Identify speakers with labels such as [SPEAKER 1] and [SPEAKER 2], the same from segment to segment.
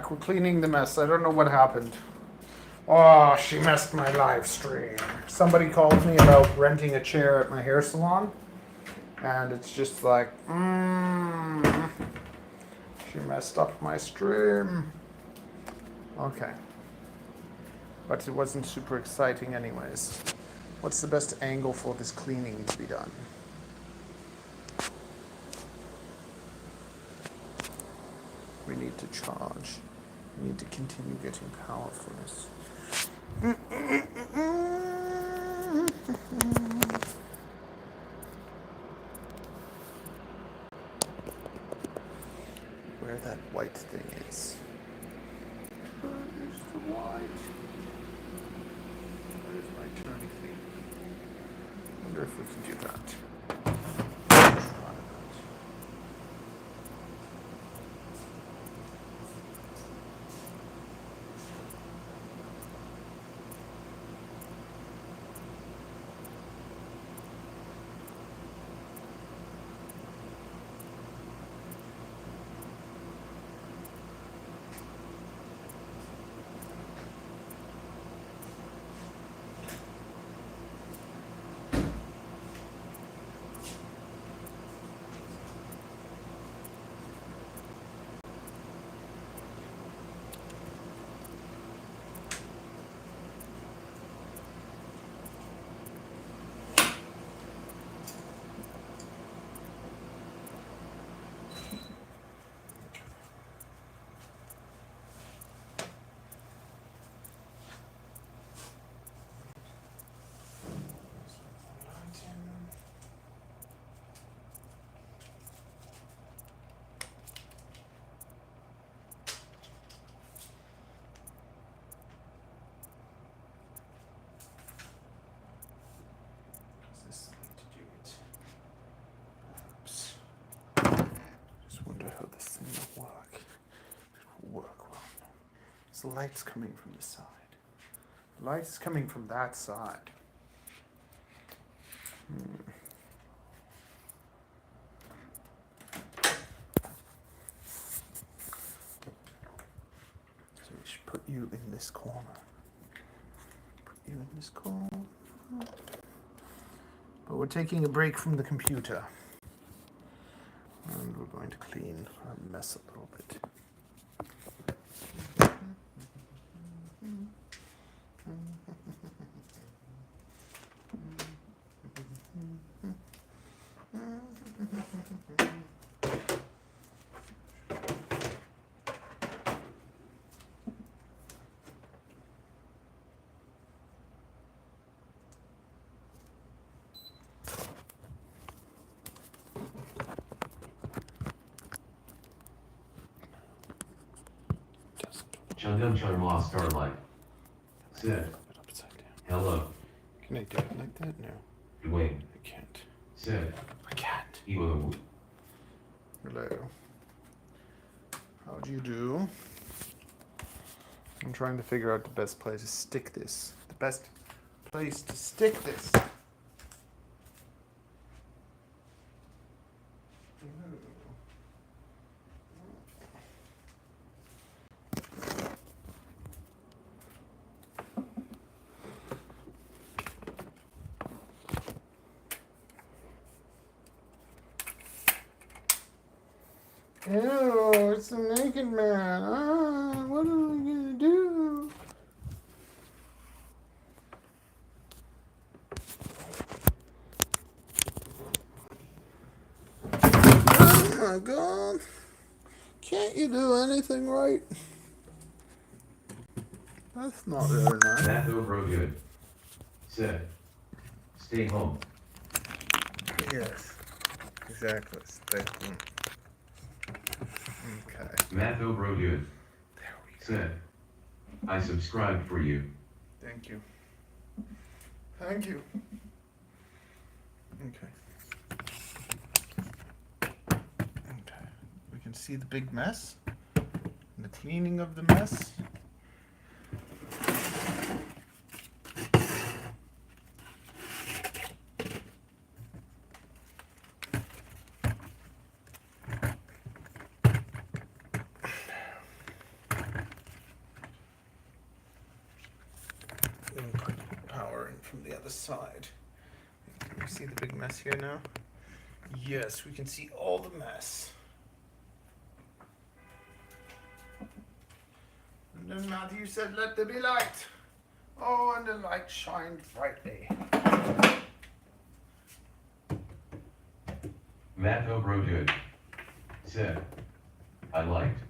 [SPEAKER 1] back. We're cleaning the mess. I don't know what happened. Oh, she messed my live stream. Somebody called me about renting a chair at my hair salon. And it's just like, she messed up my stream. Okay. But it wasn't super exciting anyways. What's the best angle for this cleaning to be done? We need to charge. We need to continue getting power for this. Where that white thing is. Where's the white? Where's my turning thing? I wonder if we can do that. The light's coming from the side. The light's coming from that side. So we should put you in this corner. Put you in this corner. But we're taking a break from the computer. And we're going to clean our mess a little bit.
[SPEAKER 2] Chundum Charma Starlight said, hello.
[SPEAKER 1] Can I do it like that? No.
[SPEAKER 2] Wait.
[SPEAKER 1] I can't.
[SPEAKER 2] Said,
[SPEAKER 1] I can't.
[SPEAKER 2] Hello.
[SPEAKER 1] Hello. How do you do? I'm trying to figure out the best place to stick this. The best place to stick this. Ew, it's a naked man. What are we gonna do? Oh my God. Can't you do anything right? That's not really nice.
[SPEAKER 2] That over good. Said, stay home.
[SPEAKER 1] Yes, exactly. Stay home. Okay.
[SPEAKER 2] Matho Bro good.
[SPEAKER 1] There we go.
[SPEAKER 2] Said, I subscribed for you.
[SPEAKER 1] Thank you. Thank you. Okay. Okay. We can see the big mess. And the cleaning of the mess. the side. Can we see the big mess here now? Yes, we can see all the mess. And then Matthew said, "Let there be light." Oh, and the light shined brightly.
[SPEAKER 2] Matho Brodud said, I liked.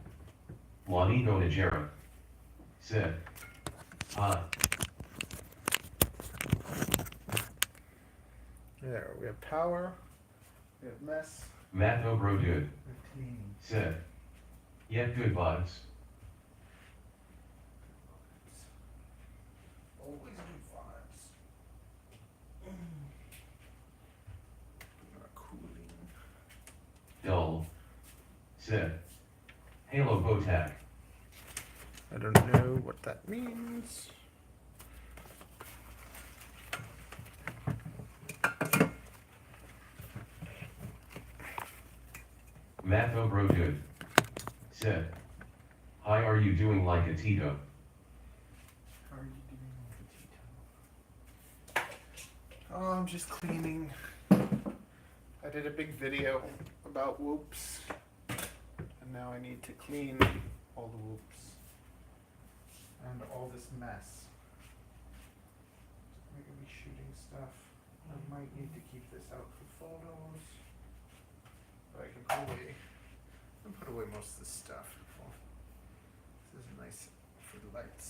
[SPEAKER 2] Juanito Najera said, hi.
[SPEAKER 1] There, we have power, we have mess.
[SPEAKER 2] Matho Brodud
[SPEAKER 1] We have cleaning.
[SPEAKER 2] said, yet good vibes.
[SPEAKER 1] Always good vibes. Cooling.
[SPEAKER 2] Dull said, Halo Botac.
[SPEAKER 1] I don't know what that means.
[SPEAKER 2] Matho Brodud said, hi, are you doing like a Tito?
[SPEAKER 1] How are you doing with the Tito? Oh, I'm just cleaning. I did a big video about whoops, and now I need to clean all the whoops and all this mess. I'm gonna be shooting stuff. I might need to keep this out for photos, but I can put away most of this stuff. Oh, this is nice for the lights.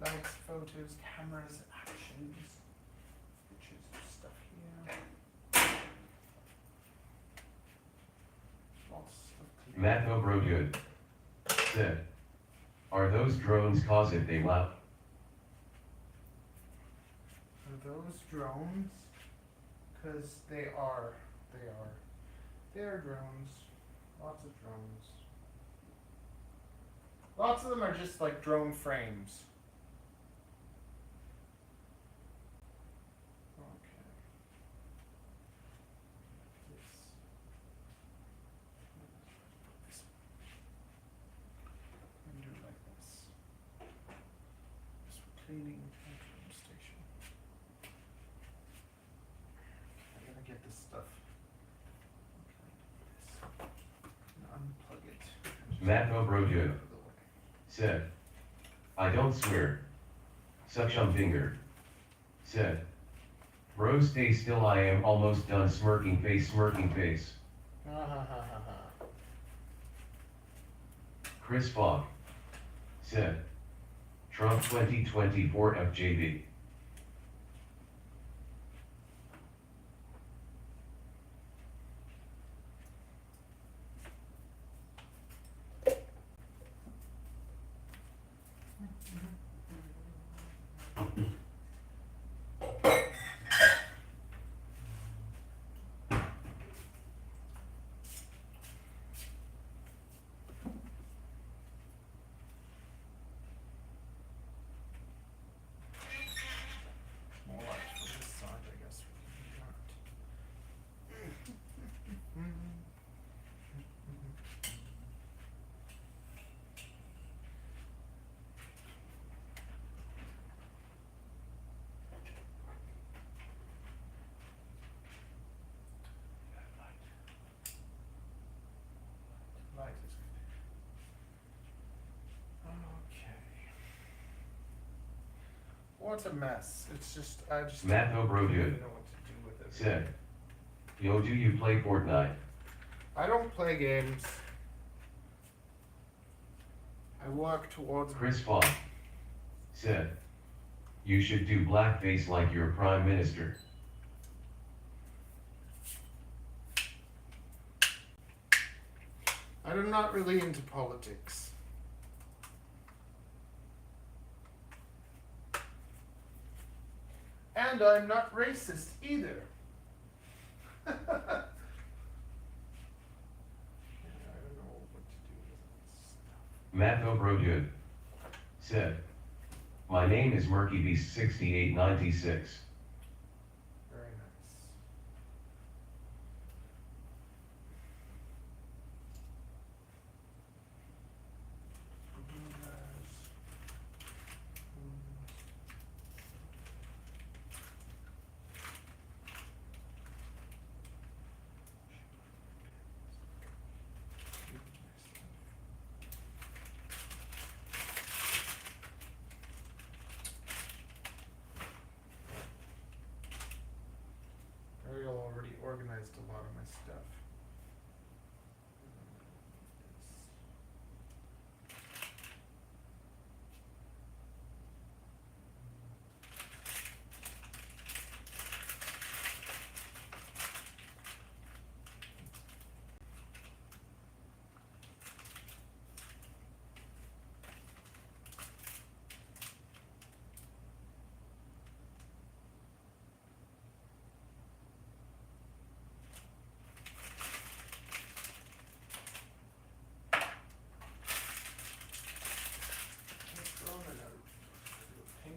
[SPEAKER 1] Lights, photos, cameras, actions, pictures of stuff here. Lots of cleaning.
[SPEAKER 2] Matho Brodud said, are those drones cause if they loud?
[SPEAKER 1] Are those drones? Because they are drones. Lots of drones. Lots of them are just like drone frames. Okay. And do it like this. This for cleaning and station. I gotta get this stuff. Unplug it.
[SPEAKER 2] Matho Brodud said, I don't swear. Such finger. Said, bro, stay still, I am almost done, smirking face, smirking face. Chris Fogg said, Trump 2024 FJB.
[SPEAKER 1] More light from this side, I guess. Light is good. Okay. What a mess. It's just, I just
[SPEAKER 2] Matho
[SPEAKER 1] don't
[SPEAKER 2] Brodud
[SPEAKER 1] even know what to do with it.
[SPEAKER 2] said, yo, do you play Fortnite?
[SPEAKER 1] I don't play games. I work towards
[SPEAKER 2] Chris Fogg said, you should do blackface like your prime minister.
[SPEAKER 1] I'm not really into politics. And I'm not racist either. I don't know what to do with this stuff.
[SPEAKER 2] Matho Brodud said, my name is Murky Beast 6896.
[SPEAKER 1] Very nice. organized a lot of my stuff.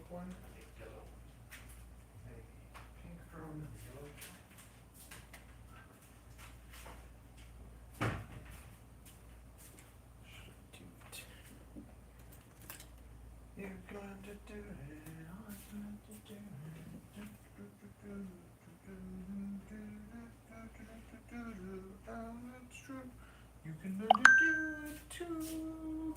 [SPEAKER 1] One, a yellow one. A pink drone and a yellow one. You're going to do it. I'm going to do it. That's true. You can learn to do it too.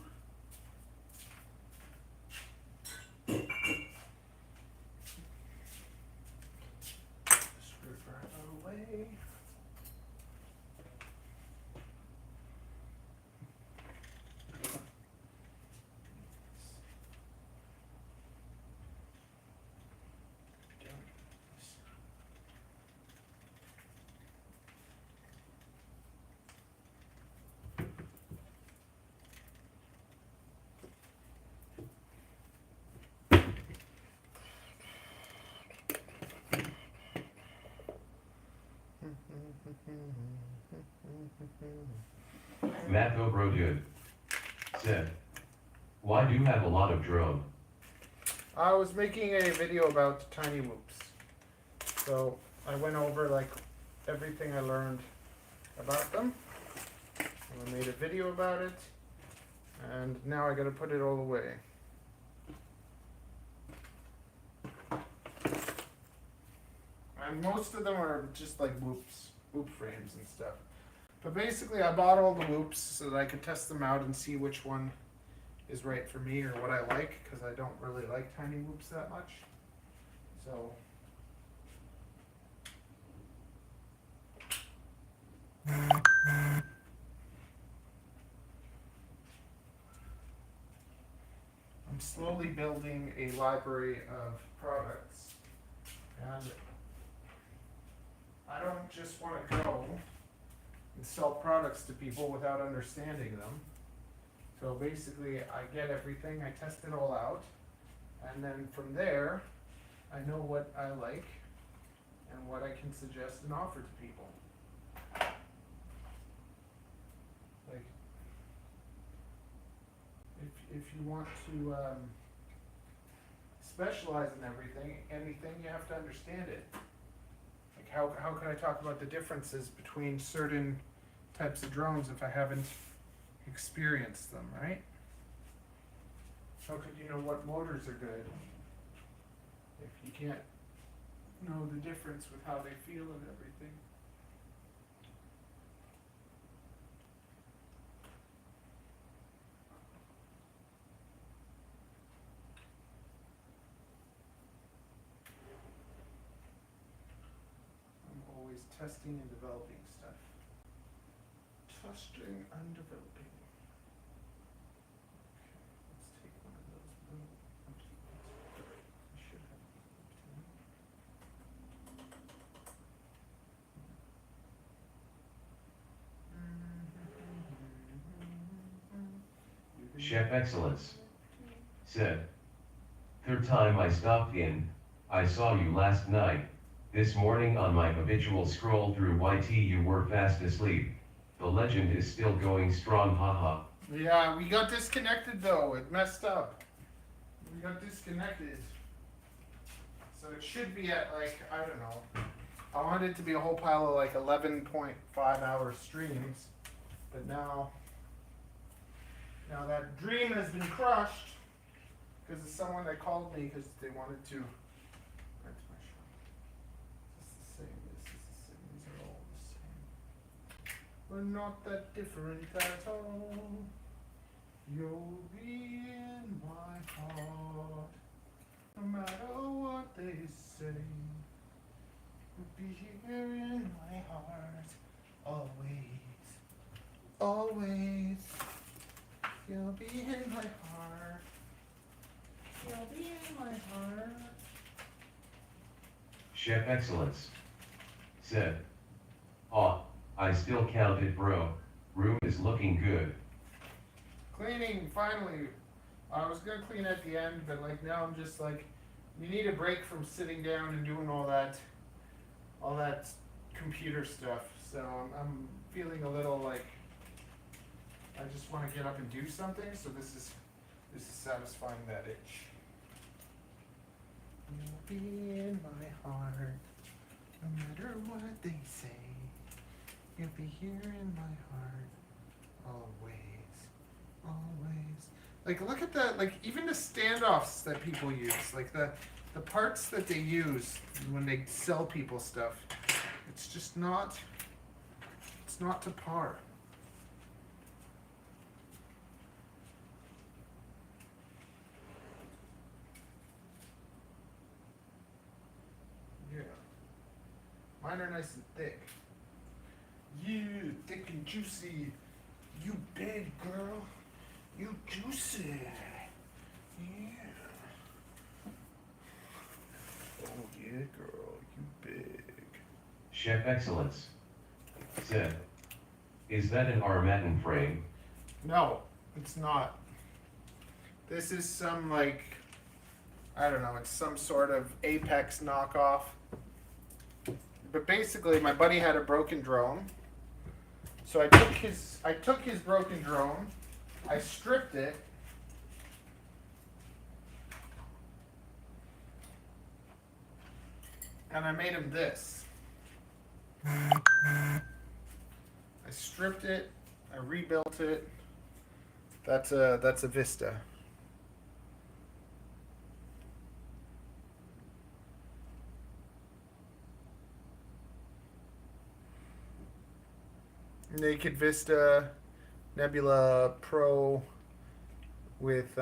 [SPEAKER 2] Matho Bro Dude said, why do you have a lot of drone?
[SPEAKER 1] I was making a video about tiny whoops. So I went over like everything I learned about them. I made a video about it. And now I gotta put it all away. And most of them are just like whoops, whoop frames and stuff. But basically I bought all the whoops so that I could test them out and see which one is right for me or what I like, because I don't really like tiny whoops that much. So I'm slowly building a library of products, and I don't just want to go and sell products to people without understanding them. So basically I get everything, I test it all out, and then from there I know what I like and what I can suggest and offer to people. Like, if you want to specialize in anything, you have to understand it. Like how can I talk about the differences between certain types of drones if I haven't experienced them, right? How could you know what motors are good if you can't know the difference with how they feel and everything? I'm always testing and developing stuff. Testing and developing. Let's take one of those blue. I should have two.
[SPEAKER 2] Chef Excellence said, third time I stopped in, I saw you last night. This morning on my habitual scroll through YT you were fast asleep. The legend is still going strong, haha.
[SPEAKER 1] Yeah, we got disconnected though. It messed up. We got disconnected. So it should be at like, I don't know. I wanted it to be a whole pile of like 11.5 hour streams. But now that dream has been crushed because of someone that called me because they wanted to. Where's my shot? This is the same. This is the same. These are all the same. We're not that different at all. You'll be in my heart, no matter what they say. We'll be here in my heart, always, always. You'll be in my heart. You'll be in my heart.
[SPEAKER 2] Chef Excellence said, "Oh, I still counted, bro. Room is looking good."
[SPEAKER 1] Cleaning, finally. I was gonna clean at the end, but like now I'm just like, you need a break from sitting down and doing all that computer stuff. So I'm feeling a little like I just want to get up and do something. So this is satisfying that itch. You'll be in my heart, no matter what they say. You'll be here in my heart, always, always. Like, look at that, like, even the standoffs that people use, like the parts that they use when they sell people stuff, it's just not, it's not to par. Yeah. Mine are nice and thick. You thick and juicy. You big girl. You juicy. Yeah. Oh yeah, girl. You big.
[SPEAKER 2] Chef Excellence said, "Is that an Armatin frame?"
[SPEAKER 1] No, it's not. This is some like, I don't know, it's some sort of Apex knockoff. But basically my buddy had a broken drone. So I took his broken drone, I stripped it, and I made him this. I stripped it, I rebuilt it. That's a Vista. Naked Vista Nebula Pro with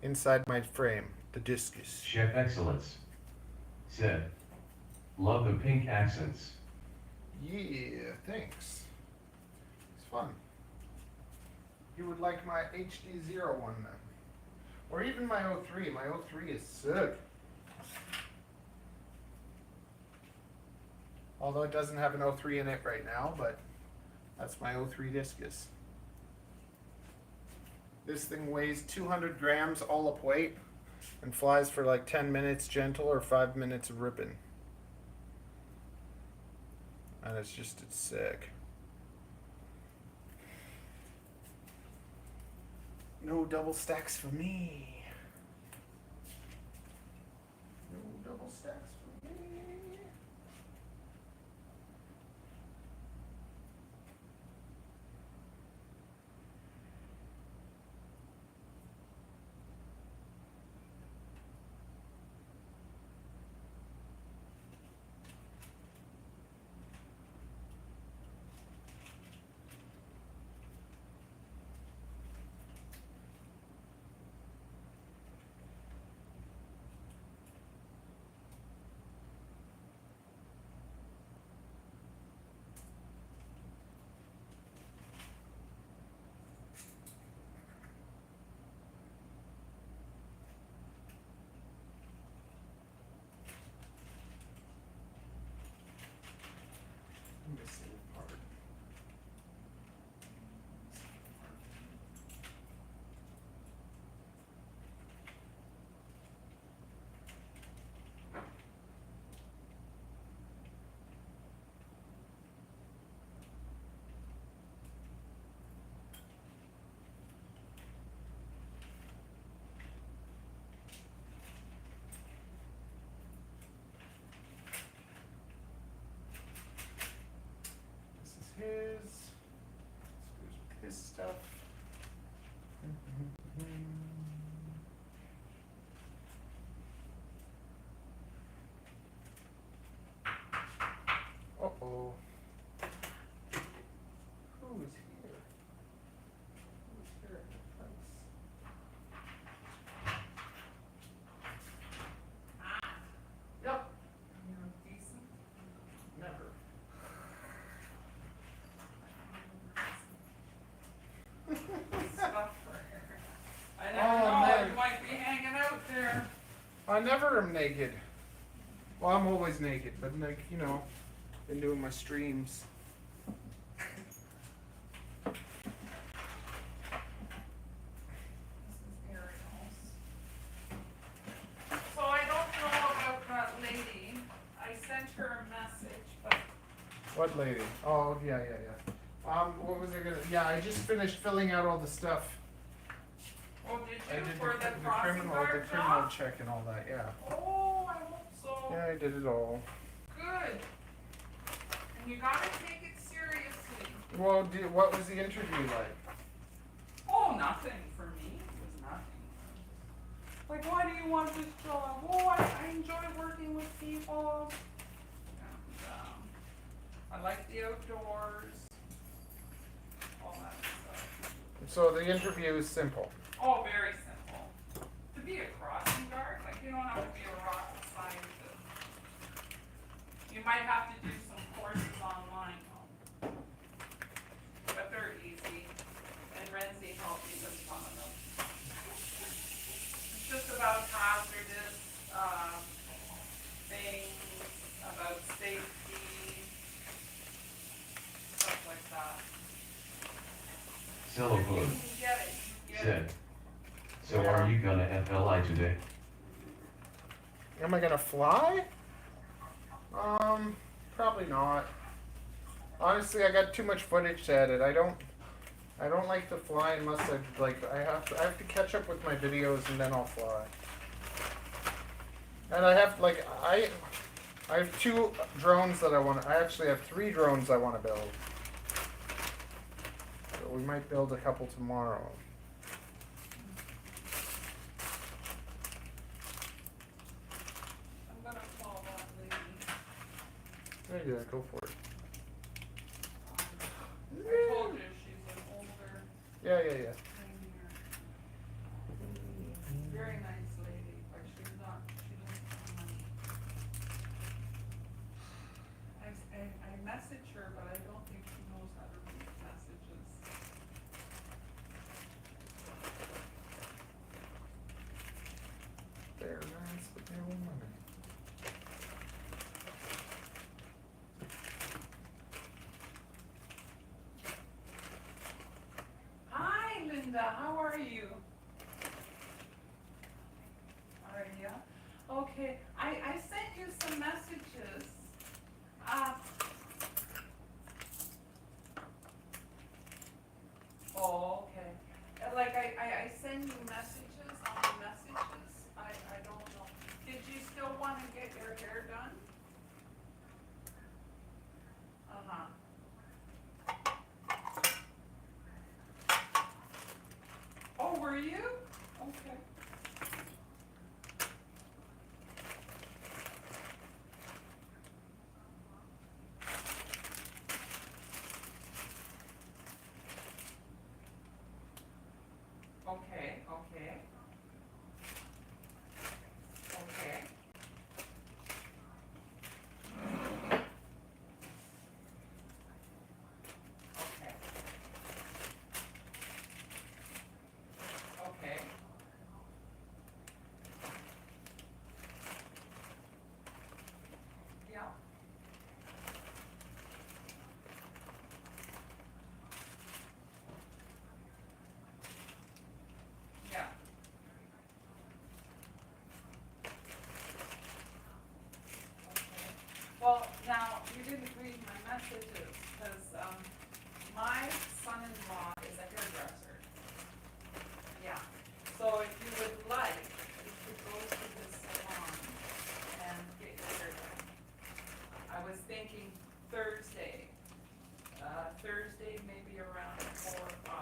[SPEAKER 1] inside my frame, the discus.
[SPEAKER 2] Chef Excellence said, "Love the pink accents."
[SPEAKER 1] Yeah, thanks. It's fun. You would like my HD01 then. Or even my 03. My 03 is sick. Although it doesn't have an 03 in it right now, but that's my 03 discus. This thing weighs 200 grams all up weight and flies for like 10 minutes gentle or 5 minutes ripping. And it's sick. No double stacks for me. No double stacks for me. I never am naked. Well, I'm always naked, but like, you know, been doing my streams.
[SPEAKER 3] So I don't know about that lady. I sent her a message, but
[SPEAKER 1] What lady? Oh, yeah. What was I gonna? Yeah, I just finished filling out all the stuff.
[SPEAKER 3] oh, did
[SPEAKER 1] I
[SPEAKER 3] you
[SPEAKER 1] did
[SPEAKER 3] for the
[SPEAKER 1] the
[SPEAKER 3] crossing
[SPEAKER 1] criminal
[SPEAKER 3] guard job?
[SPEAKER 1] check and all that. Yeah.
[SPEAKER 3] Oh, I hope so.
[SPEAKER 1] Yeah, I did it all.
[SPEAKER 3] Good. And you gotta take it seriously.
[SPEAKER 1] Well, what was the interview like?
[SPEAKER 3] Oh, nothing for me. It was nothing. Like, why do you want this job? Oh, I enjoy working with people. And, I like the outdoors. All that stuff.
[SPEAKER 1] So the interview is simple.
[SPEAKER 3] Oh, very simple. To be a crossing guard, like you don't have to be a rocket scientist. You might have to do some courses online though. But they're easy. And Renzi helped me with some of them. It's just about hazardous things, about safety, stuff like that.
[SPEAKER 2] Cello
[SPEAKER 3] If you
[SPEAKER 2] Food
[SPEAKER 3] can get it, you get it.
[SPEAKER 2] said, so are you gonna FLI today?
[SPEAKER 1] Am I gonna fly? Probably not. Honestly, I got too much footage to edit. I don't like to fly unless I have to catch up with my videos and then I'll fly. And I have 2 drones that I actually have 3 drones I want to build. So we might build a couple tomorrow.
[SPEAKER 3] I'm gonna call that lady.
[SPEAKER 1] Yeah, go for it.
[SPEAKER 3] I told you she's an older
[SPEAKER 1] Yeah.
[SPEAKER 3] senior. Very nice lady, but she doesn't have money. I messaged her, but I don't think she knows how to read messages.
[SPEAKER 1] They're nice, but they don't money.
[SPEAKER 3] Hi, Linda, how are you? Are you? Okay, I sent you some messages. Oh, okay. Like I send you messages on the messages. I don't know. Did you still want to get your hair done? Uh-huh. Oh, were you? Okay. Okay, okay. Okay. Okay. Okay. Yeah. Yeah. Okay. Well, now, you didn't read my messages, because, my son-in-law is a hairdresser. Yeah, so if you would like, you could go to his salon and get your hair done. I was thinking Thursday, maybe around 4 or 5.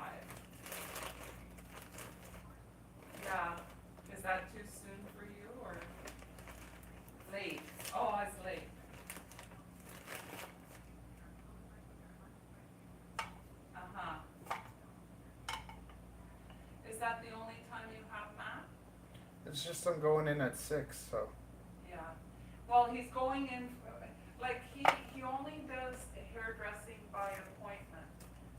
[SPEAKER 3] Yeah, is that too soon for you, or late? Oh, it's late. Uh-huh. Is that the only time you have Matt?
[SPEAKER 1] It's just I'm going in at 6, so.
[SPEAKER 3] Yeah. Well, he's going in, like, he only does hairdressing by appointment.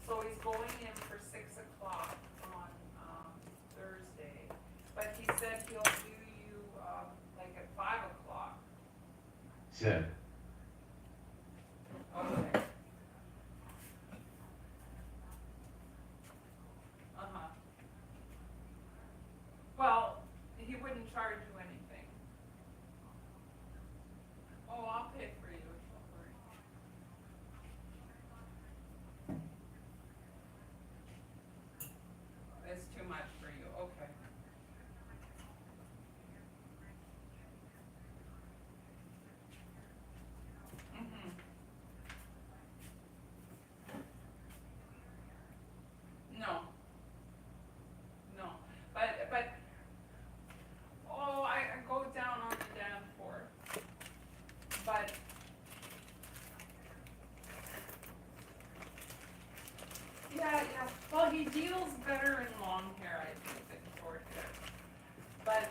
[SPEAKER 3] So he's going in for 6 o'clock on, Thursday. But he said he'll do you, like
[SPEAKER 2] Said,
[SPEAKER 3] Okay. Uh-huh. Well, he wouldn't charge you anything. Oh, I'll pay for you, don't worry. It's too much for you, okay. Mhm. No. No, but, oh, I go down on the Danforth. But, yeah, well, he deals better in long hair, I think, than short hair. But,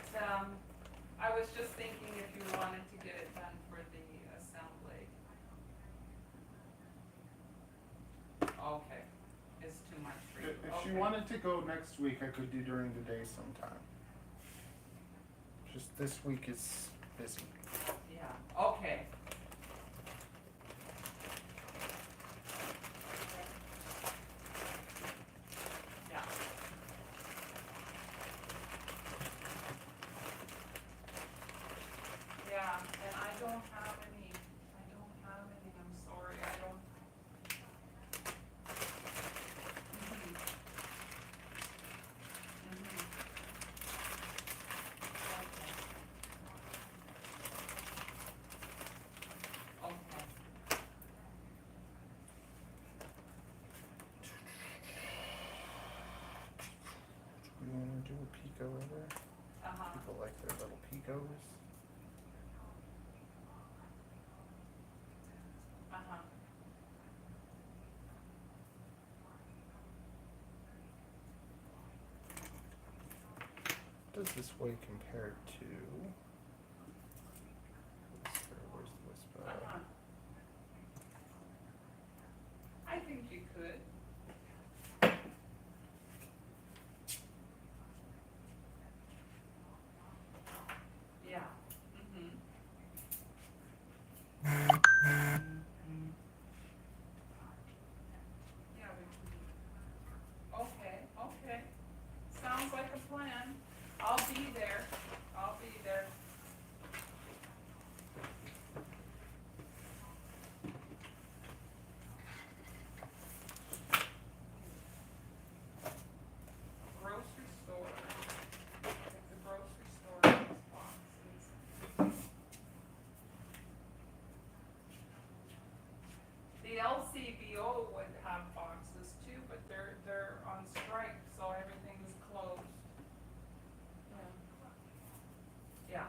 [SPEAKER 3] I was just thinking if you wanted to get it done for the assembly. Okay, it's too much for you,
[SPEAKER 1] If she
[SPEAKER 3] okay.
[SPEAKER 1] wanted to go next week, I could do during the day sometime. Just this week is busy.
[SPEAKER 3] Yeah, okay. Yeah. Yeah, and I don't have any, I'm sorry, I don't. Mhm. Mhm. Okay. Okay.
[SPEAKER 1] You wanna do a pico over?
[SPEAKER 3] Uh-huh.
[SPEAKER 1] People like their little picos.
[SPEAKER 3] Uh-huh.
[SPEAKER 1] What does this way compare to? Where's the Wispa?
[SPEAKER 3] Uh-huh. I think you could. Yeah. Mhm. Yeah, we can. Okay, okay. Sounds like a plan. I'll be there. I'll be there. Grocery store. Like the grocery store has boxes. The LCBO would have boxes too, but they're on strike, so everything's closed. Yeah. Yeah.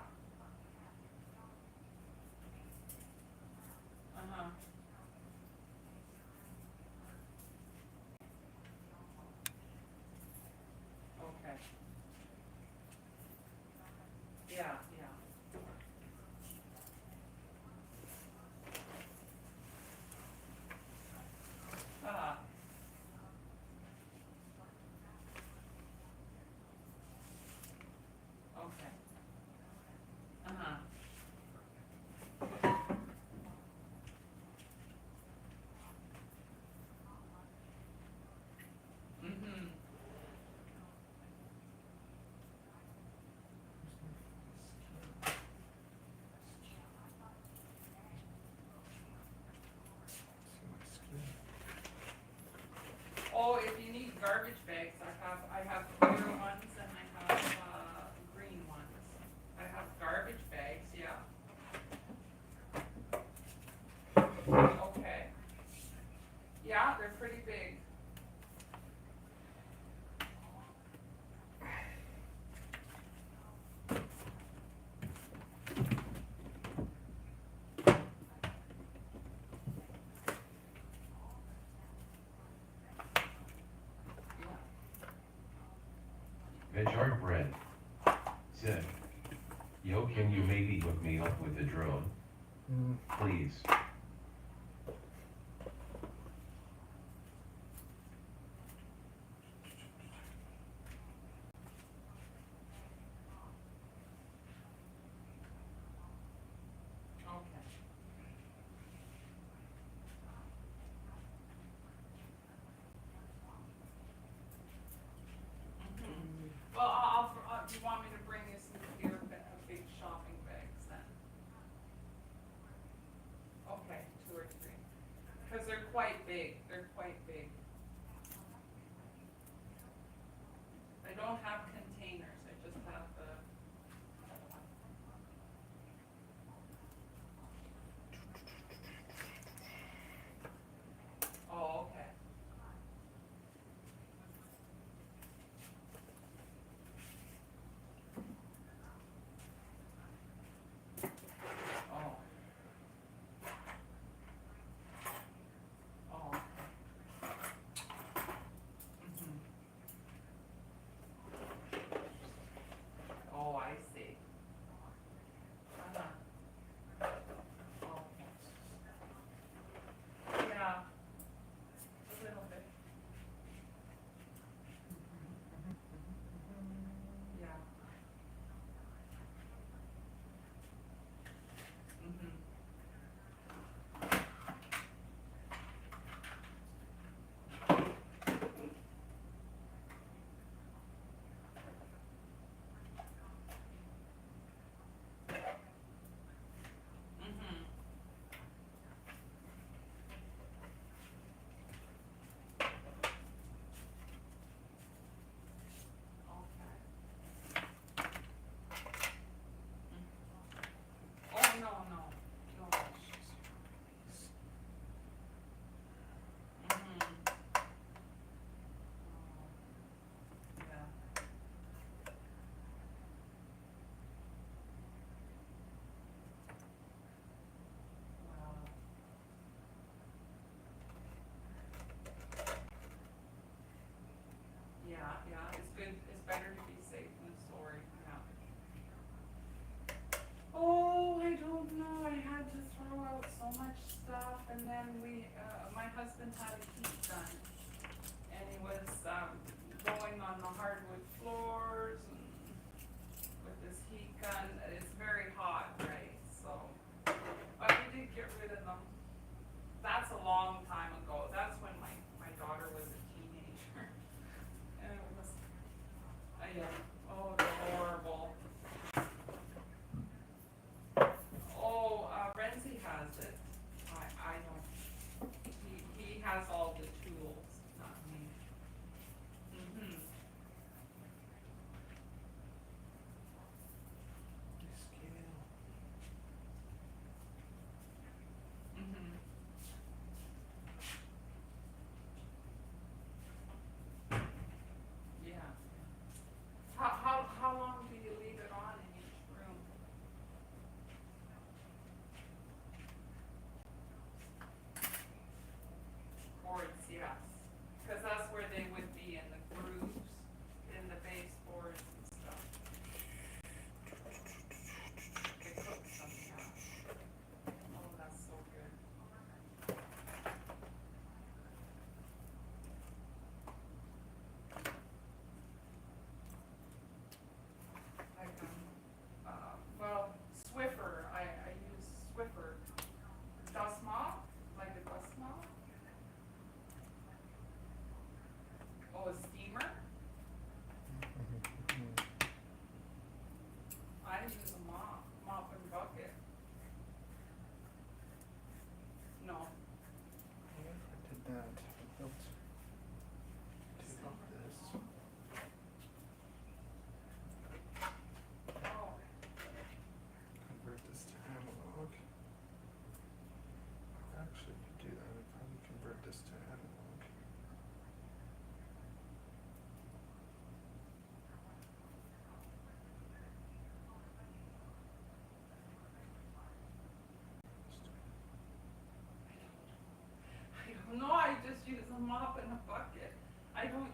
[SPEAKER 3] Uh-huh. Okay. Yeah, yeah. Okay. Uh-huh. Mm-hmm. Oh, if you need garbage bags, I have clear ones and I have, green ones. I have garbage bags, yeah. Okay. Yeah, they're pretty big. Yeah.
[SPEAKER 2] Vegard Bread. Said, yo, can you maybe hook me up with the drone? Please.
[SPEAKER 3] Okay.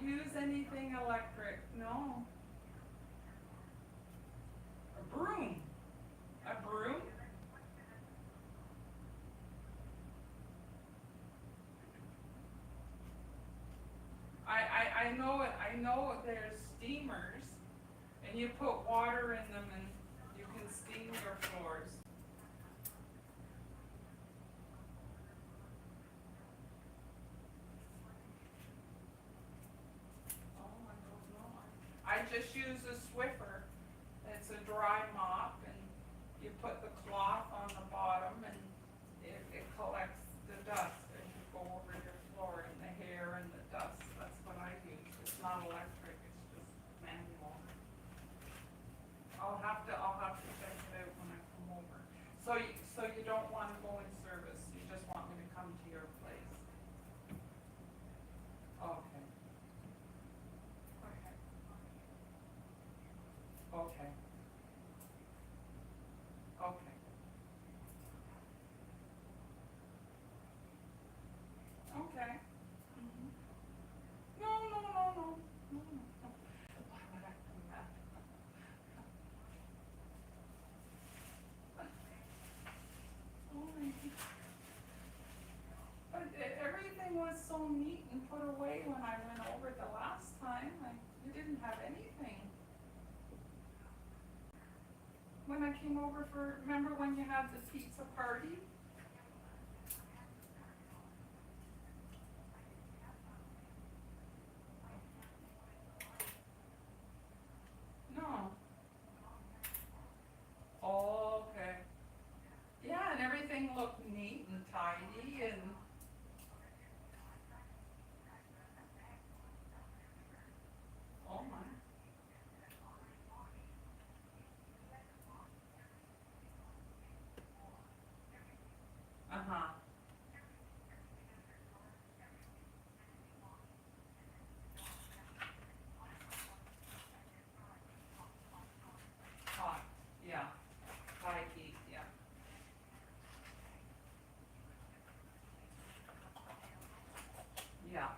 [SPEAKER 3] use anything electric, no. A broom. A broom? I know there's steamers, and you put water in them and you can steam your floors. Oh, I don't know. I just use a Swiffer. It's a dry mop, and you put the cloth on the bottom, and it collects the dust as you go over your floor, and the hair and the dust. That's what I use. It's not electric, it's just manual. I'll have to check it out when I come over. So you don't wanna go in service, you just want me to come to your place? Okay. Okay. Okay. Okay. Mhm. No. Why would I come back? But everything was so neat and put away when I went over the last time. You didn't have anything. When I came over remember when you had the pizza party? No. Oh, okay. Yeah, and everything looked neat and tidy and. Oh my. Uh-huh. Hot, yeah. High heat, yeah. Yeah.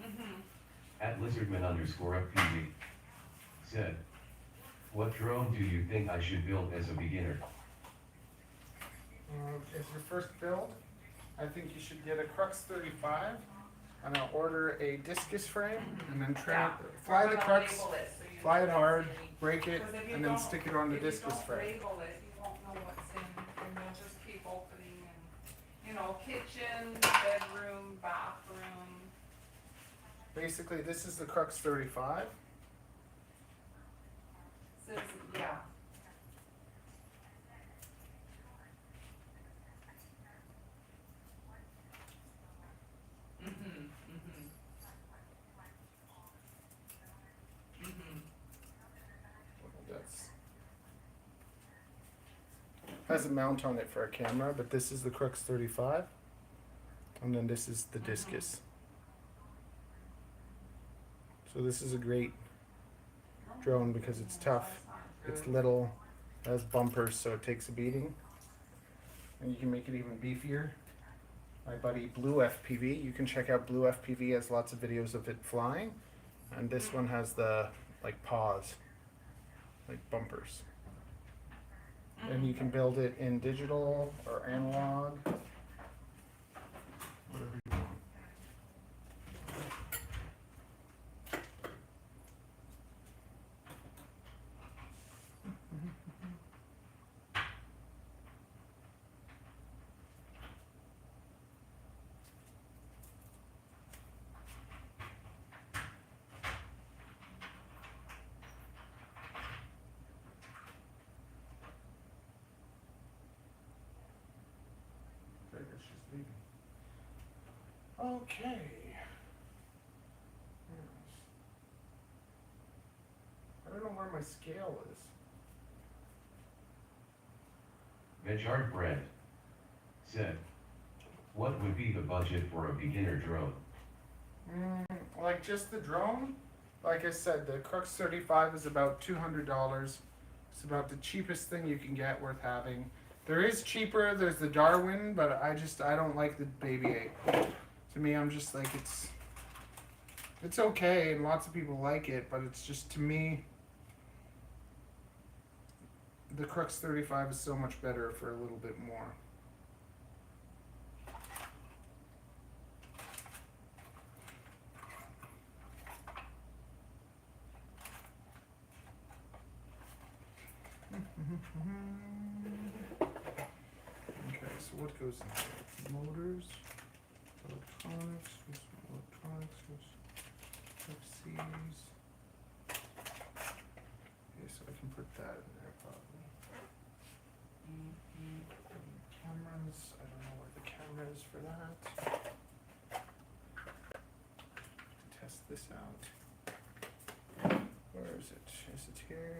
[SPEAKER 3] Mm-hmm.
[SPEAKER 2] At Lizardman_FPV said, what drone do you think I should build as a beginner?
[SPEAKER 1] As your first build, I think you should get a Crux 35, and I'll order a discus frame, and then fly the Crux, fly it hard, break it, and then stick it on the discus frame.
[SPEAKER 3] If you don't label it, you won't know what's in, and you'll just keep opening and, kitchen, bedroom, bathroom.
[SPEAKER 1] Basically, this is the Crux 35.
[SPEAKER 3] Says, yeah.
[SPEAKER 1] Has a mount on it for a camera, but this is the Crux 35, and then this is the discus. So this is a great drone because it's tough, it's little, it has bumpers so it takes a beating, and you can make it even beefier. My buddy Blue FPV, you can check out Blue FPV, has lots of videos of it flying, and this one has the paws, like bumpers. And you can build it in digital or analog, whatever you want. She's leaving. Okay. I don't know where my scale is.
[SPEAKER 2] Richard Brent said, what would be the budget for a beginner drone?
[SPEAKER 1] Like just the drone? Like I said, the Crux 35 is about $200. It's about the cheapest thing you can get worth having. There is cheaper. There's the Darwin, but I don't like the Baby 8. To me, I'm just like it's okay, and lots of people like it, but it's just, to me, the Crux 35 is so much better for a little bit more. Okay, so what goes in here? Motors, electronics, FCs. Okay, so I can put that in there probably. Cameras, I don't know where the camera is for that. Test this out. Where is it? Is it here?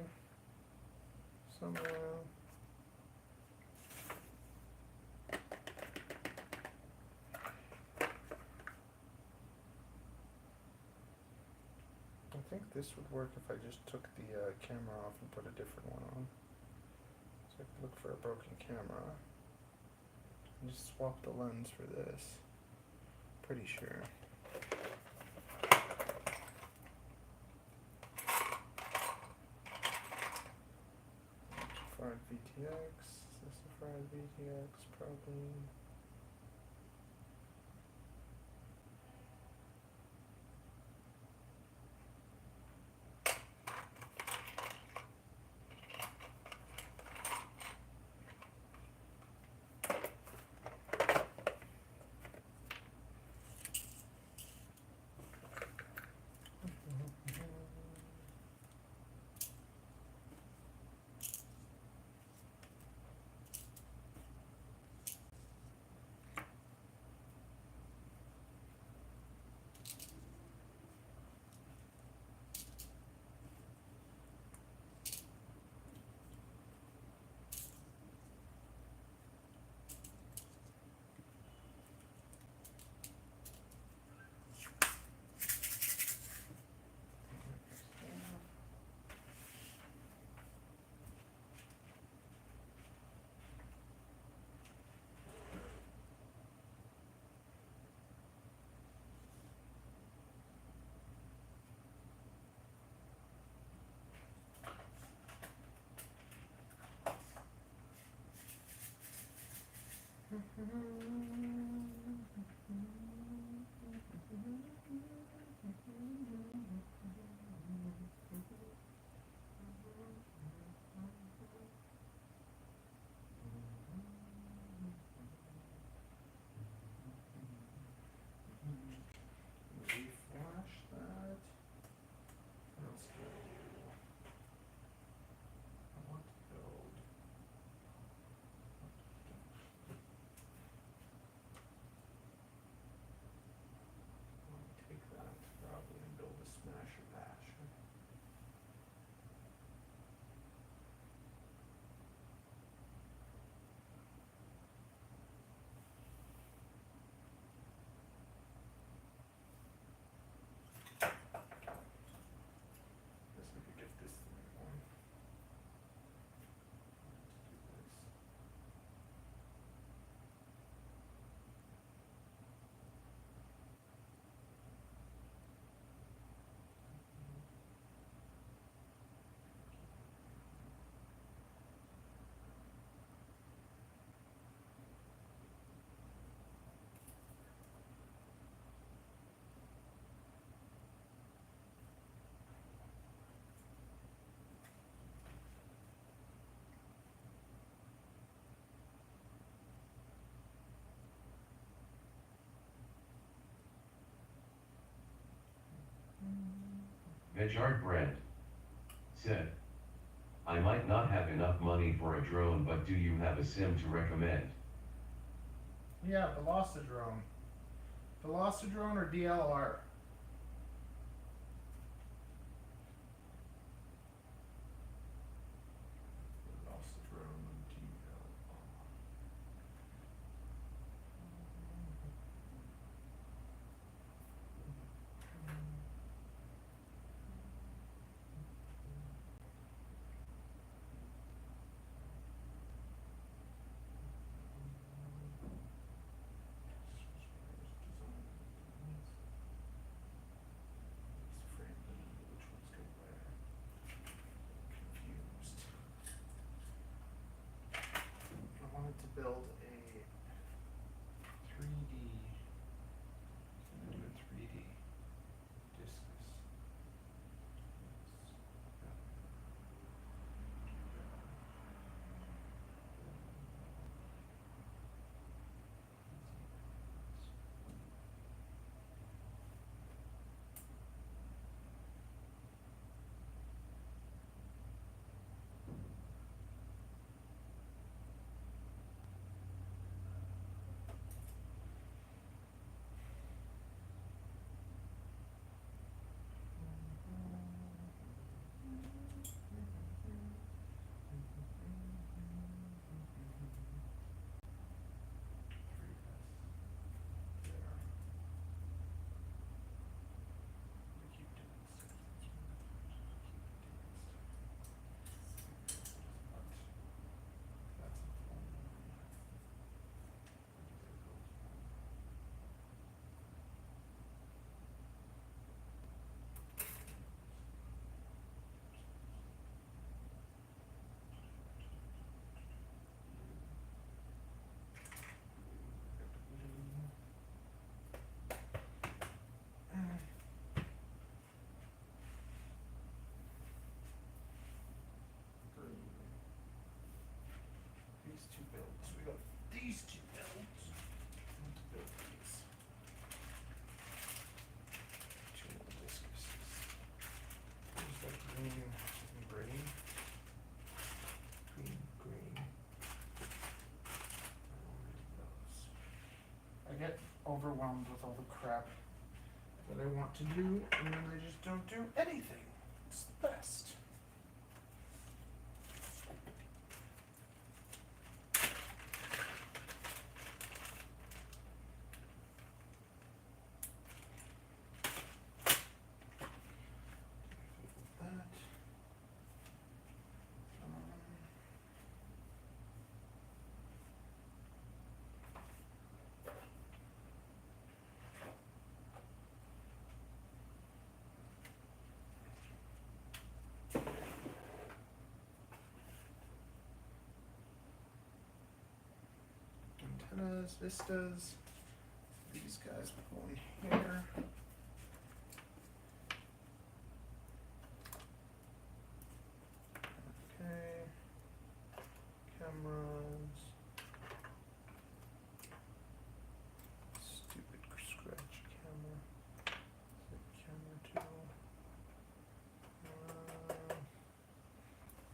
[SPEAKER 1] Somewhere. I think this would work if I just took the camera off and put a different one on. So I could look for a broken camera and just swap the lens for this. Pretty sure. Fried VTX. Is this a fried VTX? Probably. Reflash that. What else do I do? I want to build. I want to take that probably and build a smasher basher. Guess we could get this thing on. Let's do this.
[SPEAKER 2] Vegard Brand said, I might not have enough money for a drone, but do you have a sim to recommend?
[SPEAKER 1] Yeah, Velocidrone. Velocidrone or DLR? Velocidrone or DLR. build a 3D. I'm gonna do a 3D discus. These two builds. We got these two builds. Build these. Two more discuses. There's that green and green. Green. I don't need those. I get overwhelmed with all the crap that I want to do, and then I just don't do anything. It's the best. Antennas, vistas, these guys will go in here. Okay, cameras, stupid scratch camera, camera 2.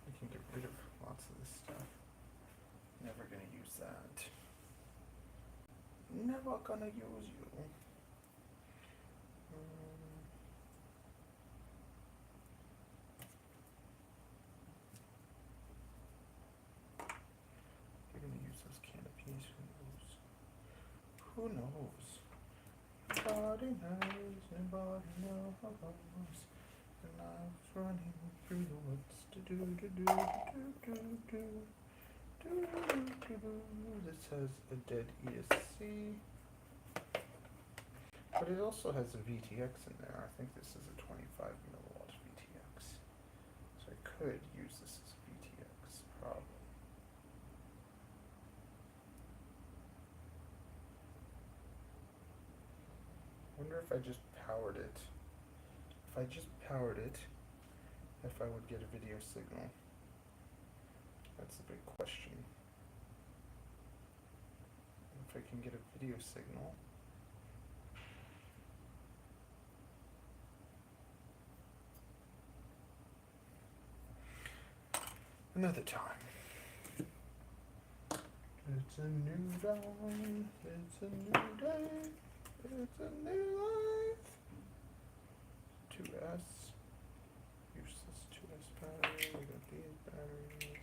[SPEAKER 1] We can get rid of lots of this stuff. Never gonna use that. Never gonna use you. You're gonna use those canopies. Who knows? Nobody knows. Nobody knows. And I was running through the woods to do. This has a dead ESC, but it also has a VTX in there. I think this is a 25 milliwatt VTX, so I could use this as a VTX probably. Wonder if I just powered it. If I just powered it, if I would get a video signal. That's the big question. If I can get a video signal. Another time. It's a new dawn. It's a new day. It's a new life. 2S. Useless 2S battery. We got these batteries.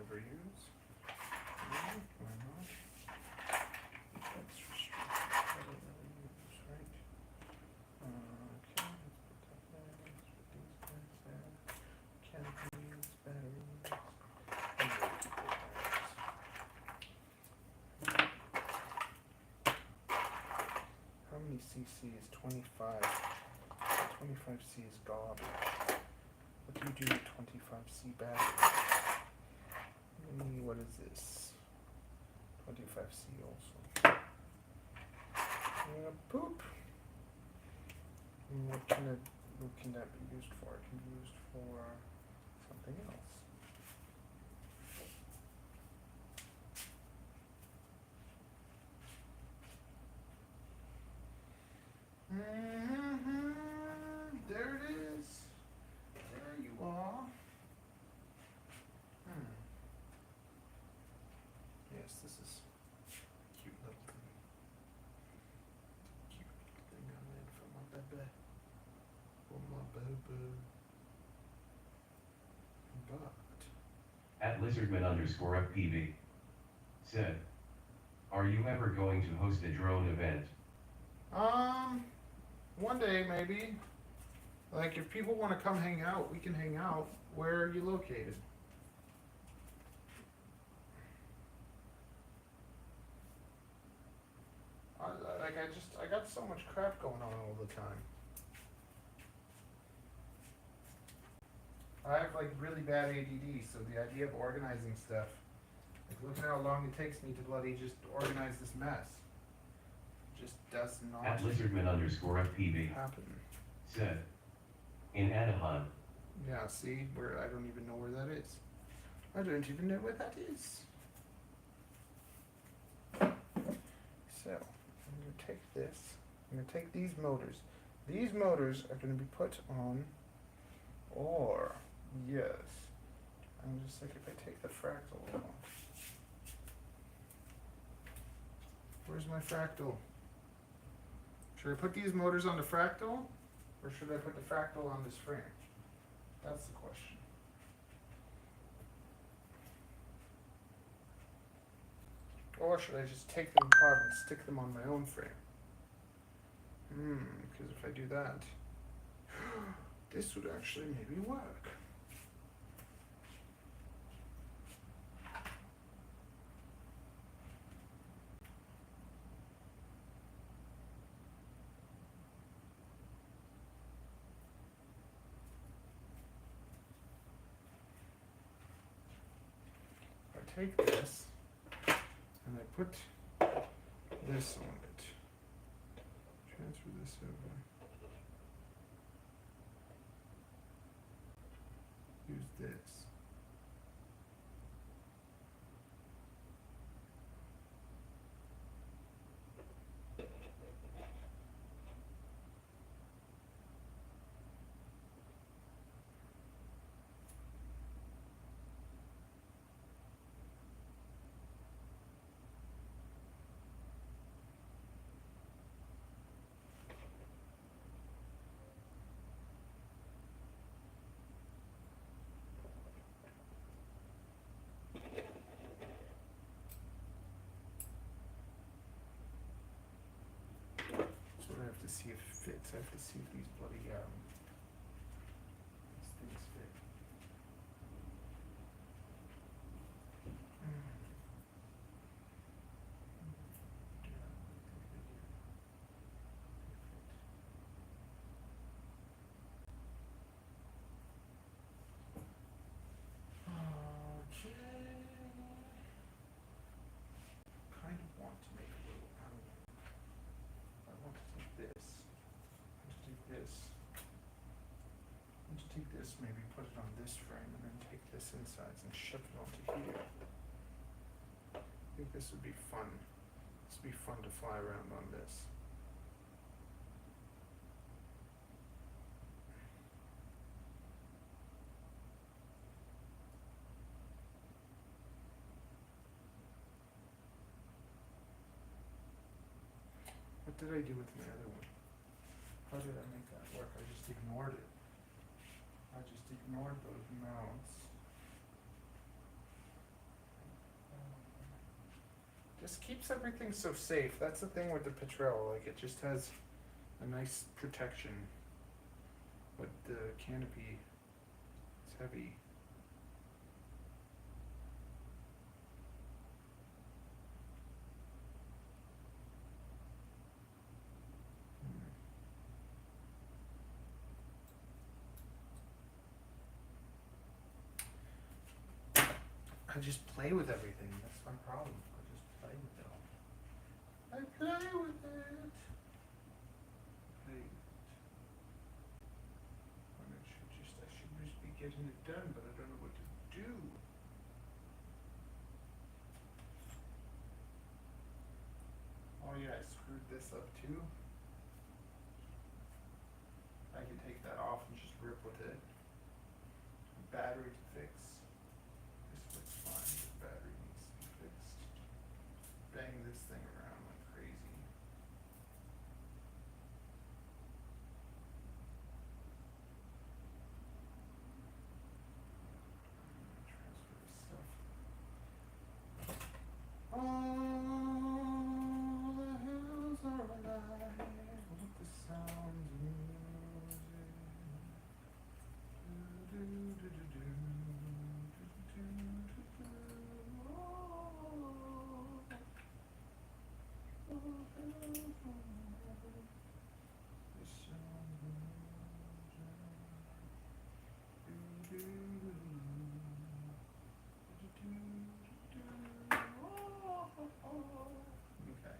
[SPEAKER 1] never use. Why not? That's restricted. I don't really use, right? Okay, let's put that there. Let's put these guys there. Canopies, batteries. And we'll keep the batteries. How many CC is 25? 25C is garbage. What do you do with 25C batteries? What is this? 25C also. Poop. And what can that be used for? It can be used for something else. There it is. There you are. Yes, this is a cute little thing. Cute little thing I made for my baby. For my baby. But
[SPEAKER 2] At Lizardman_FPV said, are you ever going to host a drone event?
[SPEAKER 1] One day maybe. Like if people want to come hang out, we can hang out. Where are you located? I got so much crap going on all the time. I have like really bad ADD, so the idea of organizing stuff, like look at how long it takes me to bloody just organize this mess. Just does not
[SPEAKER 2] At Lizardman_FPV
[SPEAKER 1] happen.
[SPEAKER 2] said, in Anaheim.
[SPEAKER 1] Yeah, see, where I don't even know where that is. I don't even know where that is. So, I'm going to take this. I'm going to take these motors. These motors are going to be put on, or, yes. I'm just like, if I take the fractal off. Where's my fractal? Should I put these motors on the fractal, or should I put the fractal on this frame? That's the question. Or should I just take them apart and stick them on my own frame? Because if I do that, this would actually maybe work. I take this and I put this on it. Transfer this over. Use this. I have to see if it fits. I have to see if these bloody these things fit. Okay. Kind of want to make a little. I want to take this. I want to take this. I want to take this, maybe put it on this frame, and then take this insides and ship it onto here. I think this would be fun. This would be fun to fly around on this. What did I do with my other one? How did I make that work? I just ignored it. I just ignored those mounts. Just keeps everything so safe. That's the thing with the Petrel. Like, it just has a nice protection. But the canopy is heavy. I just play with everything. That's my problem. I just play with it all. I play with it. Play with it. And I should just be getting it done, but I don't know what to do. Oh yeah, I screwed this up too. I can take that off and just rip with it. Battery to fix. This looks fine. The battery needs to be fixed. Bang this thing around like crazy. Transfer this stuff. All the hills are alive with the sounds of music. Okay.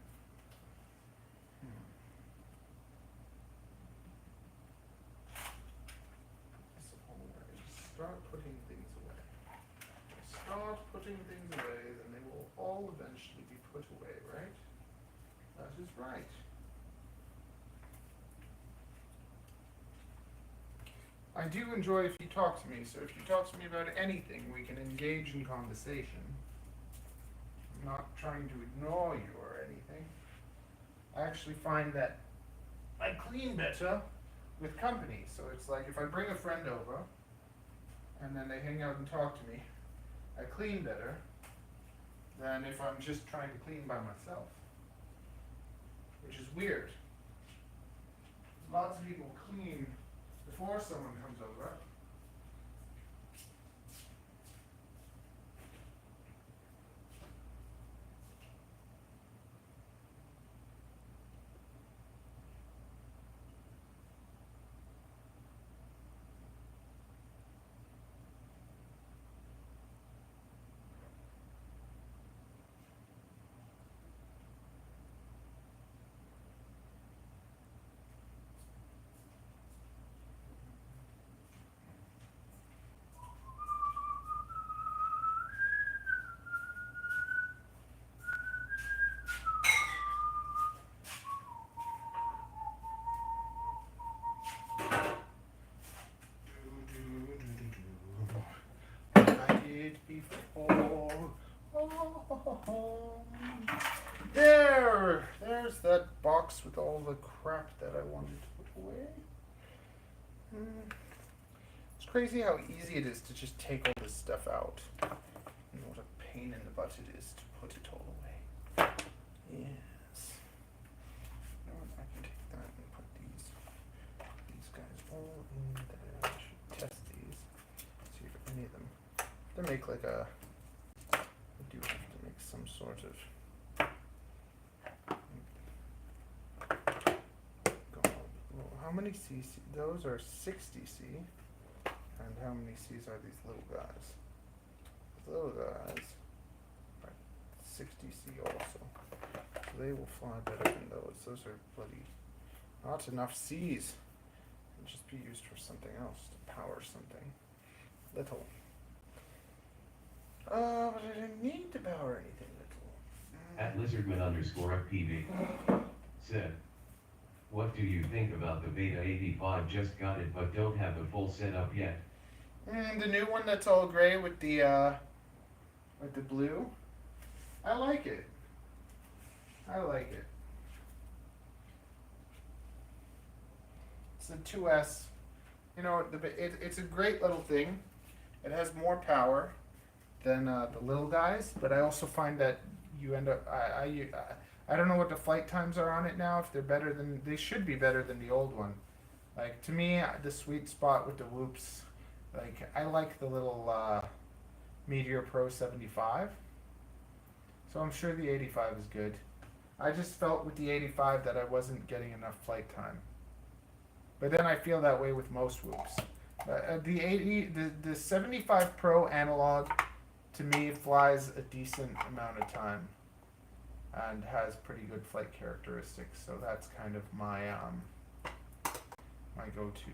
[SPEAKER 1] Start putting things away. Start putting things away, then they will all eventually be put away, right? That is right. I do enjoy if you talk to me, so if you talk to me about anything, we can engage in conversation. I'm not trying to ignore you or anything. I actually find that I clean better with company, so it's like if I bring a friend over, and then they hang out and talk to me, I clean better than if I'm just trying to clean by myself. Which is weird. Lots of people clean before someone comes over. Before. Oh. There's that box with all the crap that I wanted to put away. It's crazy how easy it is to just take all this stuff out. And what a pain in the butt it is to put it all away. Yes. You know what, I can take that and put these guys all in there. I should test these. See if any of them. They make like a. I do have to make some sort of. How many cc? Those are 60c. And how many c's are these little guys? These little guys are 60c also. So they will fly better than those. Those are bloody not enough c's. They'll just be used for something else to power something little. But I didn't need to power anything little.
[SPEAKER 2] At lizardman_FPV said, what do you think about the Beta 85? Just got it but don't have the full setup yet.
[SPEAKER 1] The new one that's all gray with the blue. I like it. I like it. It's the 2S. You know, it's a great little thing. It has more power than the little guys, but I also find that you end up, I don't know what the flight times are on it now, if they're better than, they should be better than the old one. Like, to me, the sweet spot with the whoops, like, I like the little, Meteor Pro 75. So I'm sure the 85 is good. I just felt with the 85 that I wasn't getting enough flight time. But then I feel that way with most whoops. The 75 Pro analog, to me, flies a decent amount of time and has pretty good flight characteristics. So that's kind of my my go-to.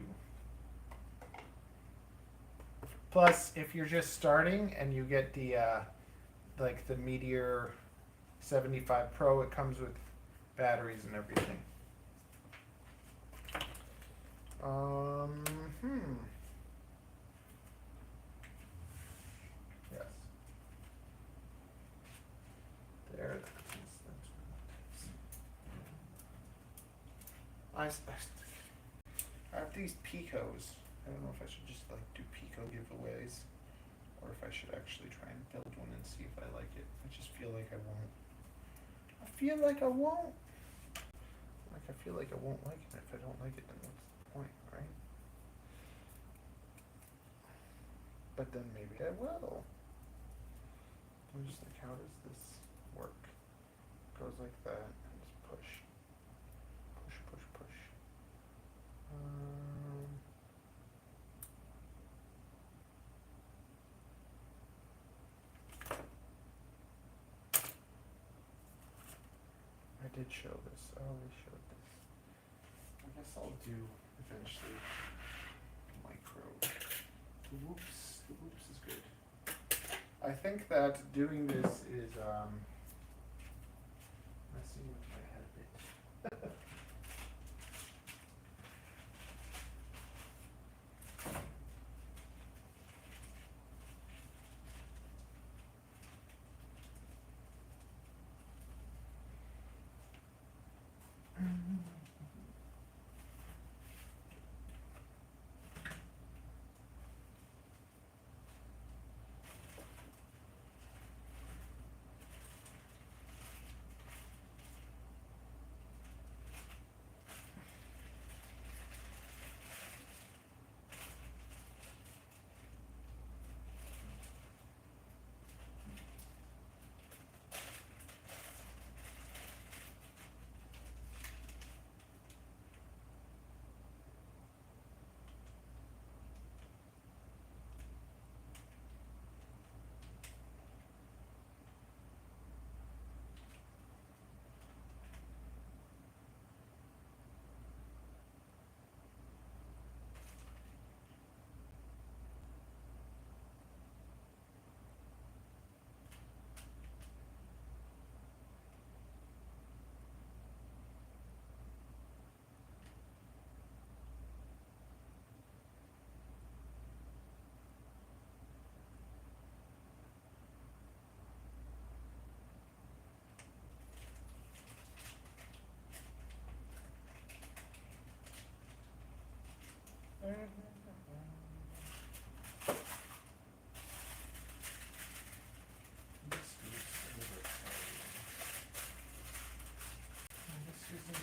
[SPEAKER 1] Plus, if you're just starting and you get the like the Meteor 75 Pro, it comes with batteries and everything. Yes. There. I have these Picos. I don't know if I should just like do Pico giveaways, or if I should actually try and build one and see if I like it. I just feel like I won't. I feel like I won't. Like I feel like I won't like it. If I don't like it, then what's the point, right? But then maybe I will. I'm just like, how does this work? Goes like that, and just push. Push, push, push. I did show this. I already showed this. I guess I'll do eventually micro. The whoops is good. I think that doing this is messing with my head a bit.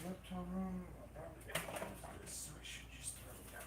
[SPEAKER 1] Laptop room. So I should just throw it out.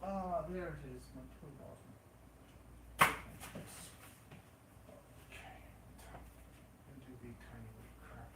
[SPEAKER 1] Ah, there it is, my tool bottom. Okay. And do the tiny little crap.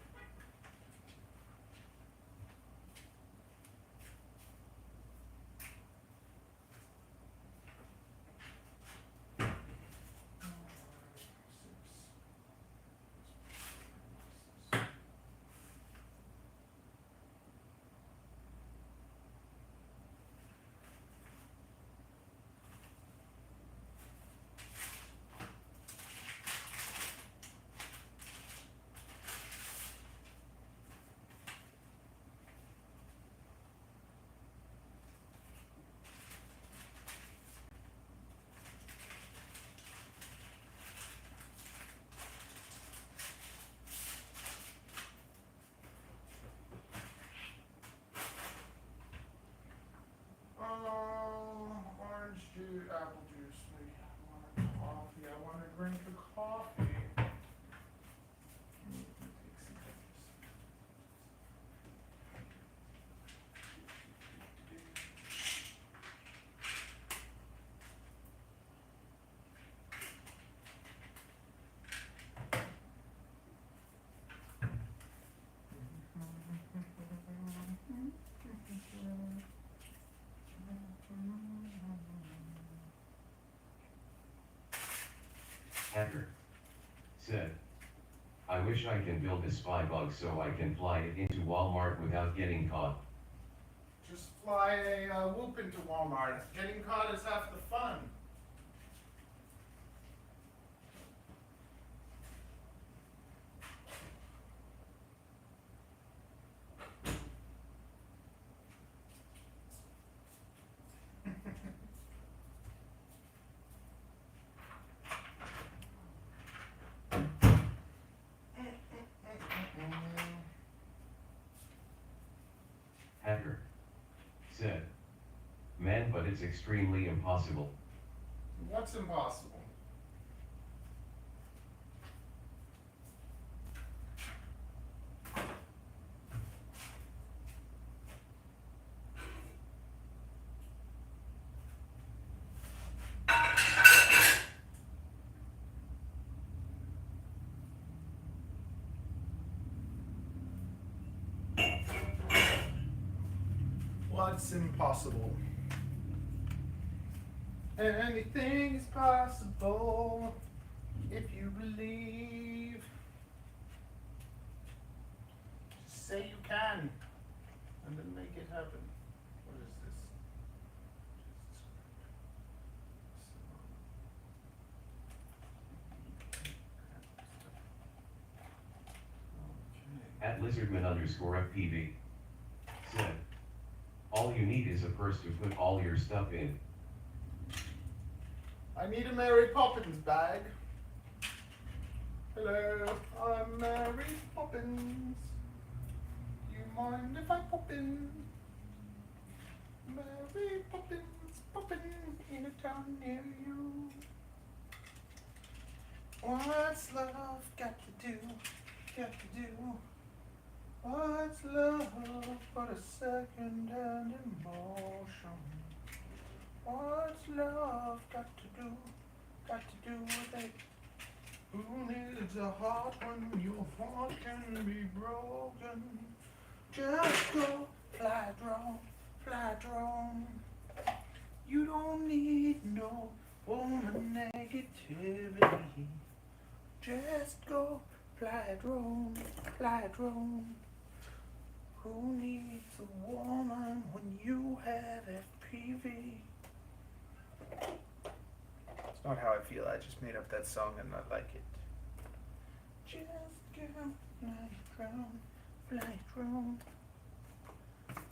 [SPEAKER 2] Hacker said, I wish I can build a spy bug so I can fly it into Walmart without getting caught.
[SPEAKER 1] Just fly a whoop into Walmart. Getting caught is half the fun.
[SPEAKER 2] Hacker said, man, but it's extremely impossible.
[SPEAKER 1] What's impossible? What's impossible? Anything is possible if you believe. Just say you can, and then make it happen. What is this?
[SPEAKER 2] At lizardman_FPV said, all you need is a purse to put all your stuff in.
[SPEAKER 1] I need a Mary Poppins bag. Hello, I'm Mary Poppins. You mind if I pop in? Mary Poppins, poppin' in a town near you. What's love got to do? Got to do? What's love but a second-hand emotion? What's love got to do with it? Who needs a heart when your heart can be broken? Just go fly drone. You don't need no woman negativity. Just go fly drone. Who needs a woman when you have FPV? It's not how I feel. I just made up that song and I like it. Just go fly drone.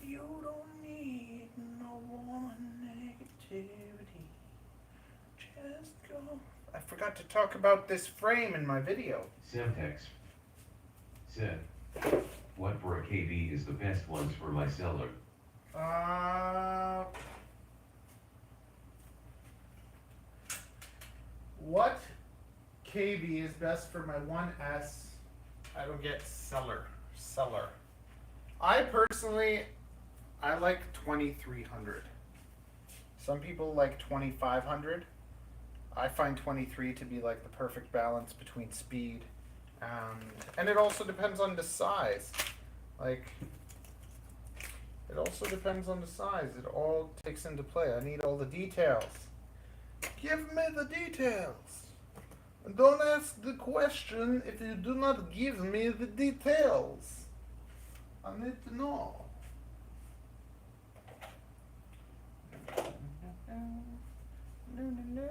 [SPEAKER 1] You don't need no woman negativity. Just go. I forgot to talk about this frame in my video.
[SPEAKER 2] Semtex said, what for a KV is the best ones for my cellar?
[SPEAKER 1] What KV is best for my 1S? I don't get seller. I personally, I like 2300. Some people like 2500. I find 23 to be like the perfect balance between speed and it also depends on the size. Like, it also depends on the size. It all takes into play. I need all the details. Give me the details. And don't ask the question if you do not give me the details. I need to know. No.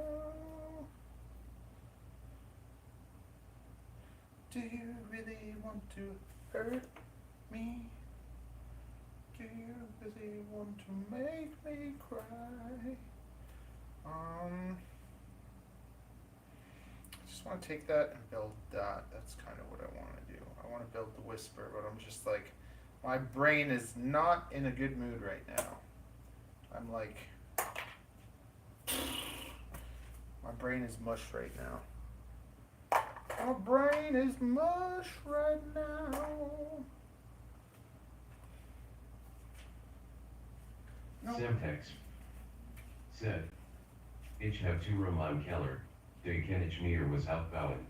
[SPEAKER 1] Do you really want to hurt me? Do you really want to make me cry? I just want to take that and build that. That's kind of what I want to do. I want to build the whisper, but I'm just like, my brain is not in a good mood right now. I'm like, my brain is mush right now. My brain is mush right now. No.
[SPEAKER 2] Semtex said, ich have two Roman Keller, de ken ich mir was outbouwen.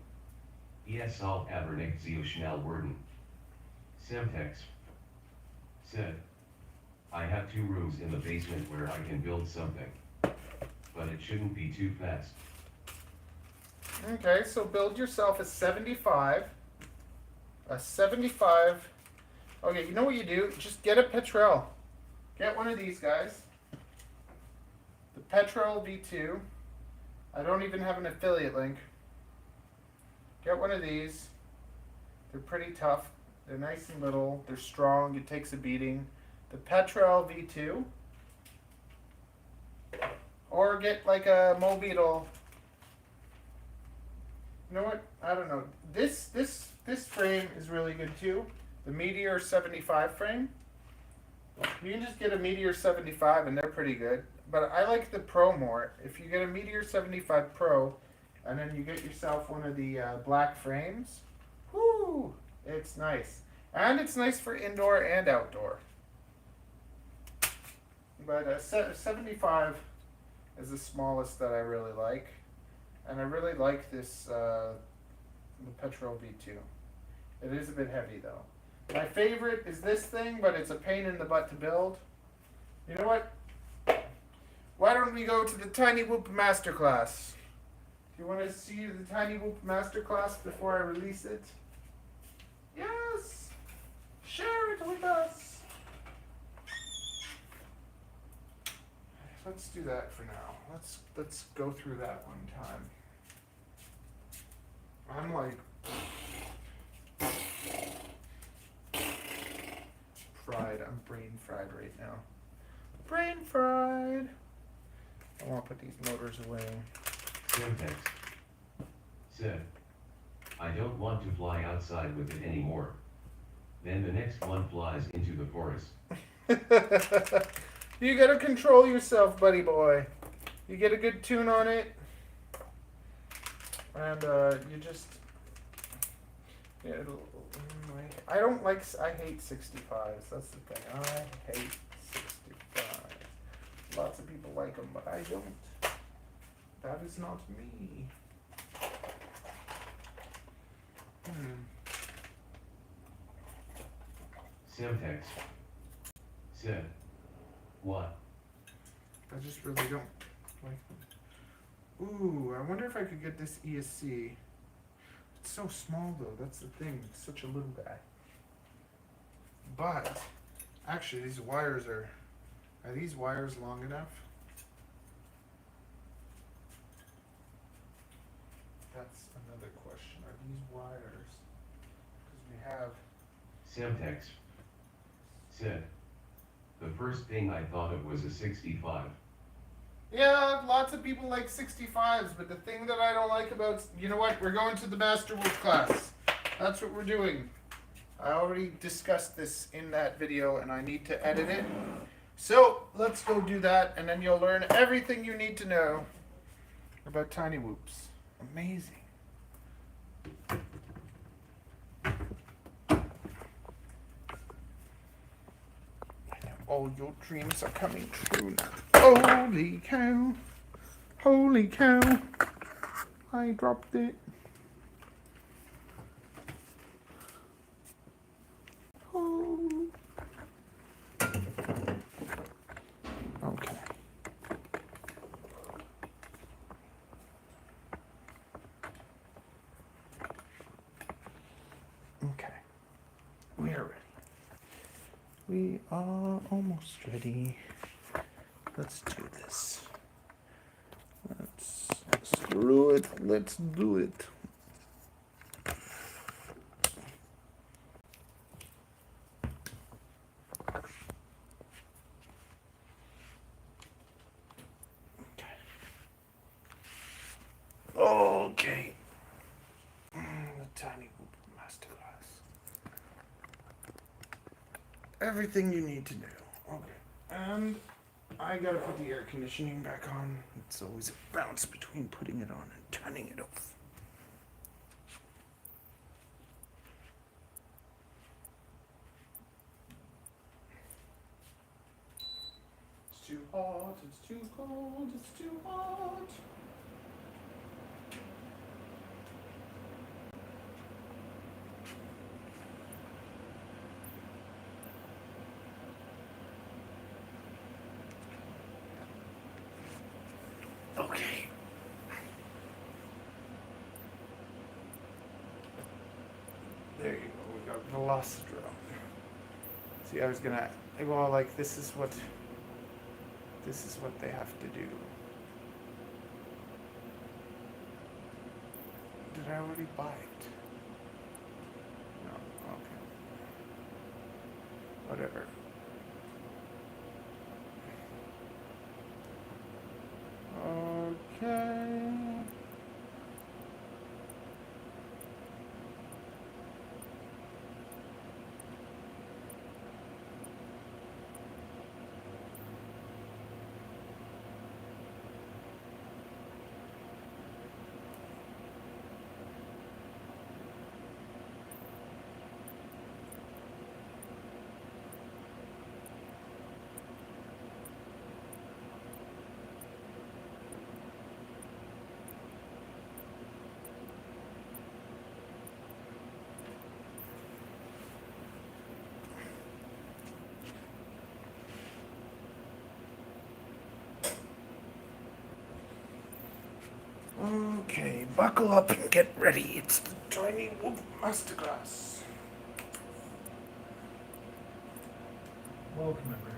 [SPEAKER 2] Es zal aber nicht so schnell werden. Semtex said, I have 2 rooms in the basement where I can build something, but it shouldn't be too fast.
[SPEAKER 1] Okay, so build yourself a 75. A 75. Okay, you know what you do? Just get a Petrel. Get one of these guys. The Petrel V2. I don't even have an affiliate link. Get one of these. They're pretty tough. They're nice and little. They're strong. It takes a beating. The Petrel V2. Or get like a Mobeetle. You know what? I don't know. This frame is really good too. The Meteor 75 frame. You can just get a Meteor 75 and they're pretty good. But I like the Pro more. If you get a Meteor 75 Pro and then you get yourself one of the black frames, whoo, it's nice. And it's nice for indoor and outdoor. But 75 is the smallest that I really like. And I really like this, the Petrol V2. It is a bit heavy though. My favorite is this thing, but it's a pain in the butt to build. You know what? Why don't we go to the Tiny Whoop Masterclass? Do you want to see the Tiny Whoop Masterclass before I release it? Yes! Share it with us! Let's do that for now. Let's go through that one time. I'm like fried. I'm brain fried right now. Brain fried. I want to put these motors away.
[SPEAKER 2] Simtex said, I don't want to fly outside with it anymore. Then the next one flies into the forest.
[SPEAKER 1] You gotta control yourself, buddy boy. You get a good tune on it. And you just, yeah, I don't like, I hate 65s. That's the thing. I hate 65s. Lots of people like them, but I don't. That is not me.
[SPEAKER 2] Simtex said, what?
[SPEAKER 1] I just really don't like them. Ooh, I wonder if I could get this ESC. It's so small though, that's the thing. It's such a little guy. But, actually these wires are these wires long enough? That's another question. Are these wires? Because we have...
[SPEAKER 2] Simtex said, the first thing I thought of was a 65.
[SPEAKER 1] Yeah, lots of people like 65s, but the thing that I don't like about... You know what? We're going to the Master Wolf class. That's what we're doing. I already discussed this in that video, and I need to edit it. So, let's go do that, and then you'll learn everything you need to know about Tiny Whoops. Amazing. All your dreams are coming true now. Holy cow. Holy cow. I dropped it. Oh. Okay. Okay. We are ready. We are almost ready. Let's do this. Let's screw it. Let's do it. Okay. The Tiny Whoop Masterclass. Everything you need to know. Okay. And I gotta put the air conditioning back on. It's always a bounce between putting it on and turning it off. It's too hot, it's too cold, it's too hot. Okay. There you go, we got Velocitron. See, I was gonna, well, like, this is what they have to do. Did I already buy it? No, okay. Whatever. Okay. Okay, buckle up and get ready. It's the Tiny Wolf Masterclass.
[SPEAKER 4] Welcome, everyone.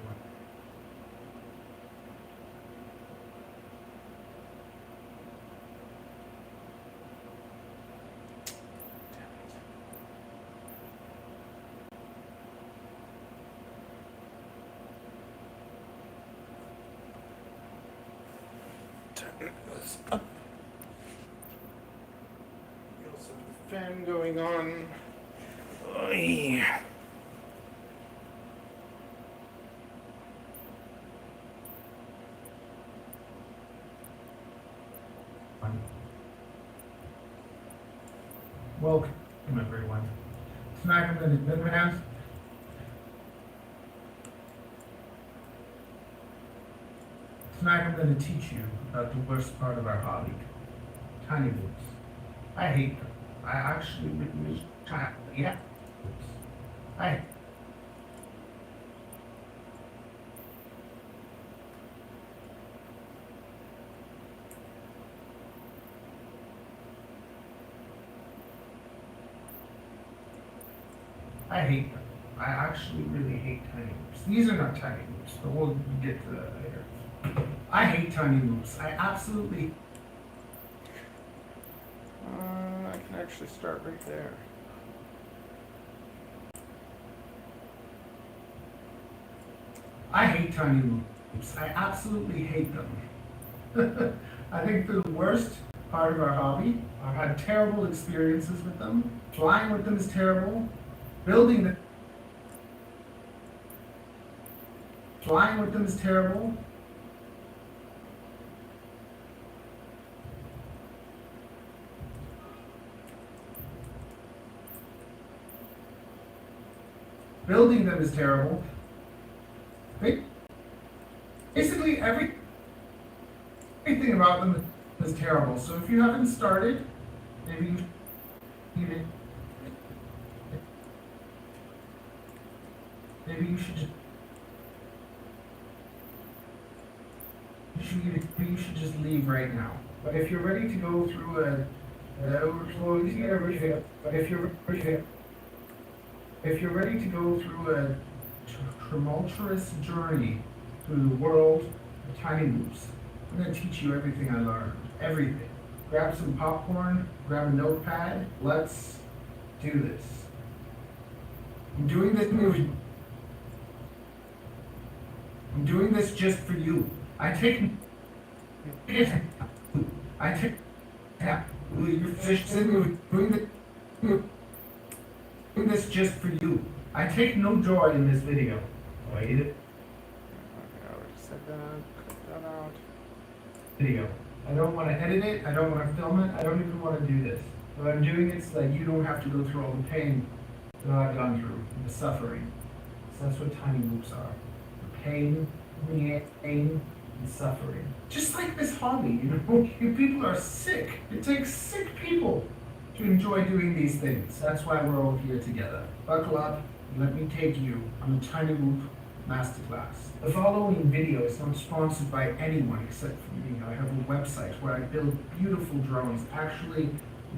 [SPEAKER 1] Turn this up. Got some fan going on. Oy.
[SPEAKER 4] Welcome, everyone. Tonight I'm going to teach you about the worst part of our hobby, tiny wolves. I hate them. I actually really yeah. I hate them. I actually really hate tiny wolves. These are not tiny wolves, but we'll get to that later. I hate tiny wolves. I absolutely.
[SPEAKER 1] I can actually start right there.
[SPEAKER 4] I hate tiny wolves. I absolutely hate them. I think they're the worst part of our hobby. I've had terrible experiences with them. Flying with them is terrible. Building them. Flying with them is terrible. Building them is terrible. Basically, everything about them is terrible. So if you haven't started, maybe you should just leave right now. But if you're ready to go through if you're ready to go through a tumultuous journey through the world of tiny wolves, I'm going to teach you everything I learned. Everything. Grab some popcorn, grab a notepad, let's do this. I'm doing this just for you. I take you're doing this just for you. I take no joy in this video. I already
[SPEAKER 1] said that. Cut that out.
[SPEAKER 4] Video. I don't want to edit it. I don't want to film it. I don't even want to do this. But I'm doing it so that you don't have to go through all the pain that I've gone through, the suffering. So that's what tiny wolves are. The pain, and suffering. Just like this hobby, you know, people are sick. It takes sick people to enjoy doing these things. That's why we're all here together. Buckle up, and let me take you on the Tiny Wolf Masterclass. The following video is not sponsored by anyone except for me. I have a website where I build beautiful drones, actually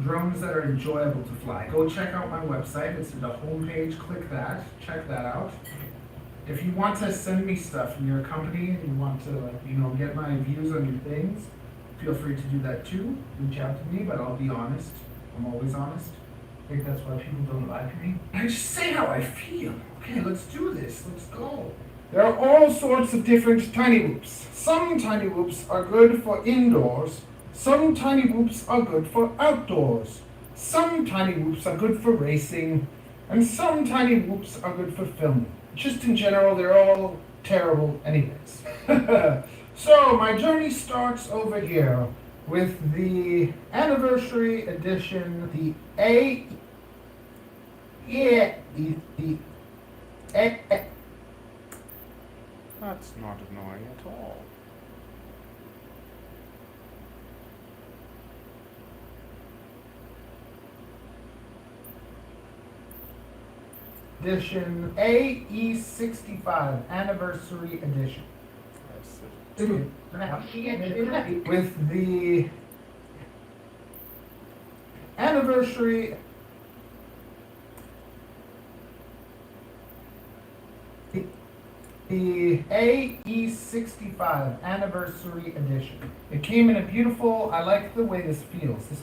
[SPEAKER 4] drones that are enjoyable to fly. Go check out my website. It's the homepage. Click that. Check that out. If you want to send me stuff and you're a company and you want to, like, you know, get my views on your things, feel free to do that too. Reach out to me, but I'll be honest. I'm always honest. I think that's why people don't like me. I just say how I feel. Okay, let's do this. Let's go. There are all sorts of different tiny whoops. Some tiny whoops are good for indoors. Some tiny whoops are good for outdoors. Some tiny whoops are good for racing. And some tiny whoops are good for filming. Just in general, they're all terrible anyways. So my journey starts over here with the anniversary edition, the
[SPEAKER 1] That's not annoying at all.
[SPEAKER 4] edition AE65 anniversary edition. With the anniversary the AE65 anniversary edition. It came in a beautiful, I like the way this feels. This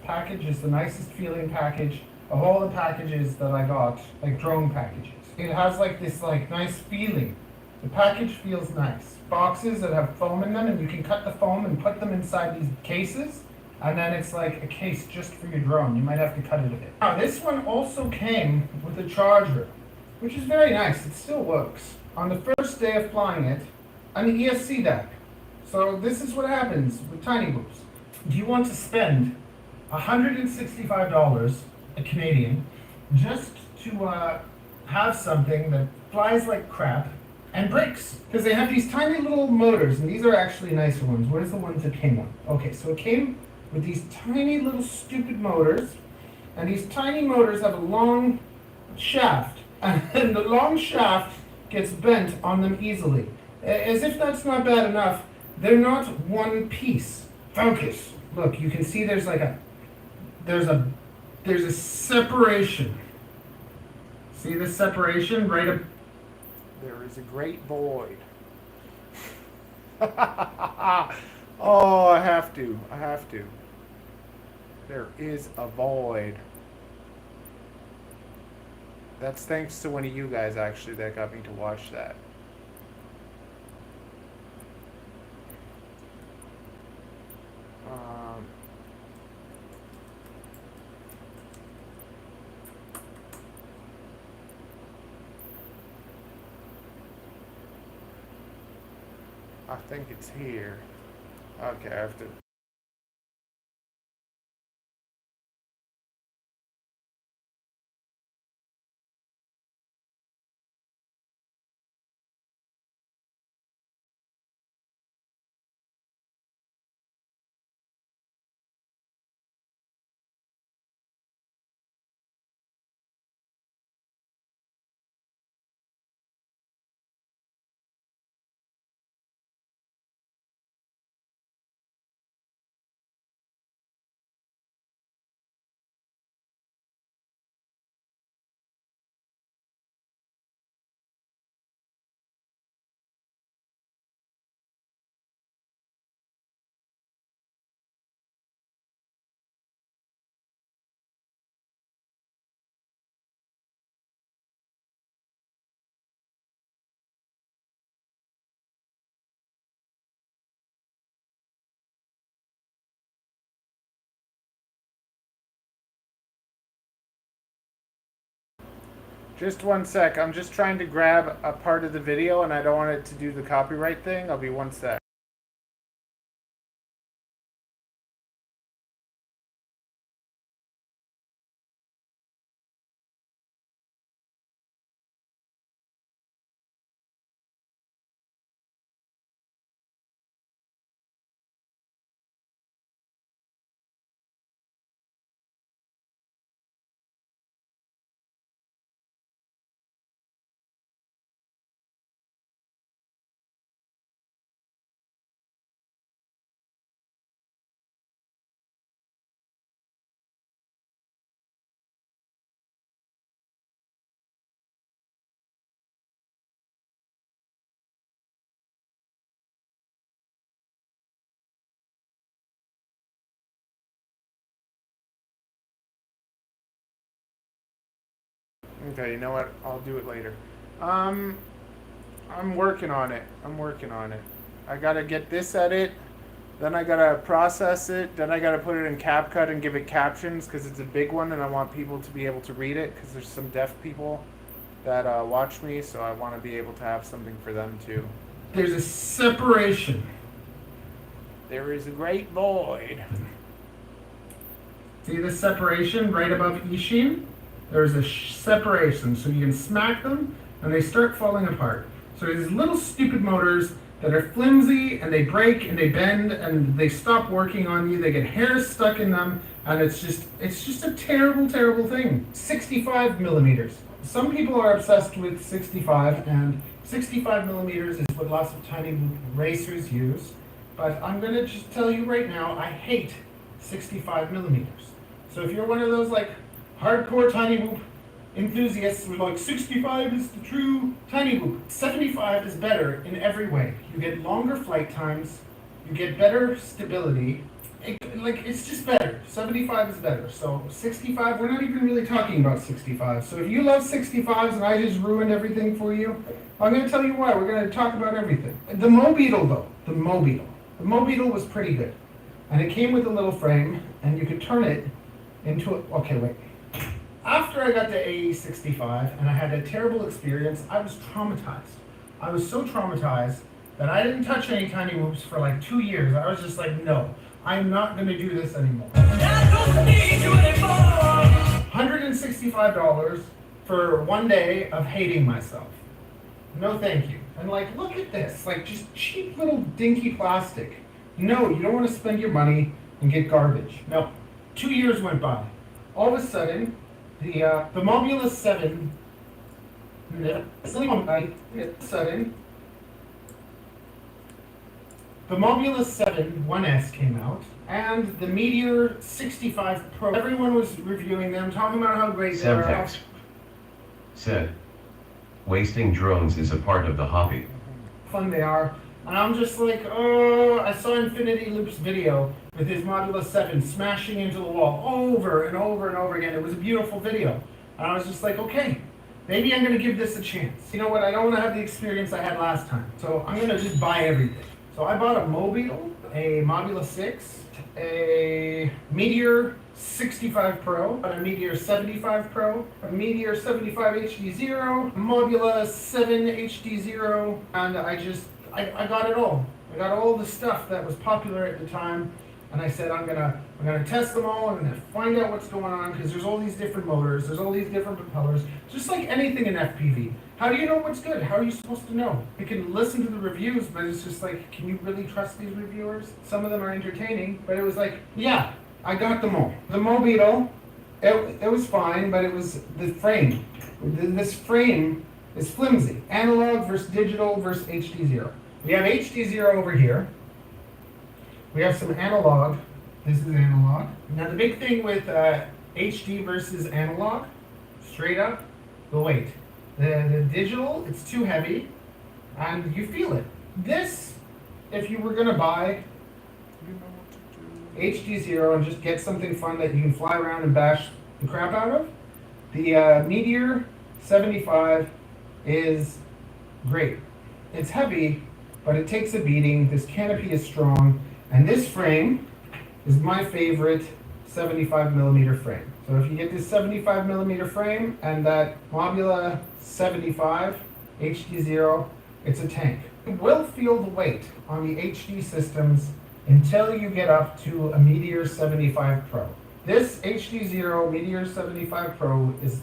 [SPEAKER 4] package is the nicest feeling package of all the packages that I got, like drone packages. It has like this like nice feeling. The package feels nice. Boxes that have foam in them, and you can cut the foam and put them inside these cases, and then it's like a case just for your drone. You might have to cut it a bit. Now, this one also came with a charger, which is very nice. It still works. On the first day of flying it, an ESC deck. So this is what happens with tiny whoops. Do you want to spend $165 a Canadian just to have something that flies like crap and breaks? Because they have these tiny little motors, and these are actually nicer ones. Where's the ones that came with? Okay, so it came with these tiny little stupid motors, and these tiny motors have a long shaft, and the long shaft gets bent on them easily. As if that's not bad enough, they're not one piece. Focus. Look, you can see there's a separation. See the separation right up?
[SPEAKER 1] There is a great void. Oh, I have to. There is a void. That's thanks to one of you guys, actually, that got me to watch that. I think it's here. Okay, I have to Just one sec. I'm just trying to grab a part of the video and I don't want it to do the copyright thing. I'll be one sec. Okay, you know what? I'll do it later. I'm working on it. I gotta get this edit, then I gotta process it, then I gotta put it in CapCut and give it captions because it's a big one and I want people to be able to read it because there's some deaf people that watch me, so I want to be able to have something for them too.
[SPEAKER 4] There's a separation.
[SPEAKER 1] There is a great void.
[SPEAKER 4] See the separation right above Ishin? There's a separation, so you can smack them and they start falling apart. So there's little stupid motors that are flimsy and they break and they bend and they stop working on you. They get hairs stuck in them and it's just a terrible, terrible thing. 65 millimeters. Some people are obsessed with 65 and 65 millimeters is what lots of tiny racers use. But I'm gonna just tell you right now, I hate 65 millimeters. So if you're one of those like hardcore tiny whoop enthusiasts who are like 65 is the true tiny whoop, 75 is better in every way. You get longer flight times, you get better stability. It's just better. 75 is better. So 65, we're not even really talking about 65. So if you love 65s and I just ruined everything for you, I'm going to tell you why. We're going to talk about everything. The Mobeetle though, the Mobeetle was pretty good. And it came with a little frame and you could turn it into a, okay, wait. After I got to AE65 and I had a terrible experience, I was traumatized. I was so traumatized that I didn't touch any tiny whoops for like 2 years. I was just like, no. I'm not going to do this anymore. $165 for 1 day of hating myself. No thank you. And like, look at this, like just cheap little dinky plastic. No, you don't want to spend your money and get garbage. No. 2 years went by. All of a sudden, the Mobula 7, the Mobula 7 1S came out, and the Meteor 65 Pro. Everyone was reviewing them, talking about how great they are.
[SPEAKER 2] Semtex said, wasting drones is a part of the hobby.
[SPEAKER 4] Fun they are. And I'm just like, oh, I saw Infinity Loop's video with his Mobula 7 smashing into the wall over and over and over again. It was a beautiful video. And I was just like, okay, maybe I'm going to give this a chance. You know what? I don't want to have the experience I had last time. So I'm going to just buy everything. So I bought a Mobeetle, a Mobula 6, a Meteor 65 Pro, a Meteor 75 Pro, a Meteor 75 HD0, a Mobula 7 HD0, and I got it all. I got all the stuff that was popular at the time, and I said I'm gonna test them all. I'm gonna find out what's going on because there's all these different motors, there's all these different propellers, just like anything in FPV. How do you know what's good? How are you supposed to know? You can listen to the reviews, but it's just like, can you really trust these reviewers? Some of them are entertaining, but it was like, yeah, I got them all. The Mobeetle, it was fine, but it was the frame. This frame is flimsy. Analog versus digital versus HD0. We have HD0 over here. We have some analog. This is analog. Now the big thing with HD versus analog, straight up, the weight. The digital, it's too heavy, and you feel it. This, if you were going to buy HD0 and just get something fun that you can fly around and bash the crap out of, the Meteor 75 is great. It's heavy, but it takes a beating. This canopy is strong, and this frame is my favorite 75 millimeter frame. So if you get this 75 millimeter frame and that Mobula 75 HD0, it's a tank. You will feel the weight on the HD systems until you get up to a Meteor 75 Pro. This HD0 Meteor 75 Pro is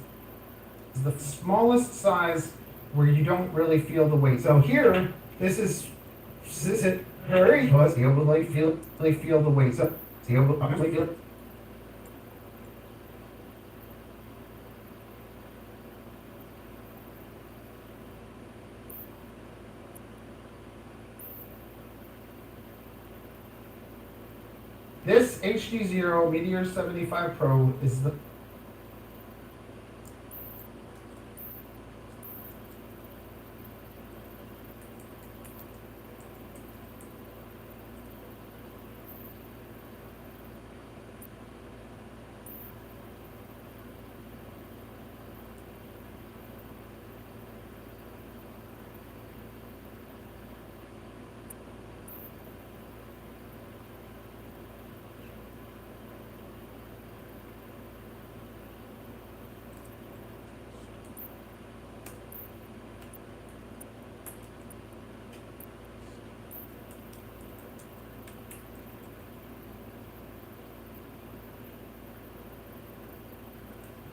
[SPEAKER 4] the smallest size where you don't really feel the weight. So here, this is it. Very close. Be able to feel the weight. So be able to feel it. This HD0 Meteor 75 Pro is the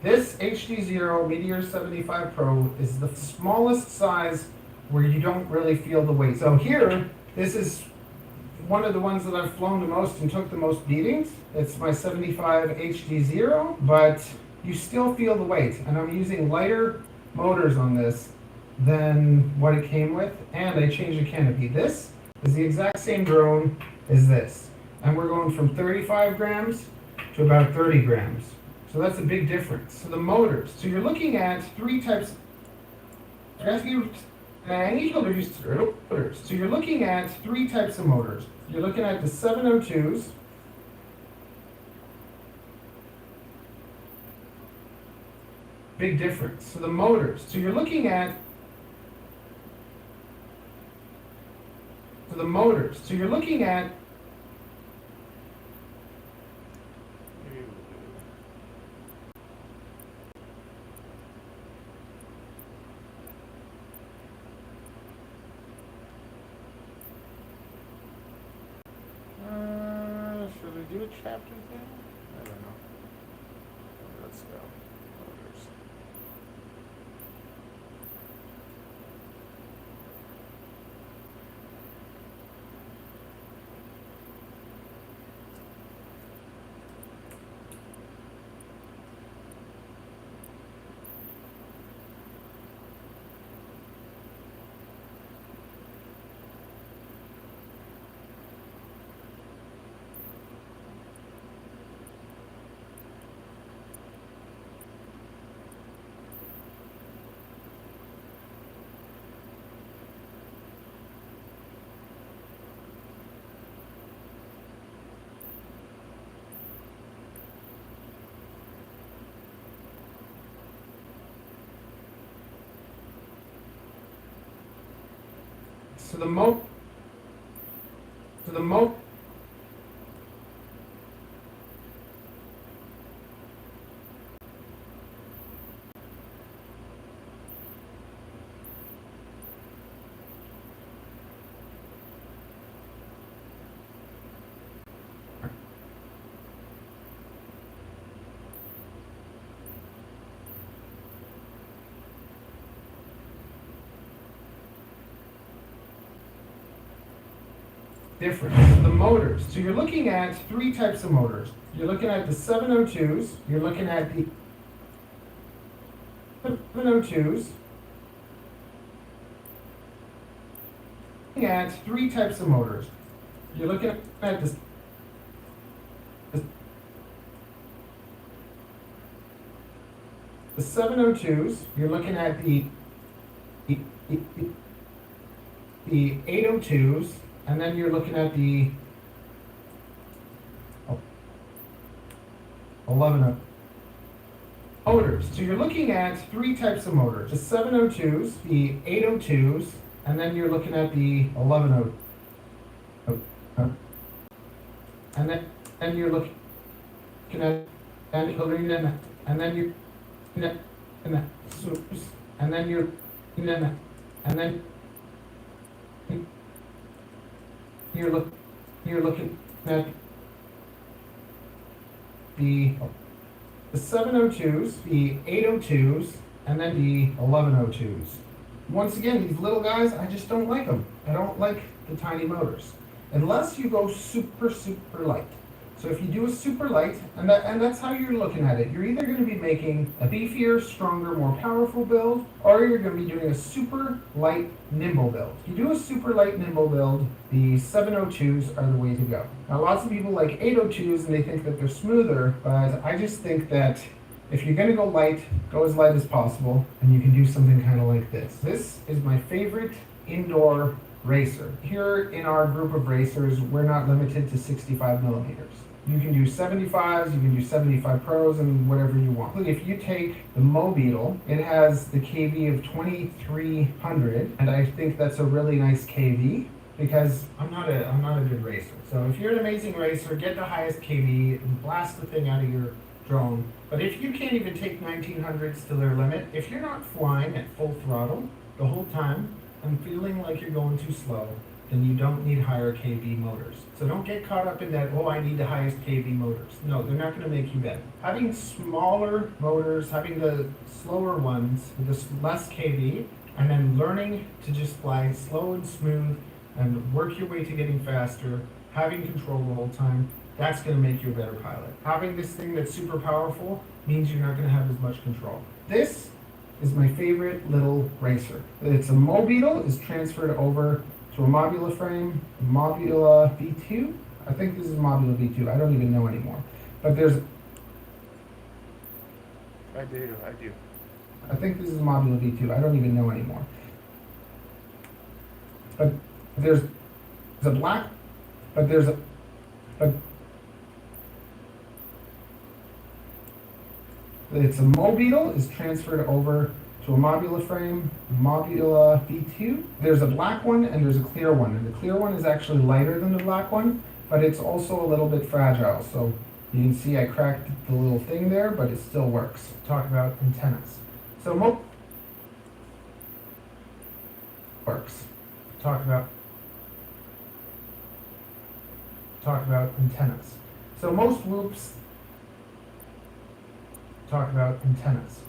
[SPEAKER 4] This HD0 Meteor 75 Pro is the smallest size where you don't really feel the weight. So here, this is one of the ones that I've flown the most and took the most beatings. It's my 75 HD0, but you still feel the weight. And I'm using lighter motors on this than what it came with, and I changed the canopy. This is the exact same drone as this. And we're going from 35 grams to about 30 grams. So that's a big difference. So the motors. So you're looking at three types. So you're looking at three types of motors. You're looking at the 702s. Big difference. So the motors. So you're looking at the motors. So you're looking at
[SPEAKER 1] should we do a chapter thing? I don't know. Let's go. Motors. So the different. The motors. So you're looking at three types of motors. You're looking at the 702s. You're looking at the 702s. Looking at three types of motors. You're looking at the 702s. You're looking at the 802s. And then you're looking at the 11 motors. So you're looking at three types of motors. The 702s, the 802s, and then you're looking at the 1102s. And then you're looking at and then you're and then you're and then you're looking at the 702s, the 802s, and then the 1102s. Once again, these little guys, I just don't like them. I don't like the tiny motors. Unless you go super, super light. So if you do a super light, and that's how you're looking at it, you're either going to be making a beefier, stronger, more powerful build, or you're going to be doing a super light, nimble build. If you do a super light, nimble build, the 702s are the way to go. Now lots of people like 802s and they think that they're smoother, but I just think that if you're going to go light, go as light as possible, and you can do something kind of like this. This is my favorite indoor racer. Here in our group of racers, we're not limited to 65 millimeters. You can do 75s, you can do 75 Pros, and whatever you want. If you take the Mobeetle, it has the KV of 2300, and I think that's a really nice KV because I'm not a good racer. So if you're an amazing racer, get the highest KV and blast the thing out of your drone. But if you can't even take 1900s to their limit, if you're not flying at full throttle the whole time, I'm feeling like you're going too slow,
[SPEAKER 4] then you don't need higher KV motors. So don't get caught up in that, oh, I need the highest KV motors. No, they're not gonna make you better. Having smaller motors, having the slower ones with the less KV, and then learning to just fly slow and smooth and work your way to getting faster, having control the whole time, that's gonna make you a better pilot. Having this thing that's super powerful means you're not gonna have as much control. This is my favorite little racer. It's a Mobeetle, is transferred over to a Mobula frame, Mobula V2. I think this is Mobula V2, I don't even know anymore. But there's...
[SPEAKER 1] I do.
[SPEAKER 4] I think this is Mobula V2, I don't even know anymore. But there's a black, but there's a... But it's a Mobeetle, is transferred over to a Mobula frame, Mobula V2. There's a black one and there's a clear one. And the clear one is actually lighter than the black one, but it's also a little bit fragile. So you can see I cracked the little thing there, but it still works. Talk about antennas. So works. Talk about antennas. So most loops talk about antennas.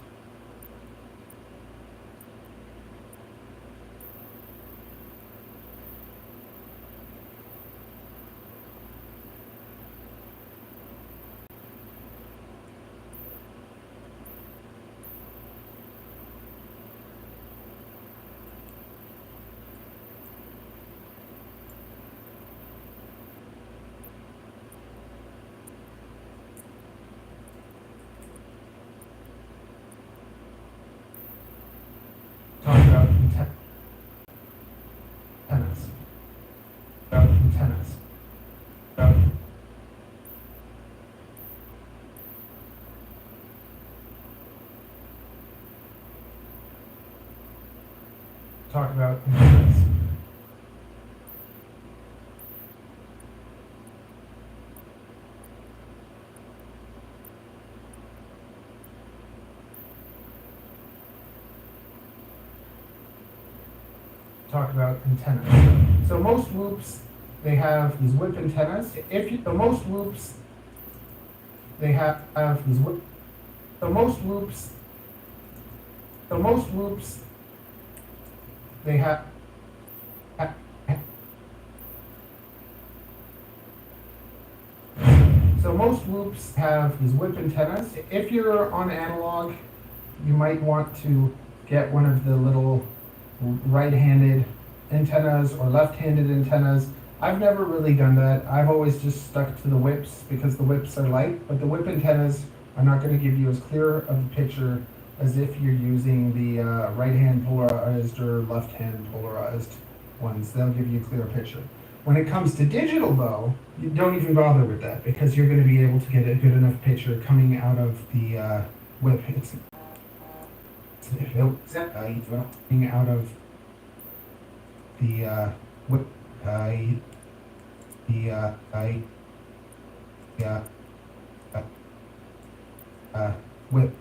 [SPEAKER 4] Talk about antennas. About antennas. About talk about antennas. Talk about antennas. So most loops, they have these whip antennas. Most loops, they have these whip. So most loops, they have. So most loops have these whip antennas. If you're on analog, you might want to get one of the little right-handed antennas or left-handed antennas. I've never really done that. I've always just stuck to the whips because the whips are light, but the whip antennas are not going to give you as clear of a picture as if you're using the right-hand polarized or left-hand polarized ones. They'll give you a clear picture. When it comes to digital though, you don't even bother with that because you're going to be able to get a good enough picture coming out of the whip. It's coming out of the whip, whip,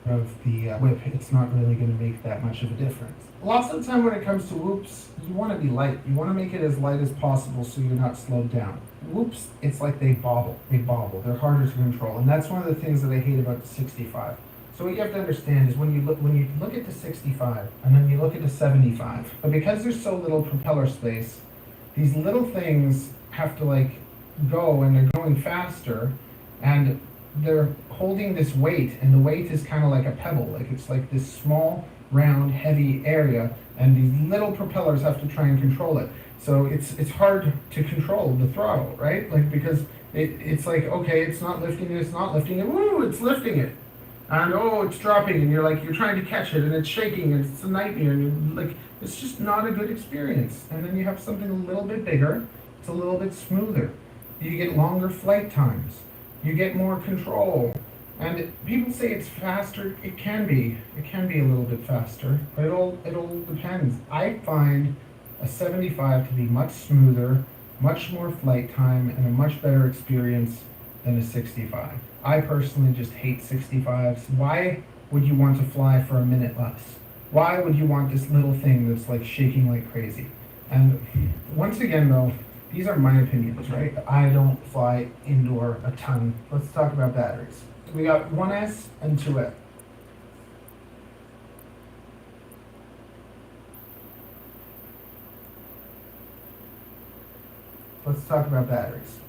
[SPEAKER 4] of the whip, it's not really going to make that much of a difference. Lots of the time when it comes to whoops, you want to be light. You want to make it as light as possible so you're not slowed down. Whoops, it's like they bobble. They're harder to control, and that's one of the things that I hate about the 65. So what you have to understand is when you look at the 65 and then you look at the 75, but because there's so little propeller space, these little things have to like go and they're going faster, and they're holding this weight, and the weight is kind of like a pebble, like it's like this small, round, heavy area, and these little propellers have to try and control it. So it's hard to control the throttle, right? Like because it's like, okay, it's not lifting it, woo, it's lifting it. And oh, it's dropping, and you're trying to catch it, and it's shaking, and it's a nightmare, and you're like, it's just not a good experience. And then you have something a little bit bigger, it's a little bit smoother. You get longer flight times. You get more control. And people say it's faster. It can be a little bit faster, but it all depends. I find a 75 to be much smoother, much more flight time, and a much better experience than a 65. I personally just hate 65s. Why would you want to fly for a minute less? Why would you want this little thing that's like shaking like crazy? And once again though, these are my opinions, right? I don't fly indoor a ton. Let's talk about batteries. We got 1S and 2S. Let's talk about batteries.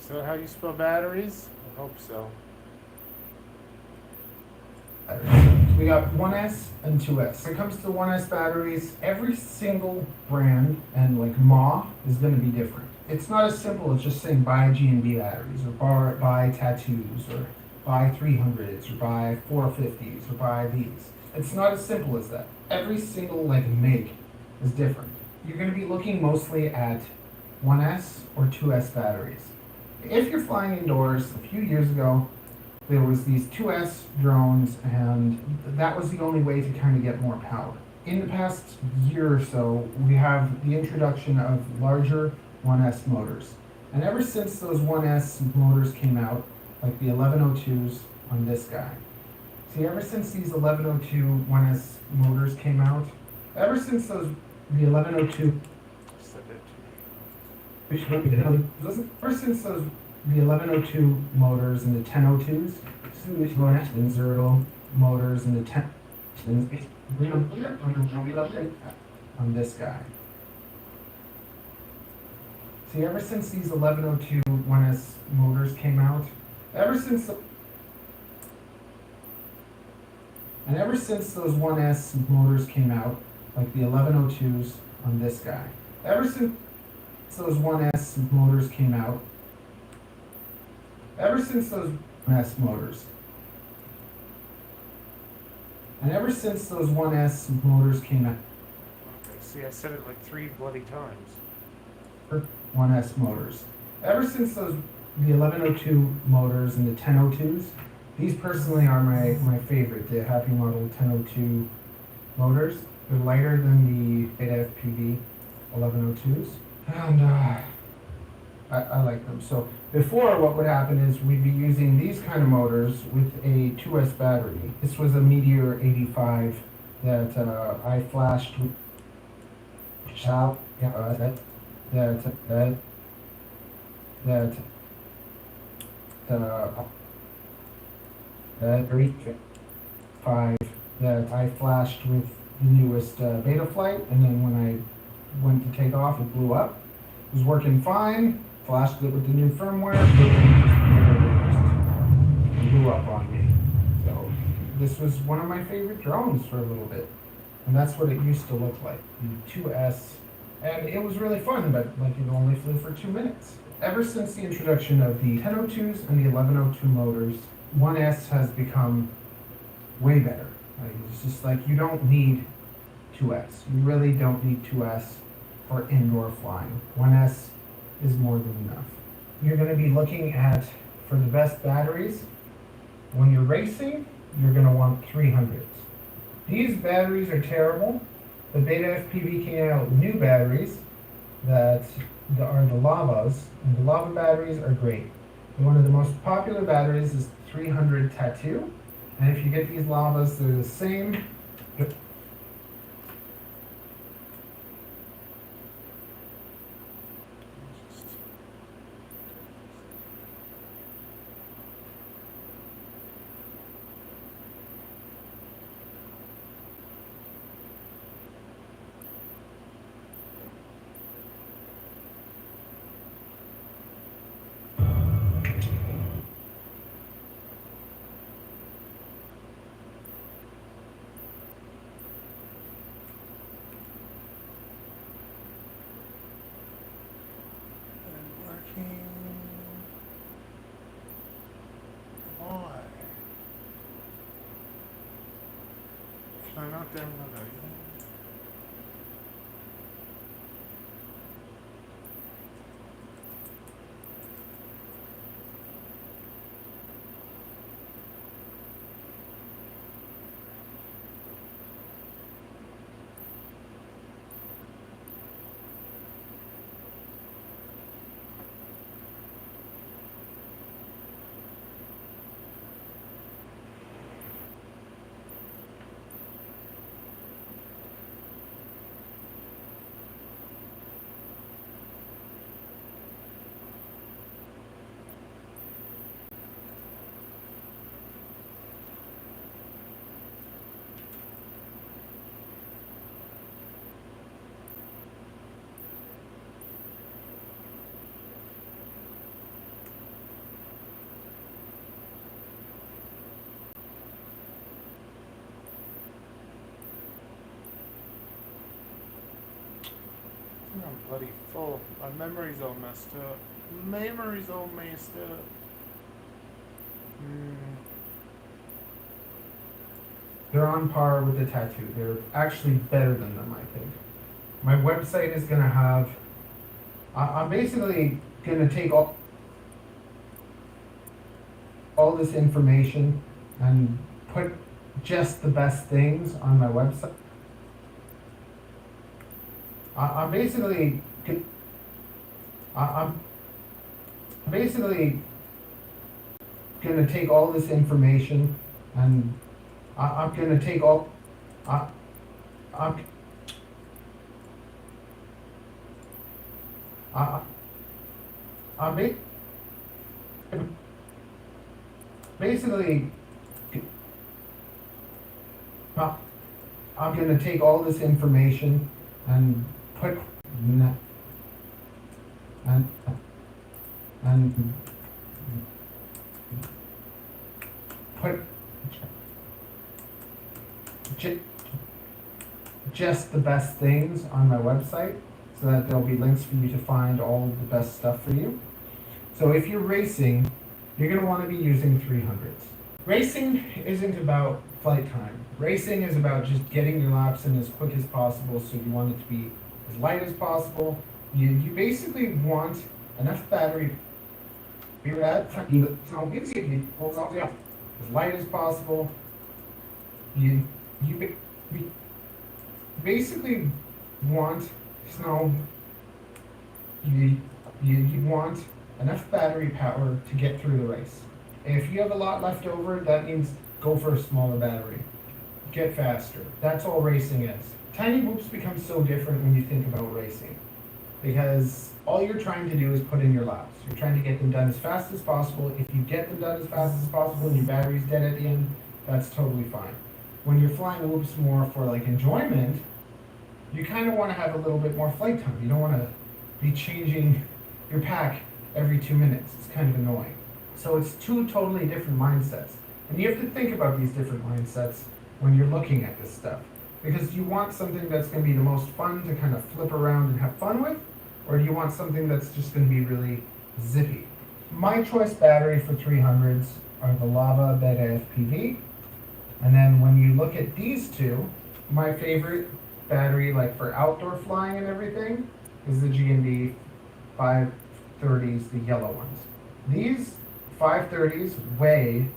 [SPEAKER 1] Is that how you spell batteries? I hope so.
[SPEAKER 4] We got 1S and 2S. When it comes to 1S batteries, every single brand and like MAW is going to be different. It's not as simple as just saying buy G&B batteries or buy tattoos or buy 300s or buy 450s or buy these. It's not as simple as that. Every single like make is different. You're going to be looking mostly at 1S or 2S batteries. If you're flying indoors, a few years ago, there was these 2S drones, and that was the only way to kind of get more power. In the past year or so, we have the introduction of larger 1S motors. And ever since those 1S motors came out, like the 1102s on this guy. See, ever since these 1102 1S motors came out, ever since the 1102 ever since the 1102 motors and the 1002s, and Zorro motors and the 10 on this guy. See, ever since these 1102 1S motors came out, ever since those 1S motors came out, like the 1102s on this guy, ever since those 1S motors came out, ever since those 1S motors, and ever since those 1S motors came out,
[SPEAKER 1] Okay, see, I said it like 3 bloody times.
[SPEAKER 4] 1S motors, ever since the 1102 motors and the 1002s, these personally are my favorite, the Happy Model 1002 motors. They're lighter than the Beta FPV 1102s. And I like them. So before, what would happen is we'd be using these kind of motors with a 2S battery. This was a Meteor 85 that I flashed with that I flashed with the newest beta flight, and then when I went to take off, it blew up. It was working fine, flashed it with the new firmware, it blew up on me. So this was one of my favorite drones for a little bit, and that's what it used to look like, the 2S, and it was really fun, but like it only flew for 2 minutes. Ever since the introduction of the 1002s and the 1102 motors, 1S has become way better. Like, it's just like you don't need 2S. You really don't need 2S for indoor flying. 1S is more than enough. You're going to be looking at, for the best batteries, when you're racing, you're going to want 300s. These batteries are terrible. The Beta FPV came out with new batteries that are the lavas, and the lava batteries are great. And one of the most popular batteries is 300 Tattoo, and if you get these lavas, they're the same.
[SPEAKER 1] Can I not download that? bloody full. My memory's all messed up. Memory's all messed up.
[SPEAKER 4] They're on par with the tattoo. They're actually better than them, I think. My website is gonna have, I'm basically gonna take all this information and put just the best things on my website. I'm basically gonna take all this information and I'm gonna take all I'm basically I'm gonna take all this information and put and put just the best things on my website so that there'll be links for you to find all of the best stuff for you. So if you're racing, you're going to want to be using 300s. Racing isn't about flight time. Racing is about just getting your laps in as quick as possible, so you want it to be as light as possible. You basically want enough battery as light as possible. You basically want you want enough battery power to get through the race. If you have a lot left over, that means go for a smaller battery. Get faster. That's all racing is. Tiny whoops become so different when you think about racing, because all you're trying to do is put in your laps. You're trying to get them done as fast as possible. If you get them done as fast as possible and your battery's dead at the end, that's totally fine. When you're flying whoops more for like enjoyment, you kind of want to have a little bit more flight time. You don't want to be changing your pack every 2 minutes. It's kind of annoying. So it's two totally different mindsets. And you have to think about these different mindsets when you're looking at this stuff. Because do you want something that's going to be the most fun to kind of flip around and have fun with? Or do you want something that's just going to be really zippy? My choice battery for 300s are the Lava Beta FPV. And then when you look at these two, my favorite battery, like for outdoor flying and everything, is the G&D 530s, the yellow ones. These 530s weigh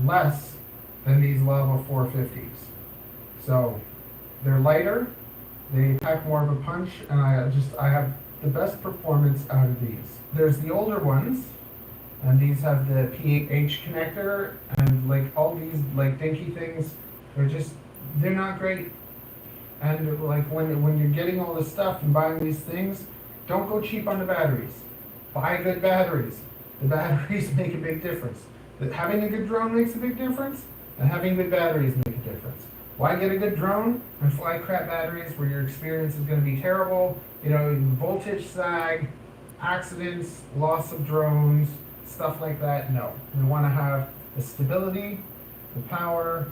[SPEAKER 4] less than these Lava 450s. So they're lighter, they pack more of a punch, and I have the best performance out of these. There's the older ones, and these have the PH connector, and like all these like dinky things, they're not great. And like when you're getting all this stuff and buying these things, don't go cheap on the batteries. Buy good batteries. The batteries make a big difference. Having a good drone makes a big difference, and having good batteries make a difference. Why get a good drone and fly crap batteries where your experience is going to be terrible? You know, voltage sag, accidents, loss of drones, stuff like that. No, we want to have the stability, the power,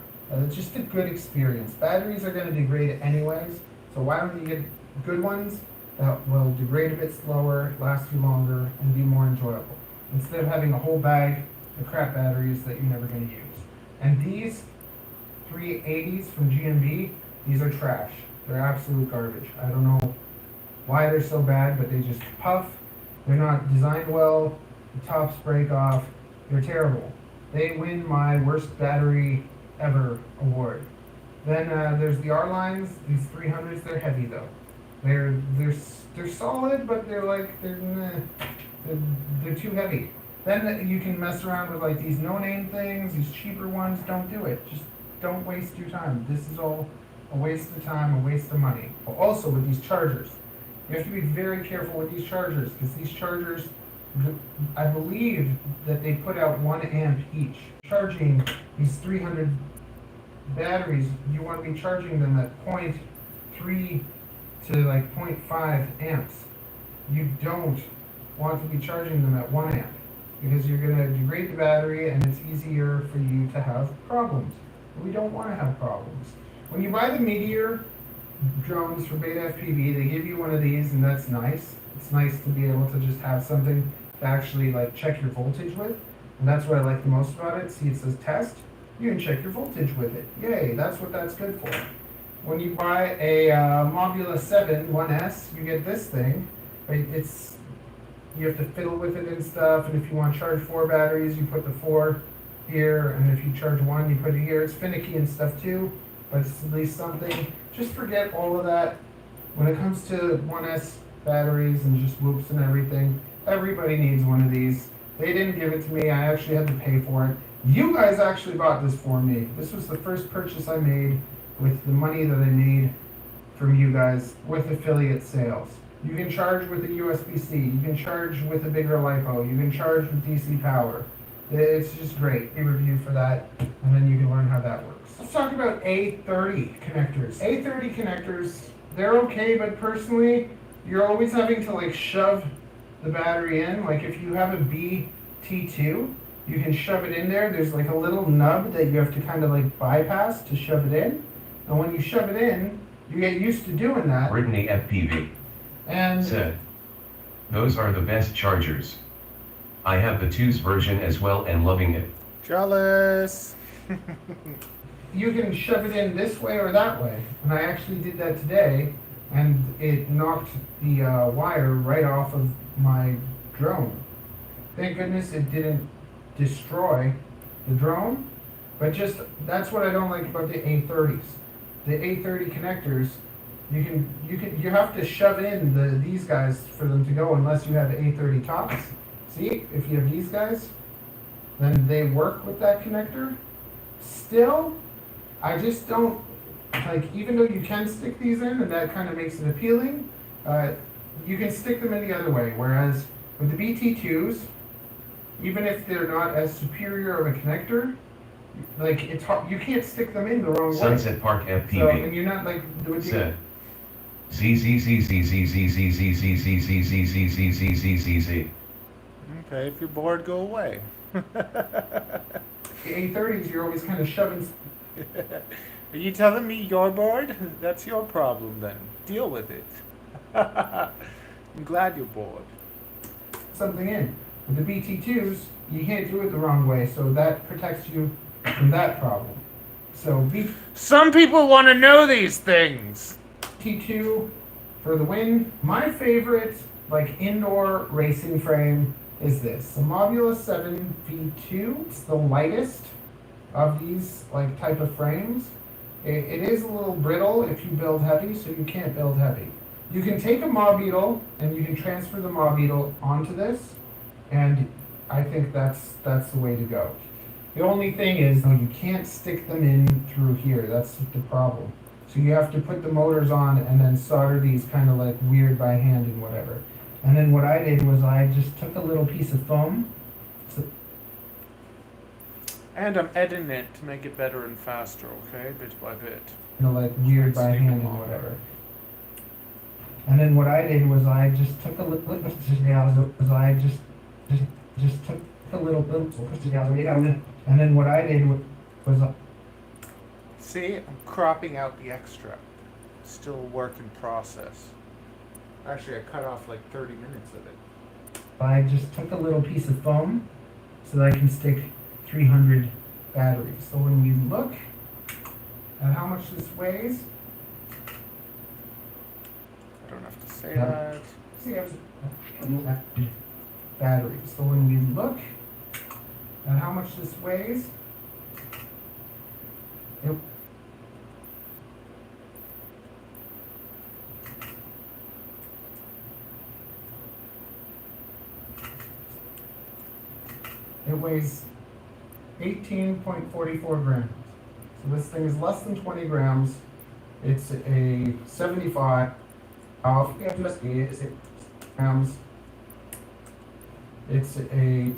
[SPEAKER 4] just a good experience. Batteries are going to degrade anyways, so why don't you get good ones that will degrade a bit slower, last you longer, and be more enjoyable, instead of having a whole bag of crap batteries that you're never going to use. And these 380s from G&B, these are trash. They're absolute garbage. I don't know why they're so bad, but they just puff. They're not designed well. The tops break off. They're terrible. They win my worst battery ever award. Then there's the R-Lines. These 300s, they're heavy though. They're solid, but they're too heavy. Then you can mess around with like these no-name things, these cheaper ones. Don't do it. Just don't waste your time. This is all a waste of time, a waste of money. Also with these chargers, you have to be very careful with these chargers, because these chargers, I believe that they put out 1 amp each. Charging these 300 batteries, you want to be charging them at 0.3 to like 0.5 amps. You don't want to be charging them at 1 amp, because you're going to degrade the battery and it's easier for you to have problems. We don't want to have problems. When you buy the Meteor drones for beta FPV. They give you one of these, and that's nice. It's nice to be able to just have something to actually like check your voltage with, and that's what I like the most about it. See, it says test. You can check your voltage with it. Yay, that's what that's good for. When you buy a Mobula 7 1S, you get this thing. Right? You have to fiddle with it and stuff, and if you want to charge 4 batteries, you put the 4 here, and if you charge 1, you put it here. It's finicky and stuff too, but it's at least something. Just forget all of that. When it comes to 1S batteries and just whoops and everything, everybody needs one of these. They didn't give it to me. I actually had to pay for it. You guys actually bought this for me. This was the first purchase I made with the money that I made from you guys with affiliate sales. You can charge with a USB-C. You can charge with a bigger LiPo. You can charge with DC power. It's just great. A review for that, and then you can learn how that works. Let's talk about A30 connectors. A30 connectors, they're okay, but personally, you're always having to like shove the battery in. Like if you have a BT2, you can shove it in there. There's like a little nub that you have to kind of like bypass to shove it in. And when you shove it in, you get used to doing that.
[SPEAKER 2] Brittany FPV
[SPEAKER 4] And
[SPEAKER 2] said, those are the best chargers. I have the 2's version as well and loving it.
[SPEAKER 1] Jealous.
[SPEAKER 4] you can shove it in this way or that way. And I actually did that today, and it knocked the wire right off of my drone. Thank goodness it didn't destroy the drone, but just that's what I don't like about the A30s. The A30 connectors, you have to shove in these guys for them to go unless you have A30 tops. See, if you have these guys, then they work with that connector. Still, I just don't like, even though you can stick these in and that kind of makes it appealing, you can stick them in the other way. Whereas with the BT2s, even if they're not as superior of a connector, like it's hard, you can't stick them in the wrong way.
[SPEAKER 2] Sunset Park FPV
[SPEAKER 4] So, and you're not like
[SPEAKER 2] said, Z.
[SPEAKER 1] Okay, if you're bored, go away.
[SPEAKER 4] the A30s, you're always kind of shoving
[SPEAKER 1] Are you telling me you're bored? That's your problem then. Deal with it. I'm glad you're bored.
[SPEAKER 4] something in. With the BT2s, you can't do it the wrong way, so that protects you from that problem. So
[SPEAKER 1] Some people want to know these things.
[SPEAKER 4] BT2 for the win. My favorite, like, indoor racing frame is this. The Mobula 7 V2. It's the lightest of these, like, type of frames. It is a little brittle if you build heavy, so you can't build heavy. You can take a Mobeetle and you can transfer the Mobeetle onto this, and I think that's the way to go. The only thing is, you can't stick them in through here. That's the problem. So you have to put the motors on and then solder these kind of like weird by hand and whatever. And then what I did was I just took a little piece of foam.
[SPEAKER 1] And I'm editing it to make it better and faster, okay? Bit by bit.
[SPEAKER 4] You know, like weird by hand and whatever. And then what I did was I just took a little, just took a little, and then what I did was
[SPEAKER 1] See, I'm cropping out the extra. Still a work in process. Actually, I cut off like 30 minutes of it.
[SPEAKER 4] I just took a little piece of foam so that I can stick 300 batteries. So when we look at how much this weighs,
[SPEAKER 1] I don't have to say that.
[SPEAKER 4] see, I was batteries. So when we look at how much this weighs, it weighs 18.44 grams. So this thing is less than 20 grams. It's a 75 grams. It's a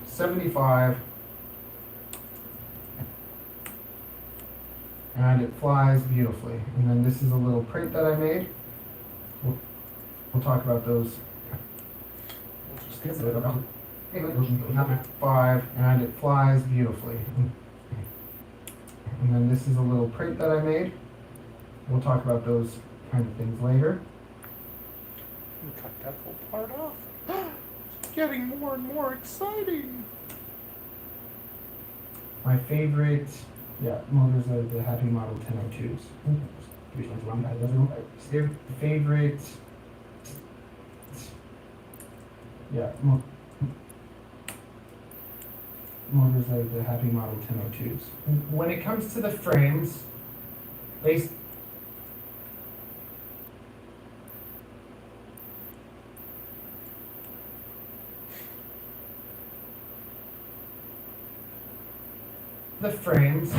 [SPEAKER 4] 75, and it flies beautifully. And then this is a little print that I made. We'll talk about those. 5, and it flies beautifully. And then this is a little print that I made. We'll talk about those kind of things later.
[SPEAKER 1] Cut that whole part off. It's getting more and more exciting.
[SPEAKER 4] My favorite, motors are the Happy Model 1002s. Favorite, motors are the Happy Model 1002s. When it comes to the frames, the frames.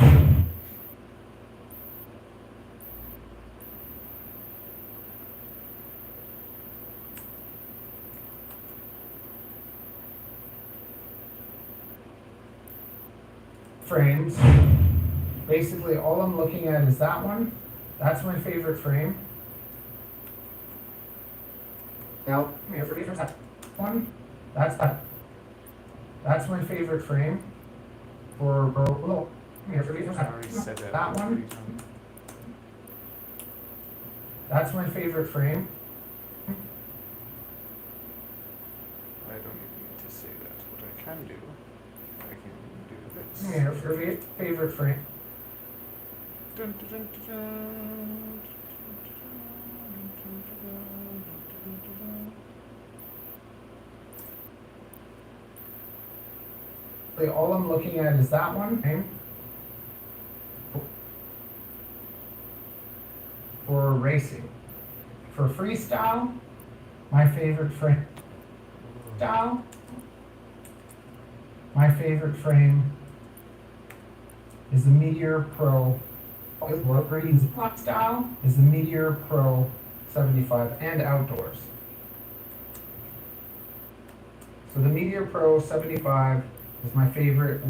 [SPEAKER 4] Frames. Basically, all I'm looking at is that one. That's my favorite frame. Now, for that one, that's my favorite frame.
[SPEAKER 1] I already said that.
[SPEAKER 4] That one. That's my favorite frame.
[SPEAKER 1] I don't even need to say that. What I can do, I can do this.
[SPEAKER 4] Favorite frame.
[SPEAKER 1] Dun, dun, dun, dun, dun.
[SPEAKER 4] All I'm looking at is that one. For racing. For freestyle, my favorite frame. My favorite frame is the Meteor Pro. Style is the Meteor Pro 75 and outdoors. So the Meteor Pro 75 is my favorite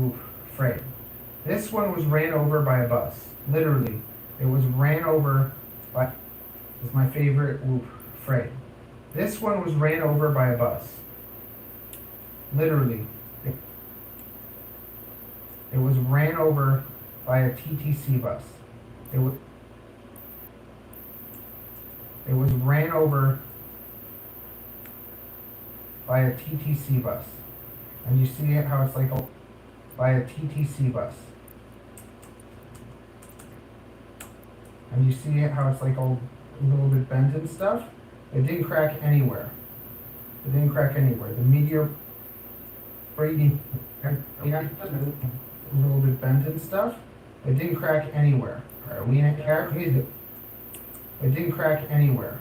[SPEAKER 4] frame. This one was ran over by a bus. Literally, it was ran over by. Is my favorite frame. This one was ran over by a bus. Literally, it was ran over by a TTC bus. It was ran over by a TTC bus. And you see how it's like by a TTC bus. And you see how it's like a little bit bent and stuff. It didn't crack anywhere. It didn't crack anywhere. The Meteor Brady, a little bit bent and stuff. It didn't crack anywhere. It didn't crack anywhere.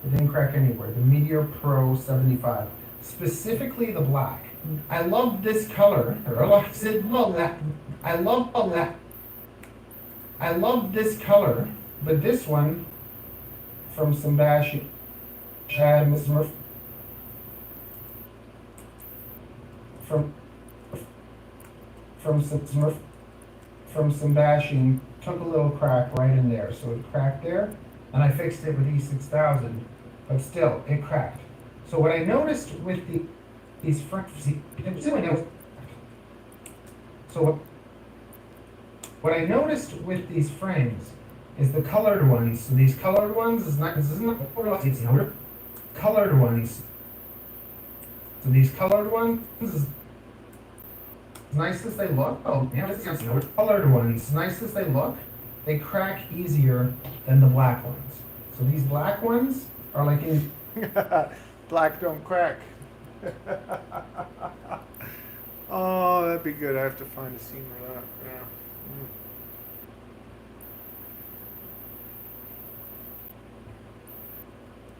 [SPEAKER 4] It didn't crack anywhere. The Meteor Pro 75. Specifically the black. I love this color. I love this color, but this one from Sambashi, Chad Smurf, from some bashing, took a little crack right in there, so it cracked there, and I fixed it with E6000, but still, it cracked. So what I noticed with these front, what I noticed with these frames is the colored ones. So these colored ones is not, this isn't colored ones. So these colored ones is nice as they look. Oh, yeah, colored ones, nice as they look, they crack easier than the black ones. So these black ones are like in
[SPEAKER 1] Black don't crack. Oh, that'd be good. I have to find a scene for that. Yeah.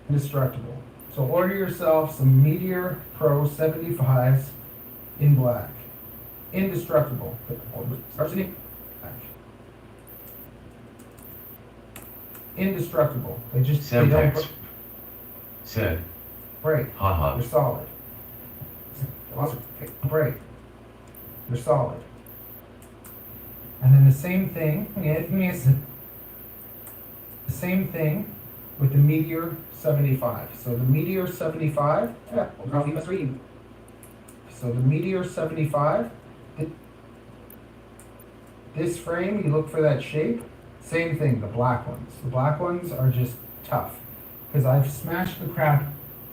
[SPEAKER 4] indestructible. So order yourself some Meteor Pro 75s in black. Indestructible. Indestructible. They don't
[SPEAKER 2] Semtex. Said.
[SPEAKER 4] break.
[SPEAKER 2] Haha.
[SPEAKER 4] They're solid. Break. They're solid. And then the same thing. The same thing with the Meteor 75. So the Meteor 75. So the Meteor 75. this frame, you look for that shape, same thing, the black ones. The black ones are just tough. Because I've smashed the crap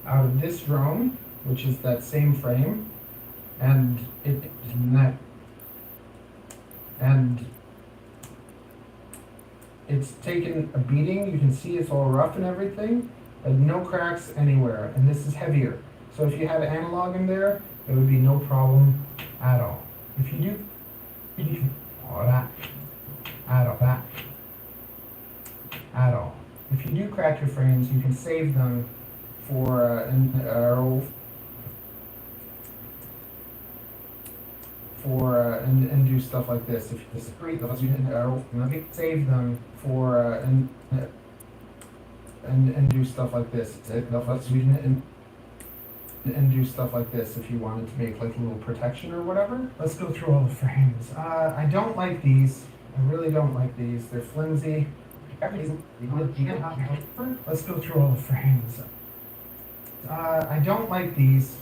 [SPEAKER 4] out of this drone, which is that same frame, and it's taken a beating. You can see it's all rough and everything, but no cracks anywhere, and this is heavier. So if you had analog in there, it would be no problem at all. If you do all that, at all. If you do crack your frames, you can save them for and do stuff like this. If you disagree, save them for and do stuff like this. And do stuff like this if you wanted to make like a little protection or whatever. Let's go through all the frames. I don't like these. I really don't like these. They're flimsy. Let's go through all the frames. I don't like these.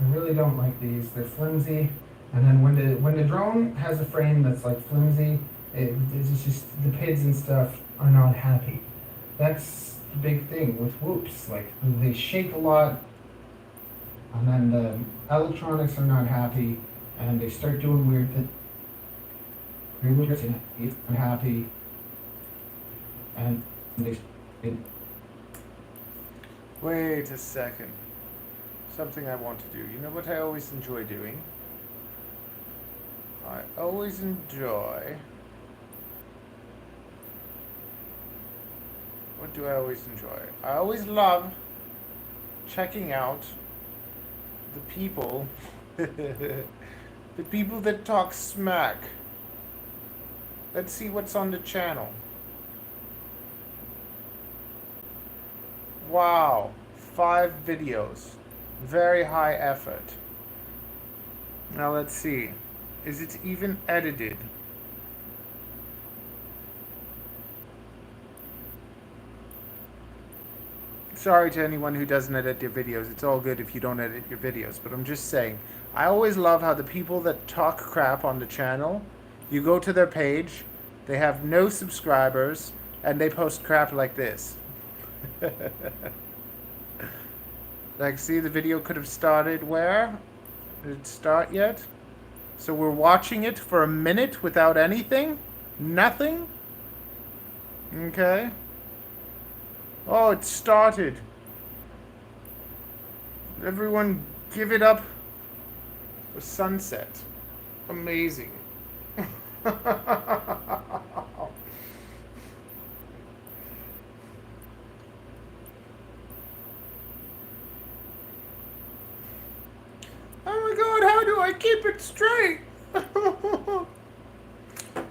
[SPEAKER 4] I really don't like these. They're flimsy. And then when the drone has a frame that's like flimsy, it's just the PIDs and stuff are not happy. That's the big thing with whoops. Like they shake a lot, and then the electronics are not happy, and they start doing weird things. Unhappy, and they.
[SPEAKER 1] Wait a second. Something I want to do. You know what I always enjoy doing? I always enjoy... What do I always enjoy? I always love checking out the people, the people that talk smack. Let's see what's on the channel. Wow, 5 videos. Very high effort. Now let's see. Is it even edited? Sorry to anyone who doesn't edit your videos. It's all good if you don't edit your videos. But I'm just saying, I always love how the people that talk crap on the channel, you go to their page, they have no subscribers, and they post crap like this. Like, see, the video could have started where? Did it start yet? So we're watching it for a minute without anything? Nothing? Okay. Oh, it started. Everyone give it up for Sunset. Amazing. Oh my god, how do I keep it straight?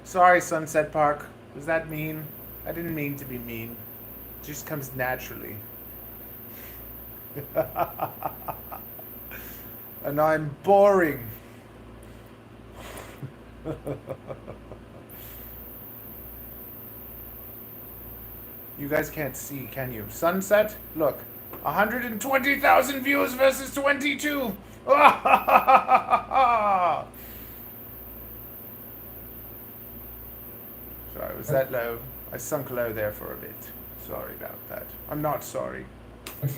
[SPEAKER 1] Sorry, Sunset Park. Was that mean? I didn't mean to be mean. It just comes naturally. And I'm boring. You guys can't see, can you? Sunset? Look. 120,000 views versus 22. Sorry, was that low? I sunk low there for a bit. Sorry about that. I'm not sorry.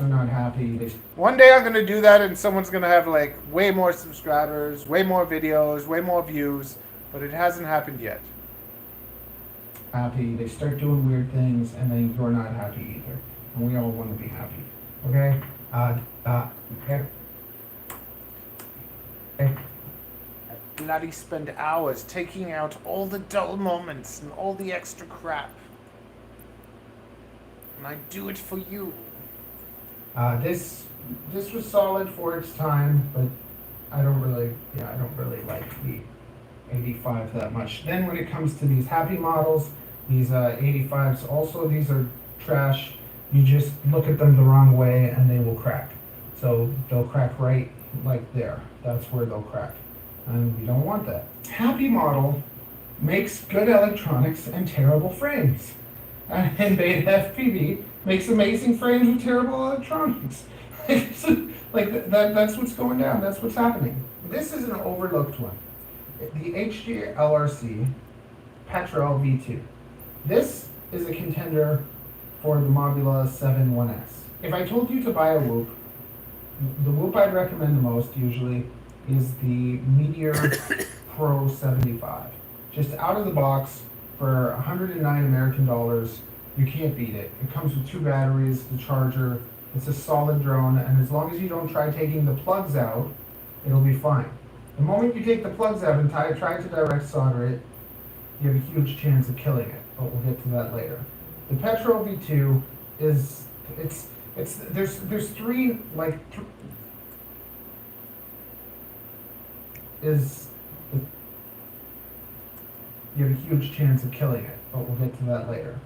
[SPEAKER 4] I'm not happy.
[SPEAKER 1] One day I'm going to do that and someone's going to have like way more subscribers, way more videos, way more views, but it hasn't happened yet.
[SPEAKER 4] Happy. They start doing weird things and then you're not happy either. And we all want to be happy. Okay? Okay.
[SPEAKER 1] I bloody spend hours taking out all the dull moments and all the extra crap. And I do it for you.
[SPEAKER 4] This was solid for its time, but I don't really like the 85 that much. Then when it comes to these happy models, these 85s, also these are trash. You just look at them the wrong way and they will crack. So they'll crack right like there. That's where they'll crack. And we don't want that. Happy model makes good electronics and terrible frames. And Beta FPV makes amazing frames with terrible electronics. Like that's what's going down. That's what's happening. This is an overlooked one. the HGLRC Petrel V2. This is a contender for the Mobula 7.1S. If I told you to buy a whoop, the whoop I'd recommend the most usually is the Meteor Pro 75. Just out of the box for 109 American dollars, you can't beat it. It comes with 2 batteries, the charger, it's a solid drone, and as long as you don't try taking the plugs out, it'll be fine. The moment you take the plugs out and try to direct solder it, you have a huge chance of killing it, but we'll get to that later. The Petrel V2 is, there's 3, like, you have a huge chance of killing it, but we'll get to that later.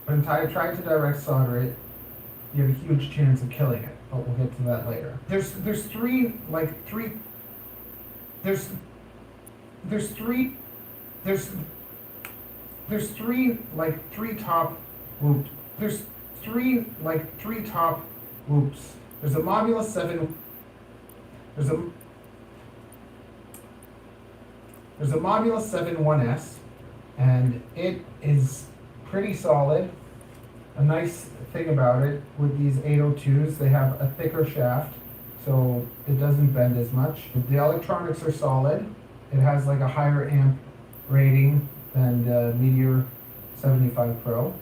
[SPEAKER 4] When I try to direct solder it, you have a huge chance of killing it, but we'll get to that later. There's 3 top whoops. There's 3 top whoops. There's a Mobula 7. There's a Mobula 7.1S, and it is pretty solid. A nice thing about it with these 802s, they have a thicker shaft, so it doesn't bend as much. The electronics are solid. It has like a higher amp rating than the Meteor 75 Pro.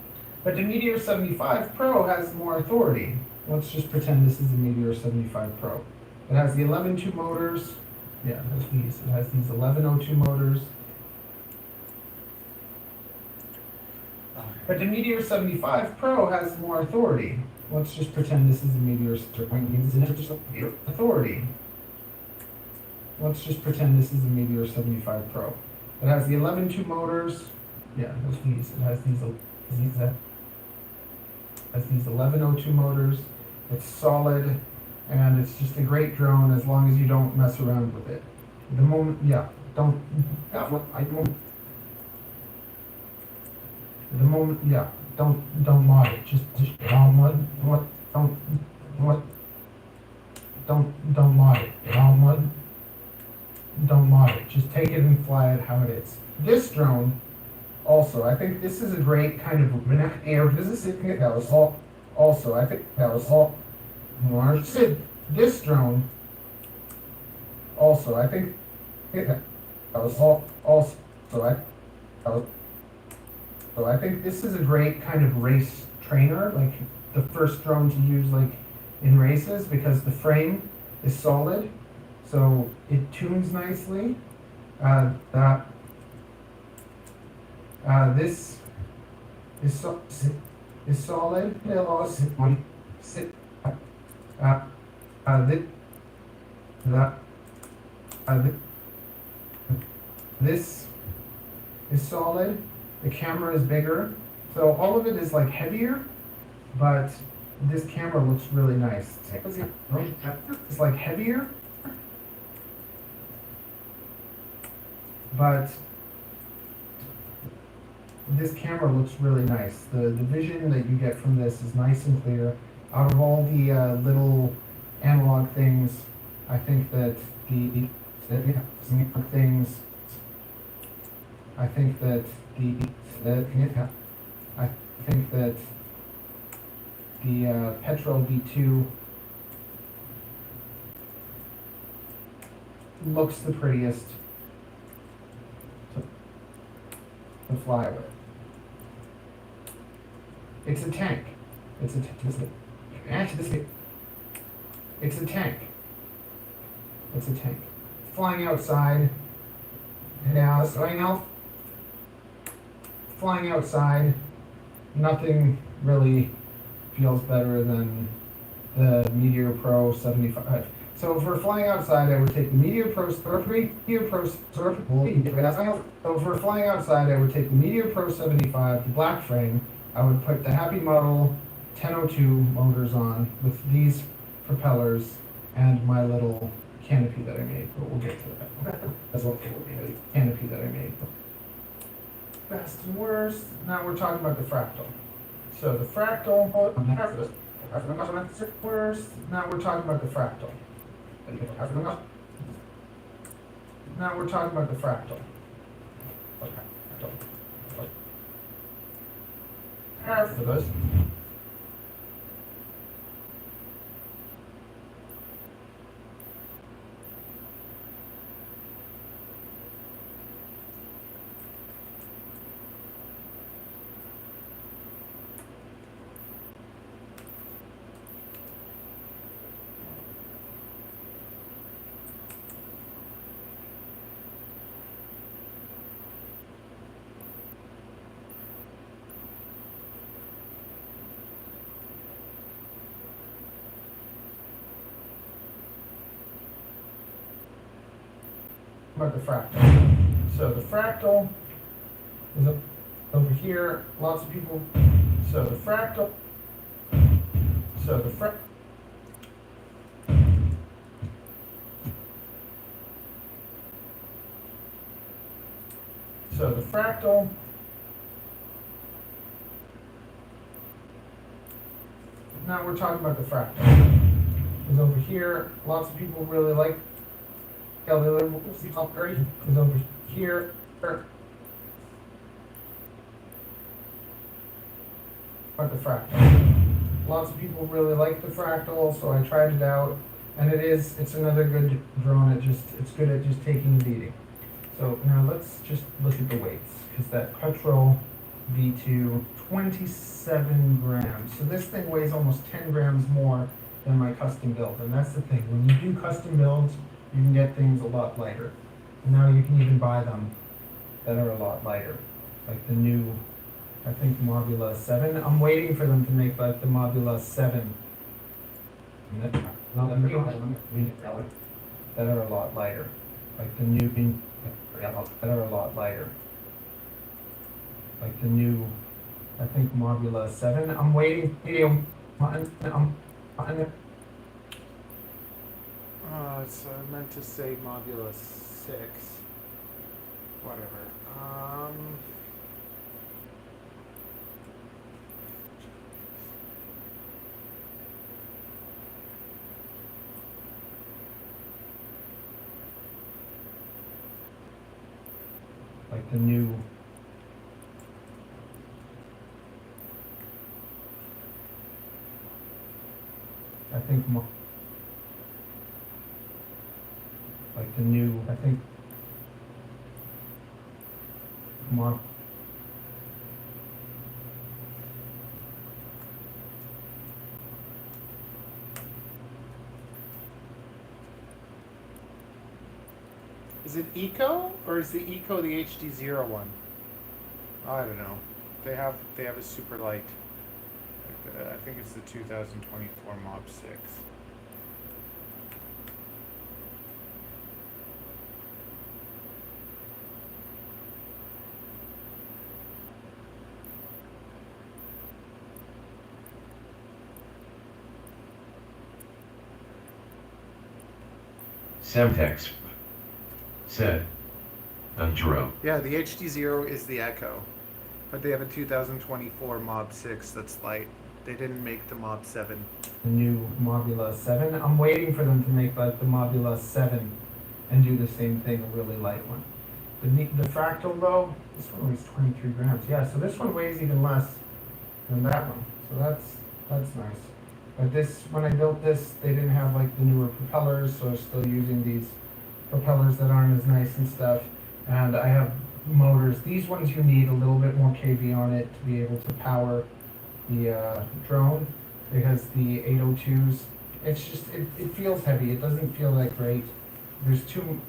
[SPEAKER 4] But the Meteor 75 Pro has more authority. Let's just pretend this is the Meteor 75 Pro. It has the 11.2 motors. Yeah, there's these. It has these 1102 motors. But the Meteor 75 Pro has more authority. Let's just pretend this is the Meteor authority. Let's just pretend this is the Meteor 75 Pro. It has the 11.2 motors. Yeah, there's these. It has these 1102 motors. It's solid, and it's just a great drone as long as you don't mess around with it. The moment, yeah, don't mod it. Just don't mod it. Don't mod it. Just take it and fly it how it is. This drone, also, I think this is a great kind of air. This drone, also, I think I think this is a great kind of race trainer, like the first drone to use like in races, because the frame is solid, so it tunes nicely. This is solid. This is solid. The camera is bigger, so all of it is like heavier, but this camera looks really nice. It's like heavier, but this camera looks really nice. The vision that you get from this is nice and clear. Out of all the little analog things, I think that the Petrel V2 looks the prettiest to fly with. It's a tank. It's a tank. It's a tank. Flying outside. Now, flying outside, nothing really feels better than the Meteor Pro 75. So if we're flying outside, I would take the Meteor Pro 75. The black frame. I would put the Happy Model 1002 motors on with these propellers and my little canopy that I made, but we'll get to that. That's what canopy that I made. Best and worst. Now we're talking about the fractal. So the fractal, worst. Now we're talking about the fractal. Now we're talking about the fractal. For those. About the fractal. So the fractal is over here. Lots of people. So the fractal. So the fractal. So the fractal. Now we're talking about the fractal. Is over here. Lots of people really like. Is over here. About the fractal. Lots of people really like the fractal, so I tried it out, and it's another good drone. It's good at just taking a beating. So now let's just look at the weights, because that petrol V2, 27 grams. So this thing weighs almost 10 grams more than my custom build, and that's the thing. When you do custom builds, you can get things a lot lighter. And now you can even buy them that are a lot lighter. Like the new, I think, Mobula 7. I'm waiting for them to make like the Mobula 7. That are a lot lighter. Like the new, that are a lot lighter. Like the new, I think, Mobula 7. I'm waiting.
[SPEAKER 1] It's meant to say Mobula 6. Whatever.
[SPEAKER 4] Like the new. I think. Like the new, I think,
[SPEAKER 1] Is it Eco or is the Eco the HD0 one? I don't know. They have a super light. Like I think it's the 2024 Mob 6.
[SPEAKER 2] Semtex said, Zorro.
[SPEAKER 1] Yeah, the HD0 is the Echo, but they have a 2024 Mob 6 that's light. They didn't make the Mob 7.
[SPEAKER 4] The new Mobula 7. I'm waiting for them to make like the Mobula 7 and do the same thing, a really light one. The fractal though, this one weighs 23 grams. Yeah, so this one weighs even less than that one. So that's nice. But this, when I built this, they didn't have like the newer propellers, so I'm still using these propellers that aren't as nice and stuff. And I have motors. These ones you need a little bit more kV on it to be able to power the drone, because the 802s, it's just, it feels heavy. It doesn't feel that great. There's too,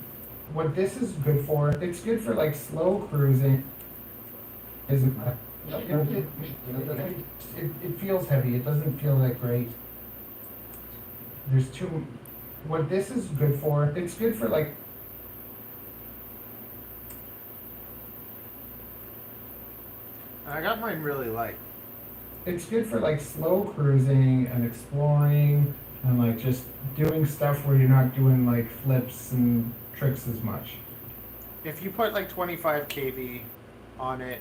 [SPEAKER 4] what this is good for, it's good for like slow cruising. It feels heavy. It doesn't feel that great. There's too, what this is good for, it's good for like,
[SPEAKER 1] I got mine really light.
[SPEAKER 4] it's good for like slow cruising and exploring, and like just doing stuff where you're not doing like flips and tricks as much.
[SPEAKER 1] If you put like 25 kV on it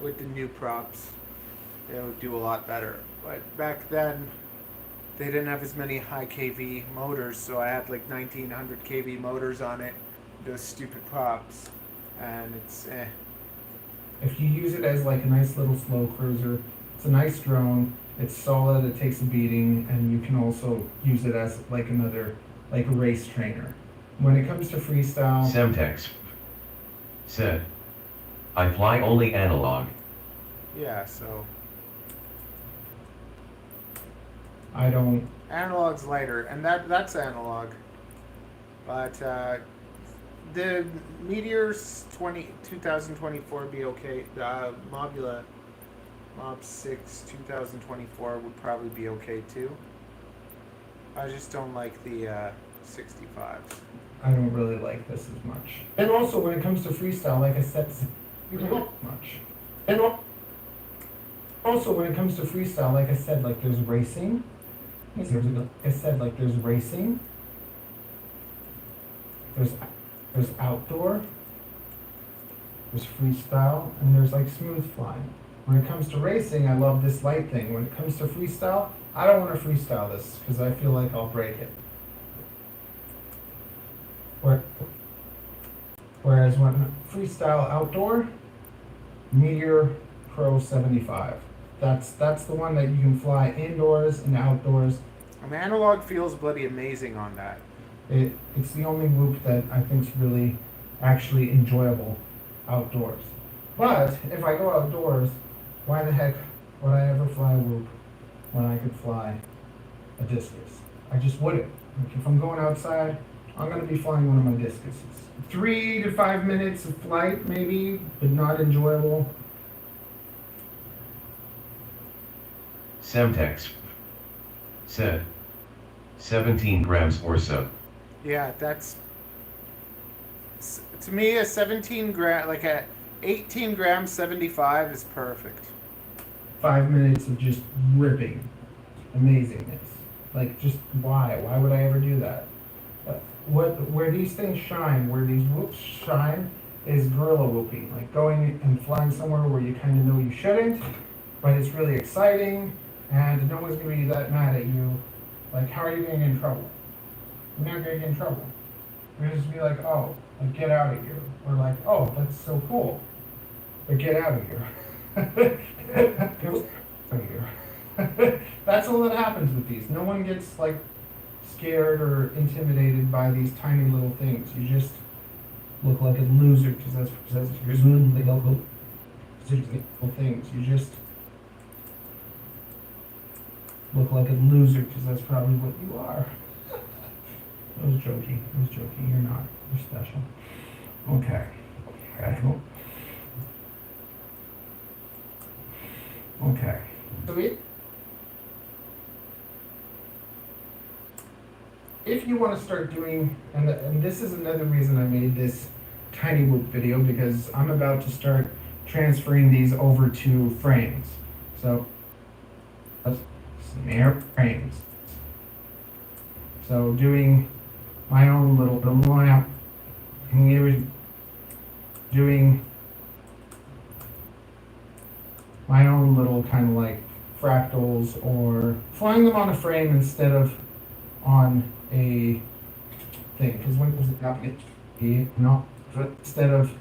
[SPEAKER 1] with the new props, it would do a lot better. But back then, they didn't have as many high kV motors, so I had like 1900 kV motors on it, those stupid props, and it's eh.
[SPEAKER 4] If you use it as like a nice little slow cruiser, it's a nice drone, it's solid, it takes a beating, and you can also use it as like another, like a race trainer. When it comes to freestyle...
[SPEAKER 2] Semtex said, I fly only analog.
[SPEAKER 1] Yeah, so
[SPEAKER 4] I don't...
[SPEAKER 1] analog's lighter, and that's analog. But the Meteor's 2024 be okay. Mobula Mob 6 2024 would probably be okay too. I just don't like the 65s.
[SPEAKER 4] I don't really like this as much. And also, when it comes to freestyle, like I said, you don't like much. And also, when it comes to freestyle, like I said, like there's racing. Like I said, like there's racing. There's outdoor. There's freestyle, and there's like smooth flying. When it comes to racing, I love this light thing. When it comes to freestyle, I don't want to freestyle this because I feel like I'll break it. Whereas when freestyle outdoor, Meteor Pro 75. That's the one that you can fly indoors and outdoors.
[SPEAKER 1] And the analog feels bloody amazing on that.
[SPEAKER 4] It's the only whoop that I think is really actually enjoyable outdoors. But if I go outdoors, why the heck would I ever fly a whoop when I could fly a discus? I just wouldn't. Like if I'm going outside, I'm going to be flying one of my discuses. 3 to 5 minutes of flight, maybe, but not enjoyable.
[SPEAKER 2] Semtex said, 17 grams or so.
[SPEAKER 1] Yeah, that's to me a 17 gram, like a 18 gram 75 is perfect.
[SPEAKER 4] 5 minutes of just ripping amazingness. Like, just why? Why would I ever do that? Where these things shine, where these whoops shine, is guerrilla whooping. Like going and flying somewhere where you kind of know you shouldn't, but it's really exciting, and no one's going to be that mad at you. Like, how are you going to get in trouble? You're not going to get in trouble. You're just be like, oh, like, get out of here. Or like, oh, that's so cool. But get out of here. Get out of here. That's all that happens with these. No one gets, like, scared or intimidated by these tiny little things. You just look like a loser because that's little things. You just look like a loser because that's probably what you are. I was joking. You're not. You're special. Okay. Okay. So if you want to start doing, and this is another reason I made this tiny whoop video, because I'm about to start transferring these over to frames. So, snare frames. So doing my own little lamp, doing my own little kind of like fractals, or flying them on a frame instead of on a thing, because when does it not get instead of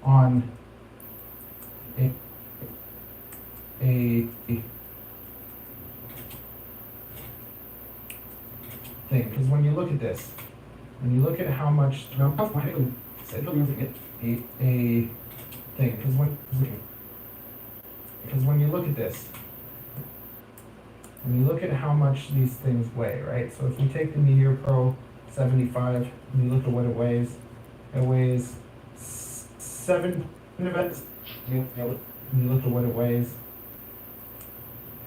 [SPEAKER 4] on a thing, because when you look at this, when you look at how much a thing, because when you look at this, when you look at how much these things weigh, right? So if we take the Meteor Pro 75 and you look at what it weighs 7 events. You look at what it weighs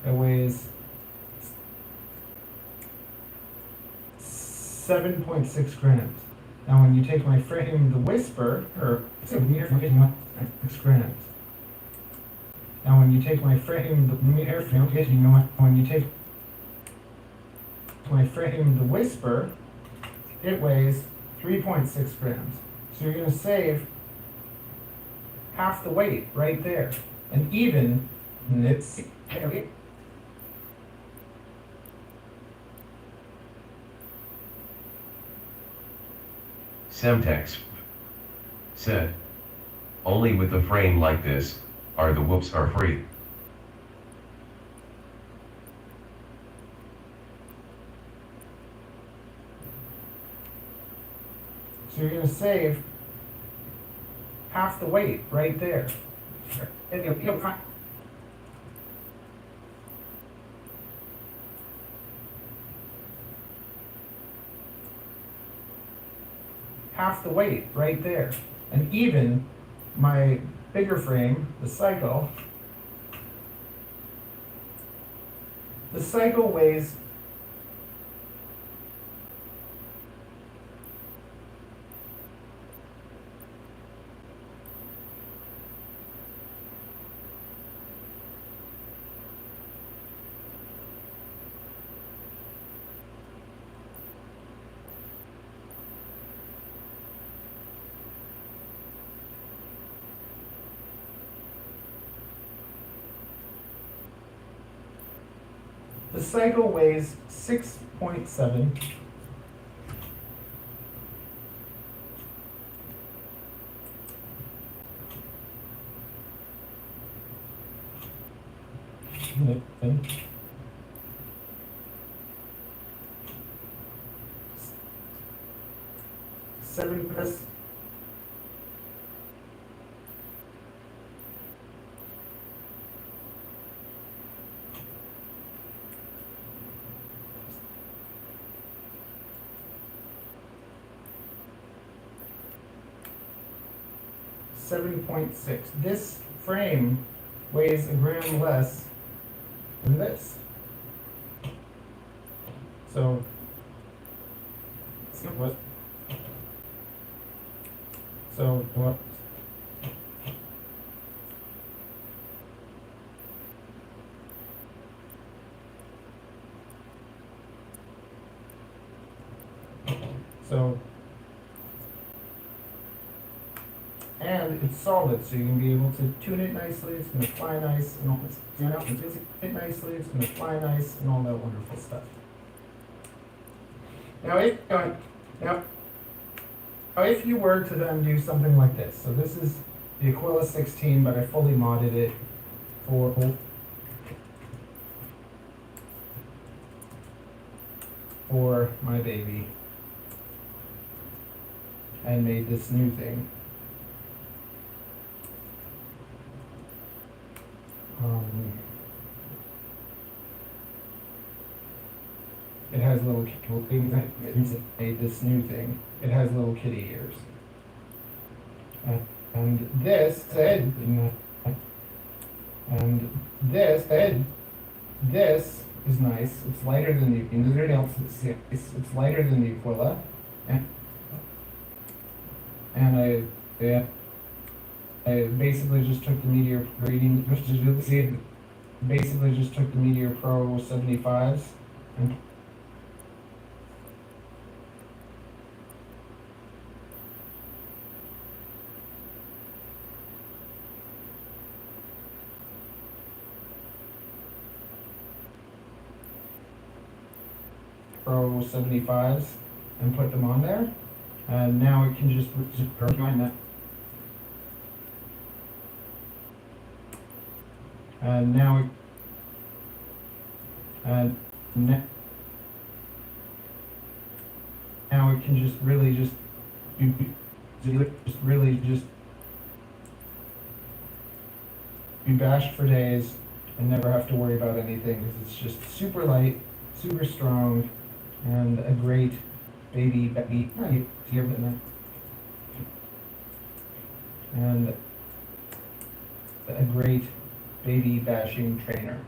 [SPEAKER 4] 7.6 grams. Now when you take my frame, the Whisper, or 6 grams. Now when you take my frame, when you take my frame, the Whisper, it weighs 3.6 grams. So you're gonna save half the weight right there. And even, it's heavy.
[SPEAKER 2] Semtex said, only with a frame like this, are the whoops are free.
[SPEAKER 4] So you're gonna save half the weight right there. And half the weight right there. And even my bigger frame, the Cycle weighs The Cycle weighs 6.7. Seven plus 7.6. This frame weighs a gram less than this. So, what? So what? So, and it's solid, so you can be able to tune it nicely. It's going to fly nice, and all this. You know, it's going to fit nicely. It's going to fly nice, and all that wonderful stuff. Now, if you were to then do something like this, so this is the Aquila 16, but I fully modded it for my baby, and made this new thing. It has little things. Made this new thing. It has little kitty ears. And this head, and this is nice. It's lighter than the. And everything else it's lighter than the Aquila. And I basically just took the Meteor reading. Basically just took the Meteor Pro 75s and Pro 75s and put them on there, and now it can just join that. And now it can just really just be bashed for days and never have to worry about anything, because it's just super light, super strong, and a great baby and a great baby bashing trainer.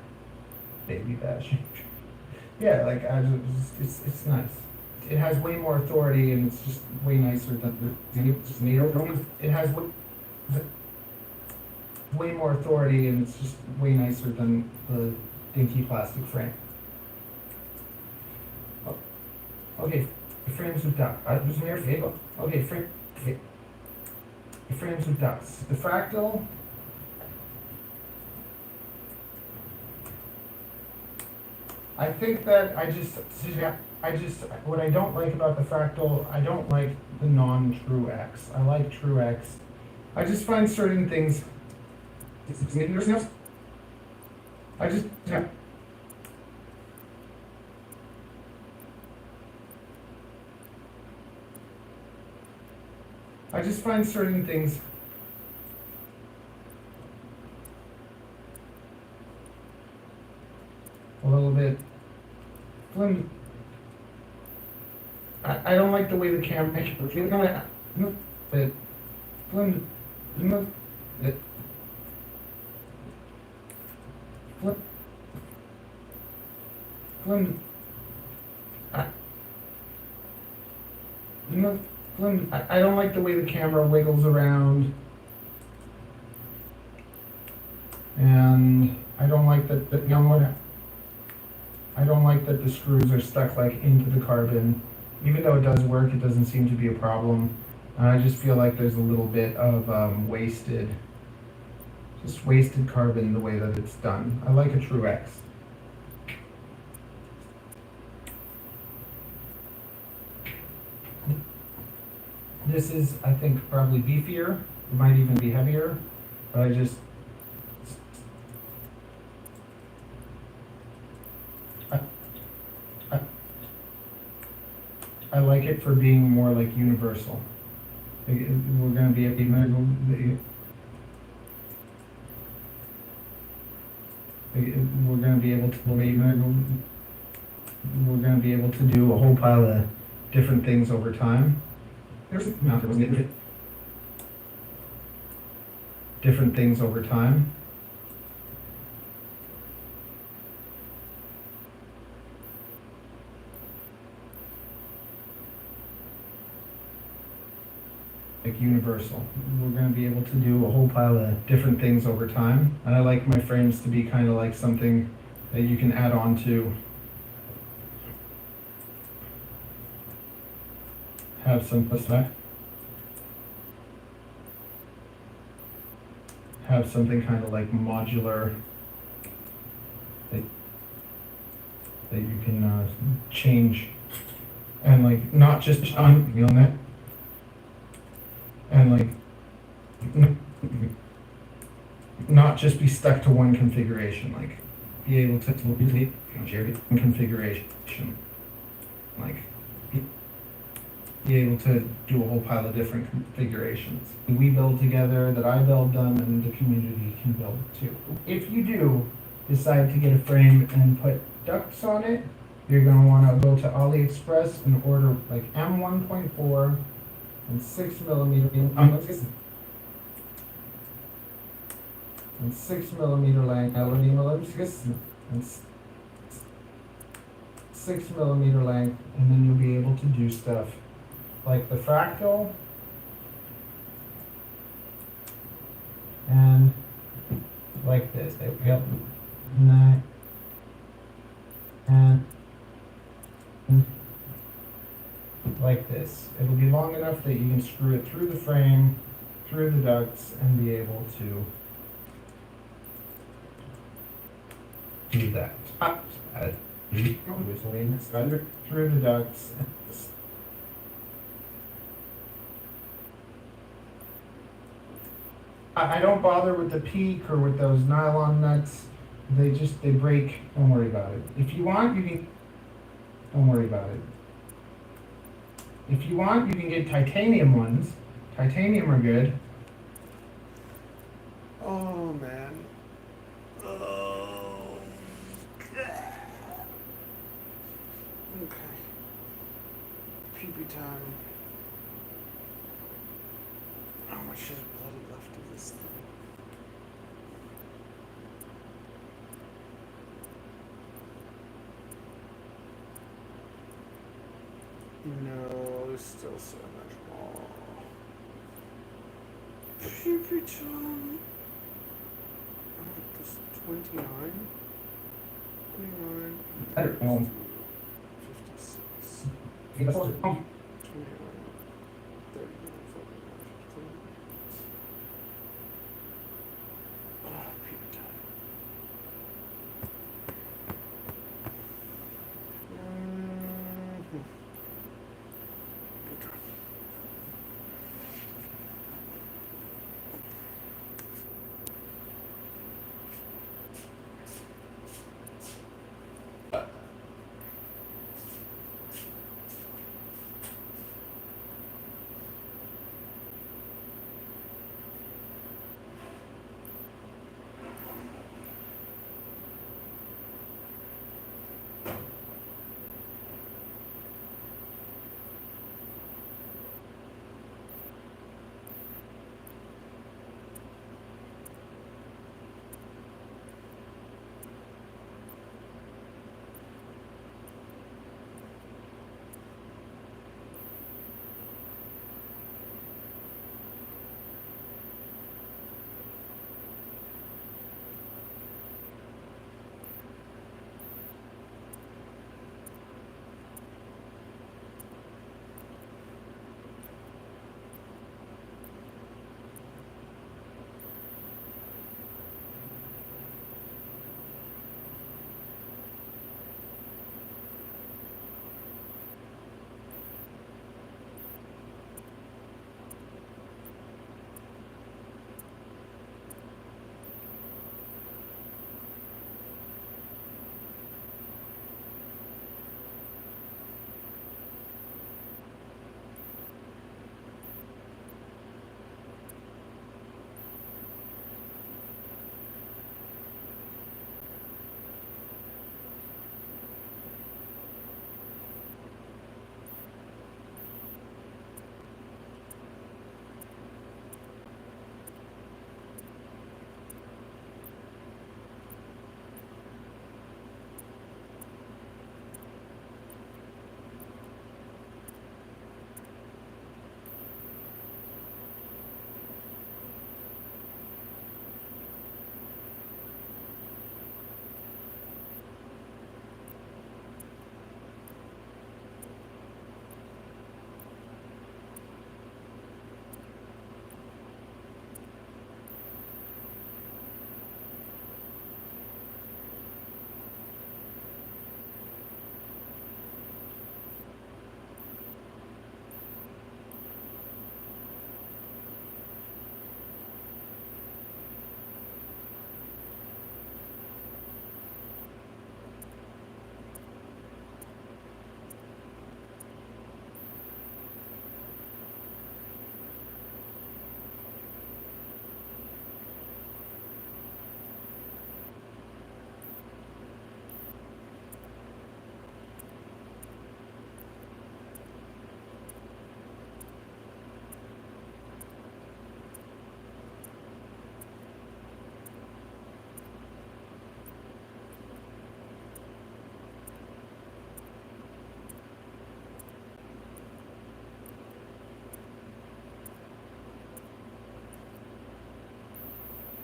[SPEAKER 4] Baby bashing. Yeah, like it's nice. It has way more authority, and it's just way nicer than the. It has way more authority, and it's just way nicer than the dinky plastic frame. Oh, okay, frames with ducks. Okay, frames with ducks. The fractal. I think that what I don't like about the fractal, I don't like the non-true X. I like true X. I just find certain things. I just find certain things a little bit flimsy. I don't like the way the camera makes it flimsy. I don't like the way the camera wiggles around, and I don't like that. I don't like that the screws are stuck like into the carbon. Even though it does work, it doesn't seem to be a problem. And I just feel like there's a little bit of wasted carbon the way that it's done. I like a true X. This is, I think, probably beefier. It might even be heavier, but I like it for being more like universal. We're going to be able to do a whole pile of different things over time. Different things over time. Like universal. We're going to be able to do a whole pile of different things over time. And I like my frames to be kind of like something that you can add on to. Have some effect. Have something kind of like modular that you can change, and like not just on it, and like not just be stuck to one configuration. Like be able to configuration, like. Be able to do a whole pile of different configurations. We build together, that I build them, and the community can build too. If you do decide to get a frame and put ducts on it, you're going to want to go to AliExpress and order like M1.4 and 6mm and 6mm length, and 6mm length, and then you'll be able to do stuff like the fractal and like this. There we go. And like this. It'll be long enough that you can screw it through the frame, through the ducts, and be able to do that. Through the ducts. I don't bother with the peak or with those nylon nuts. They break. Don't worry about it. If you want, you can. Don't worry about it. If you want, you can get titanium ones. Titanium are good.
[SPEAKER 1] Oh man. Oh. Okay. Pee-pee time. How much is bloody left of this thing? No, there's still so much more. Pee-pee time. 29, 29,
[SPEAKER 4] I don't know.
[SPEAKER 1] 56,
[SPEAKER 4] Okay, that's all.
[SPEAKER 1] 29, 30, 40, Peter time. Okay.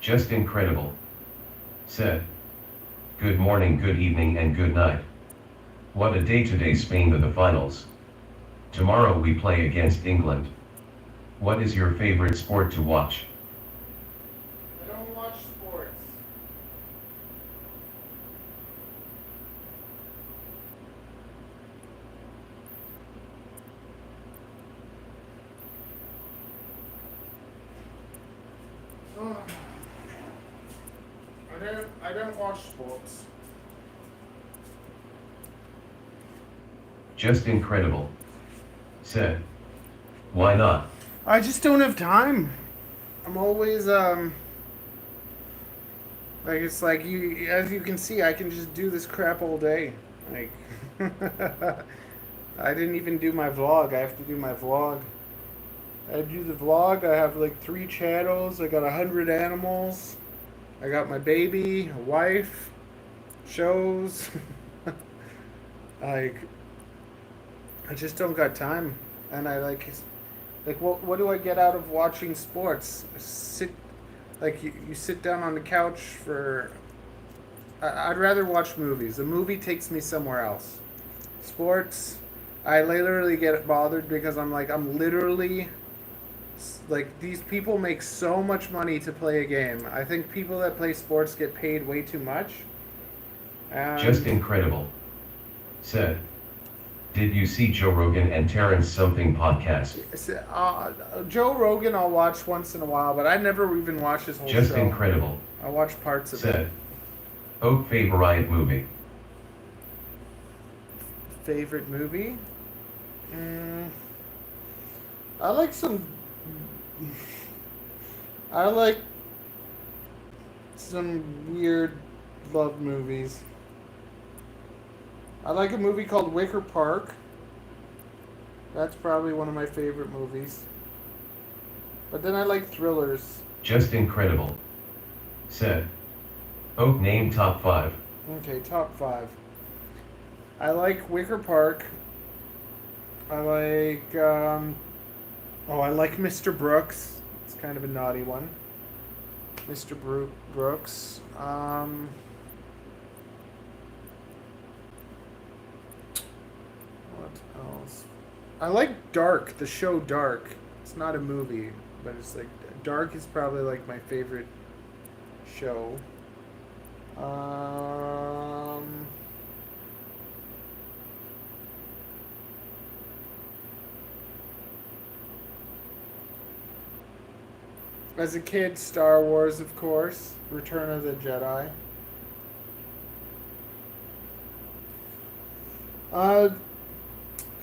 [SPEAKER 2] Just incredible. Said. Good morning, good evening and good night. What a day today, Spain to the finals. Tomorrow we play against England. What is your favorite sport to watch?
[SPEAKER 1] I don't watch sports. I don't watch sports.
[SPEAKER 2] Just incredible. Said. Why not?
[SPEAKER 1] I just don't have time. I'm always like it's like you, as you can see, I can just do this crap all day. Like I didn't even do my vlog. I have to do my vlog. I do the vlog. I have like 3 channels. I got 100 animals. I got my baby, a wife, shows. Like I just don't got time, and I like what do I get out of watching sports? Sit like you sit down on the couch for I'd rather watch movies. A movie takes me somewhere else. Sports, I literally get bothered because I'm literally like, these people make so much money to play a game. I think people that play sports get paid way too much. And
[SPEAKER 2] Just incredible. Said. Did you see Joe Rogan and Terrence Something podcast?
[SPEAKER 1] Joe Rogan I'll watch once in a while, but I never even watch his whole
[SPEAKER 2] Just
[SPEAKER 1] show.
[SPEAKER 2] incredible.
[SPEAKER 1] I watch parts of it.
[SPEAKER 2] Said. Oak favorite movie.
[SPEAKER 1] Favorite movie? I like some weird love movies. I like a movie called Wicker Park. That's probably one of my favorite movies. But then I like thrillers.
[SPEAKER 2] Just incredible. Said. Oak name top 5.
[SPEAKER 1] Okay, top 5. I like Wicker Park. I like, I like Mr. Brooks. It's kind of a naughty one. Mr. Brooks. What else? I like Dark, the show Dark. It's not a movie, but it's like, Dark is probably like my favorite show. As a kid, Star Wars, of course. Return of the Jedi.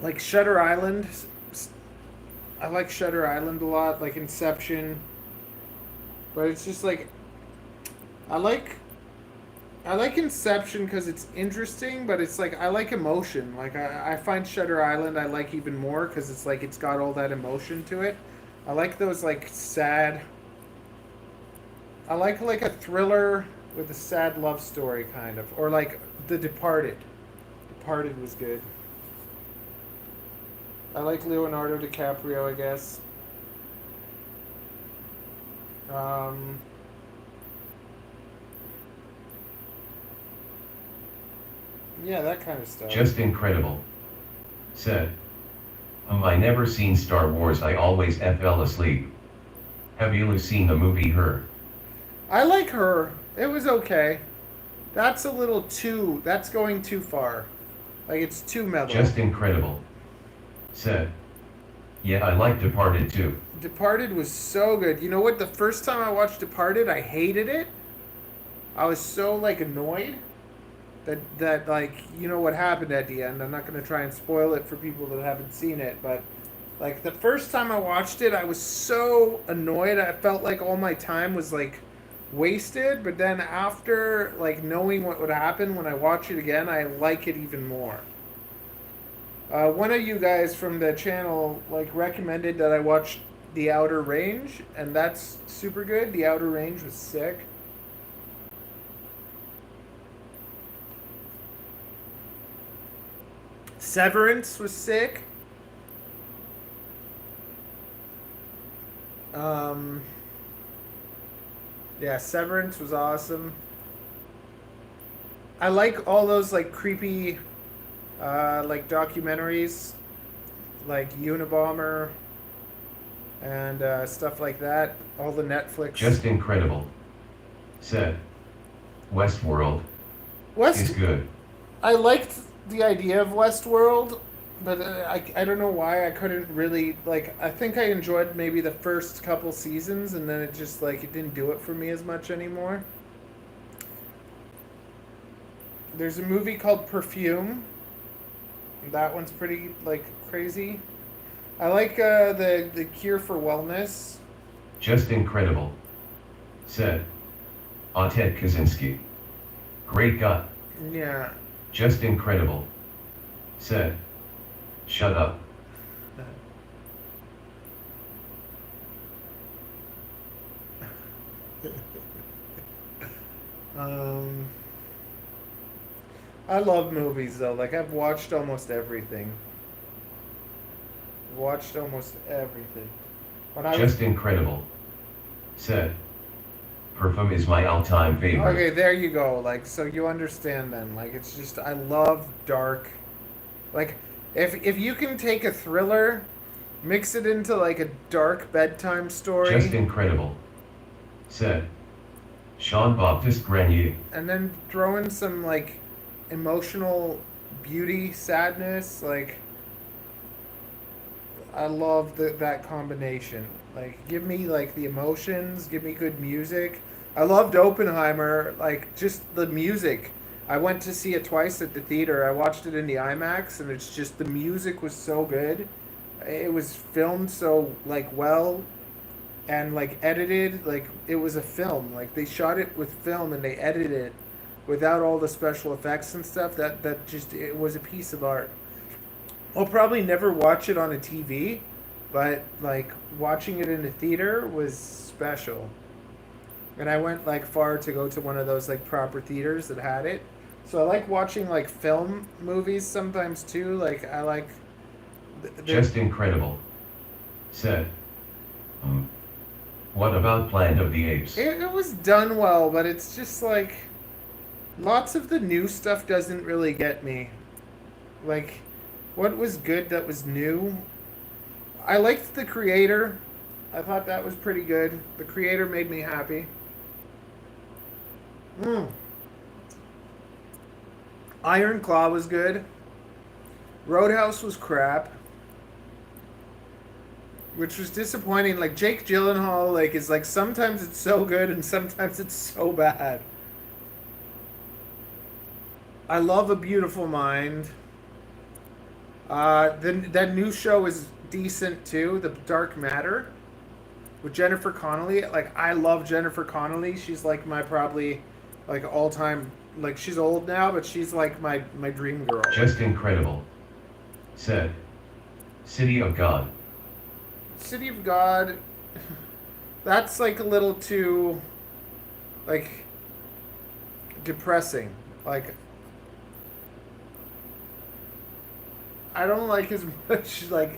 [SPEAKER 1] Like Shutter Island. I like Shutter Island a lot, like Inception. But it's just like, I like Inception because it's interesting, but it's like, I like emotion. Like, I find Shutter Island I like even more because it's like, it's got all that emotion to it. I like those like sad, I like a thriller with a sad love story kind of, or like The Departed. Departed was good. I like Leonardo DiCaprio, I guess. Yeah, that kind of stuff.
[SPEAKER 2] Just incredible. Said. I never seen Star Wars, I always fell asleep. Have you seen the movie Her?
[SPEAKER 1] I like Her. It was okay. That's a little too, that's going too far. Like, it's too mellow.
[SPEAKER 2] Just incredible. Said. Yeah, I like Departed too.
[SPEAKER 1] Departed was so good. You know what? The first time I watched Departed, I hated it. I was so, like, annoyed that like, you know what happened at the end. I'm not going to try and spoil it for people that haven't seen it, but, like, the first time I watched it, I was so annoyed. I felt like all my time was, like, wasted, but then after, like, knowing what would happen when I watch it again, I like it even more. One of you guys from the channel, like, recommended that I watch The Outer Range, and that's super good. The Outer Range was sick. Severance was sick. Yeah, Severance was awesome. I like all those, like, creepy, like, documentaries, like Unabomber and stuff like that. All the Netflix.
[SPEAKER 2] Just incredible. Said. Westworld. Is good.
[SPEAKER 1] I liked the idea of Westworld, but I don't know why I couldn't really, like, I think I enjoyed maybe the first couple seasons, and then it just, like, it didn't do it for me as much anymore. There's a movie called Perfume. That one's pretty, like, crazy. I like the Cure for Wellness.
[SPEAKER 2] Just incredible. Said. Ted Kaczynski. Great guy.
[SPEAKER 1] Yeah.
[SPEAKER 2] Just incredible. Said. Shut up.
[SPEAKER 1] I love movies though. Like, I've watched almost everything.
[SPEAKER 2] Just incredible. Said. Parfum is my all-time favorite.
[SPEAKER 1] Okay, there you go. Like, so you understand then. Like, it's just I love dark. Like, if you can take a thriller, mix it into like a dark bedtime story,
[SPEAKER 2] Just incredible. Said Jean-Baptiste Grenier.
[SPEAKER 1] and then throw in some like emotional beauty, sadness. Like, I love that combination. Like, give me like the emotions, give me good music. I loved Oppenheimer, like just the music. I went to see it twice at the theater. I watched it in the IMAX, and it's just the music was so good. It was filmed so like well, and like edited like it was a film. Like they shot it with film and they edited it without all the special effects and stuff. That just it was a piece of art. I'll probably never watch it on a TV, but like watching it in the theater was special. And I went like far to go to one of those like proper theaters that had it. So I like watching like film movies sometimes too. Like I like
[SPEAKER 2] Just incredible. Said. What about Planet of the Apes?
[SPEAKER 1] it was done well, but it's just like lots of the new stuff doesn't really get me. Like what was good that was new? I liked the creator. I thought that was pretty good. The creator made me happy. Iron Claw was good. Roadhouse was crap, which was disappointing. Like Jake Gyllenhaal, like is like sometimes it's so good and sometimes it's so bad. I love A Beautiful Mind. That new show is decent too. The Dark Matter with Jennifer Connelly. Like I love Jennifer Connelly. She's like my probably like all time. Like she's old now, but she's like my dream girl.
[SPEAKER 2] Just incredible. Said. City of God.
[SPEAKER 1] City of God. That's like a little too like depressing. Like I don't like as much like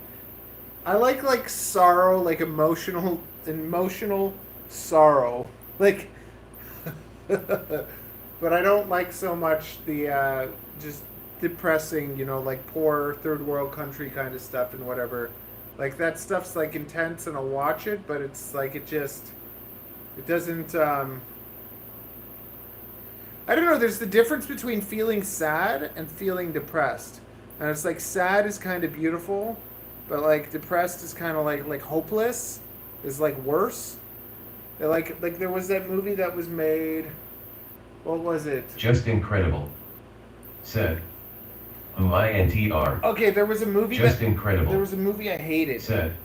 [SPEAKER 1] I like sorrow, like emotional sorrow. Like but I don't like so much the just depressing, you know, like poor third world country kind of stuff and whatever. Like that stuff's like intense and I'll watch it, but it's like it doesn't I don't know, there's the difference between feeling sad and feeling depressed. And it's like sad is kind of beautiful, but like depressed is kind of like hopeless is like worse. Like there was that movie that was made. What was it?
[SPEAKER 2] Just incredible. Said. MINTR.
[SPEAKER 1] Okay, there was a movie.
[SPEAKER 2] Just incredible.
[SPEAKER 1] There was a movie I hated.
[SPEAKER 2] Said.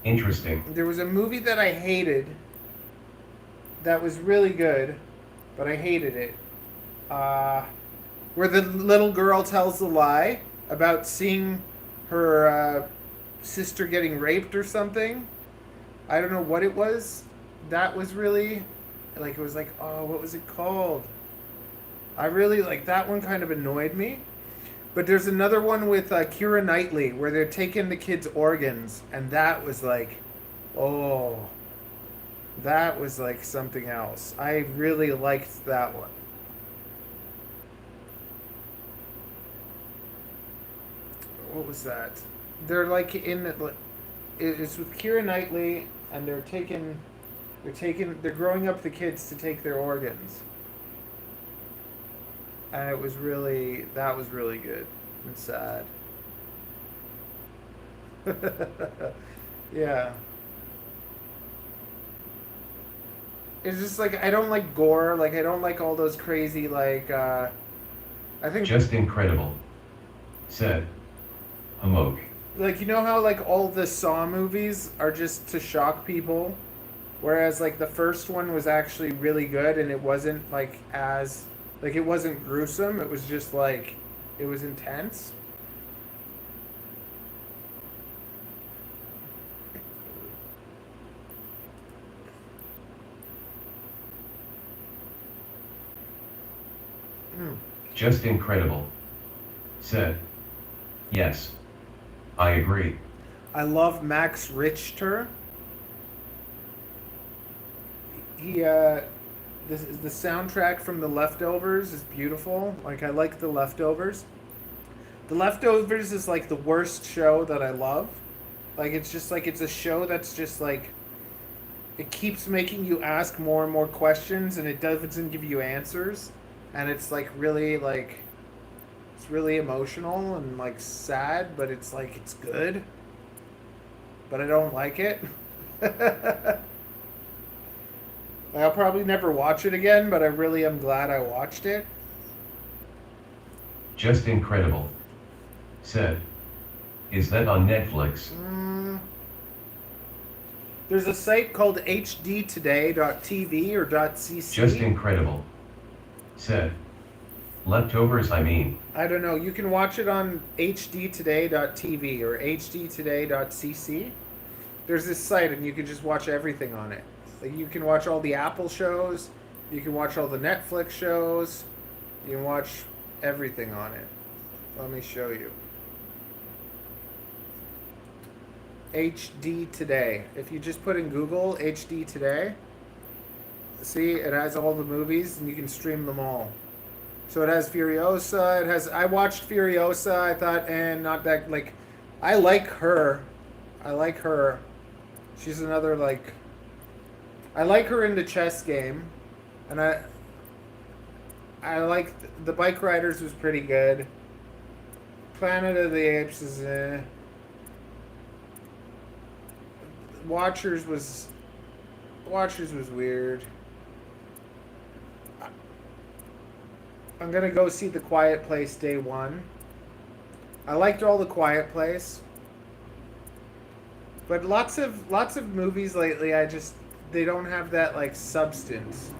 [SPEAKER 2] Interesting.
[SPEAKER 1] There was a movie that I hated. That was really good, but I hated it. Where the little girl tells a lie about seeing her sister getting raped or something. I don't know what it was. That was really, like, it was like, oh, what was it called? I really, like, that one kind of annoyed me. But there's another one with Keira Knightley where they're taking the kids' organs, and that was like, oh, that was like something else. I really liked that one. What was that? They're like it's with Keira Knightley, and they're growing up the kids to take their organs. And that was really good and sad. Yeah. It's just like, I don't like gore, like I don't like all those crazy, like, I think...
[SPEAKER 2] Just incredible. Said. Amok.
[SPEAKER 1] Like, you know how, like, all the Saw movies are just to shock people? Whereas, like, the first one was actually really good, and it wasn't, like, as... Like, it wasn't gruesome, it was just, like, it was intense.
[SPEAKER 2] Just incredible. Said. Yes. I agree.
[SPEAKER 1] I love Max Richter. the soundtrack from The Leftovers is beautiful. Like, I like The Leftovers. The Leftovers is like the worst show that I love. Like, it's just like, it's a show that's just like, it keeps making you ask more and more questions, and it doesn't give you answers. And it's like really like, it's really emotional and like sad, but it's like, it's good. But I don't like it. I'll probably never watch it again, but I really am glad I watched it.
[SPEAKER 2] Just incredible. Said. Is that on Netflix?
[SPEAKER 1] There's a site called hdtoday.tv or .cc.
[SPEAKER 2] Just incredible. Said. Leftovers, I mean.
[SPEAKER 1] I don't know. You can watch it on hdtoday.tv or hdtoday.cc. There's this site, and you can just watch everything on it. Like, you can watch all the Apple shows. You can watch all the Netflix shows. You can watch everything on it. Let me show you. HD Today. If you just put in Google HD Today, see, it has all the movies, and you can stream them all. So it has Furiosa. It has. I watched Furiosa. I thought, not that, like, I like her. I like her. She's another, like, I like her in the chess game, and I like the Bike Riders was pretty good. Planet of the Apes is Watchers was weird. I'm gonna go see The Quiet Place day one. I liked all The Quiet Place, but lots of movies lately, they don't have that, like, substance.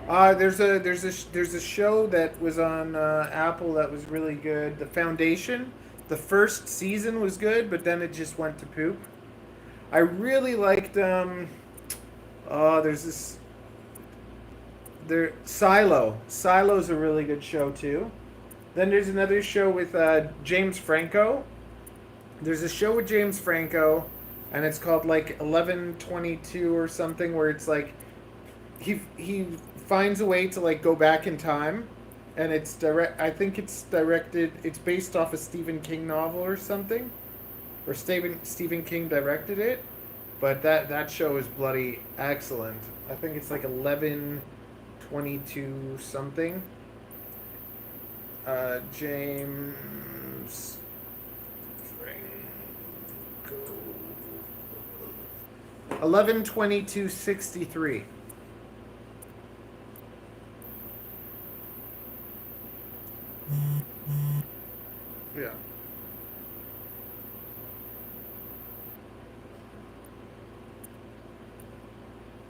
[SPEAKER 1] There's a show that was on Apple that was really good. The Foundation. The first season was good, but then it just went to poop. I really liked Silo. Silo's a really good show too. Then there's another show with James Franco. There's a show with James Franco, and it's called like 1122 or something, where it's like he finds a way to, like, go back in time, and it's I think it's directed. It's based off a Stephen King novel or something, or Stephen King directed it. But that show is bloody excellent. I think it's like 1122 something. James Franco. 112263. Yeah.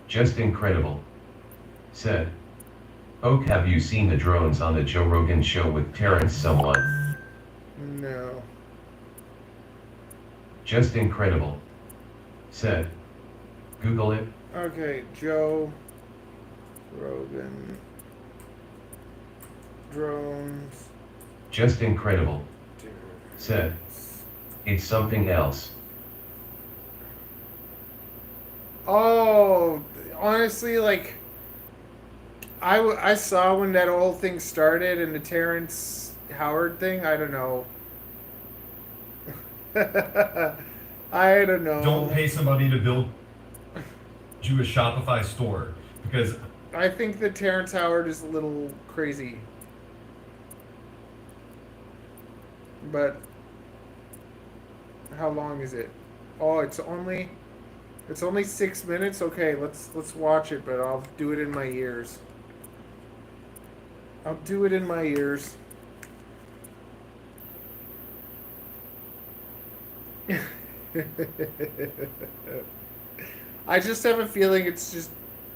[SPEAKER 2] Just incredible. Said. Oak, have you seen the drones on the Joe Rogan show with Terrence someone?
[SPEAKER 1] No.
[SPEAKER 2] Just incredible. Said. Google it.
[SPEAKER 1] Okay, Joe Rogan. Drones.
[SPEAKER 2] Just incredible. Said. It's something else.
[SPEAKER 1] Oh, honestly, like, I saw when that whole thing started, and the Terrence Howard thing. I don't know. I don't know.
[SPEAKER 5] Don't pay somebody to build you a Shopify store, because
[SPEAKER 1] I think that Terrence Howard is a little crazy. But how long is it? Oh, it's only 6 minutes. Okay, let's watch it, but I'll do it in my ears. I'll do it in my ears. I just have a feeling it's just,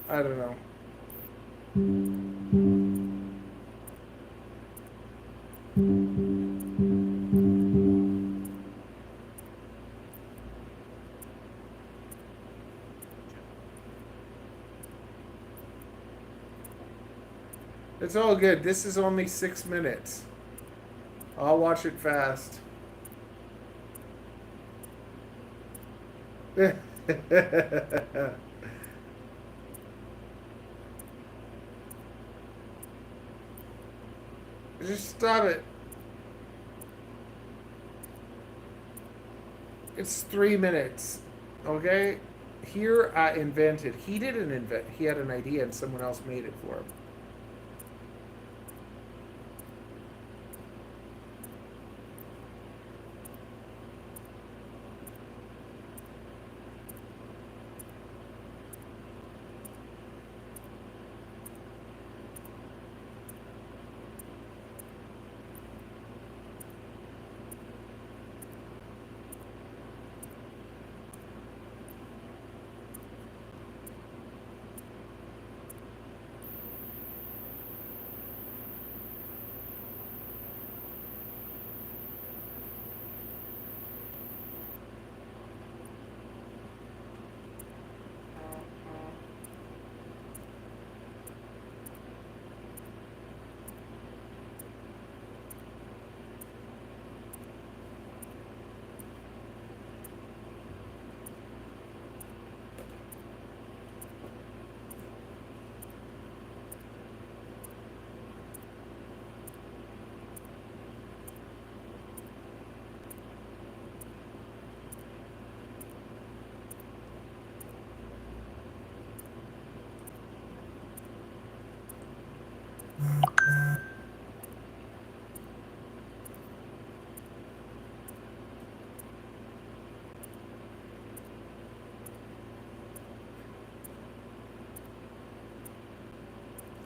[SPEAKER 1] I don't know. It's all good. This is only 6 minutes. I'll watch it fast. Just stop it. It's 3 minutes. Okay? Here I invented. He didn't invent. He had an idea and someone else made it for him.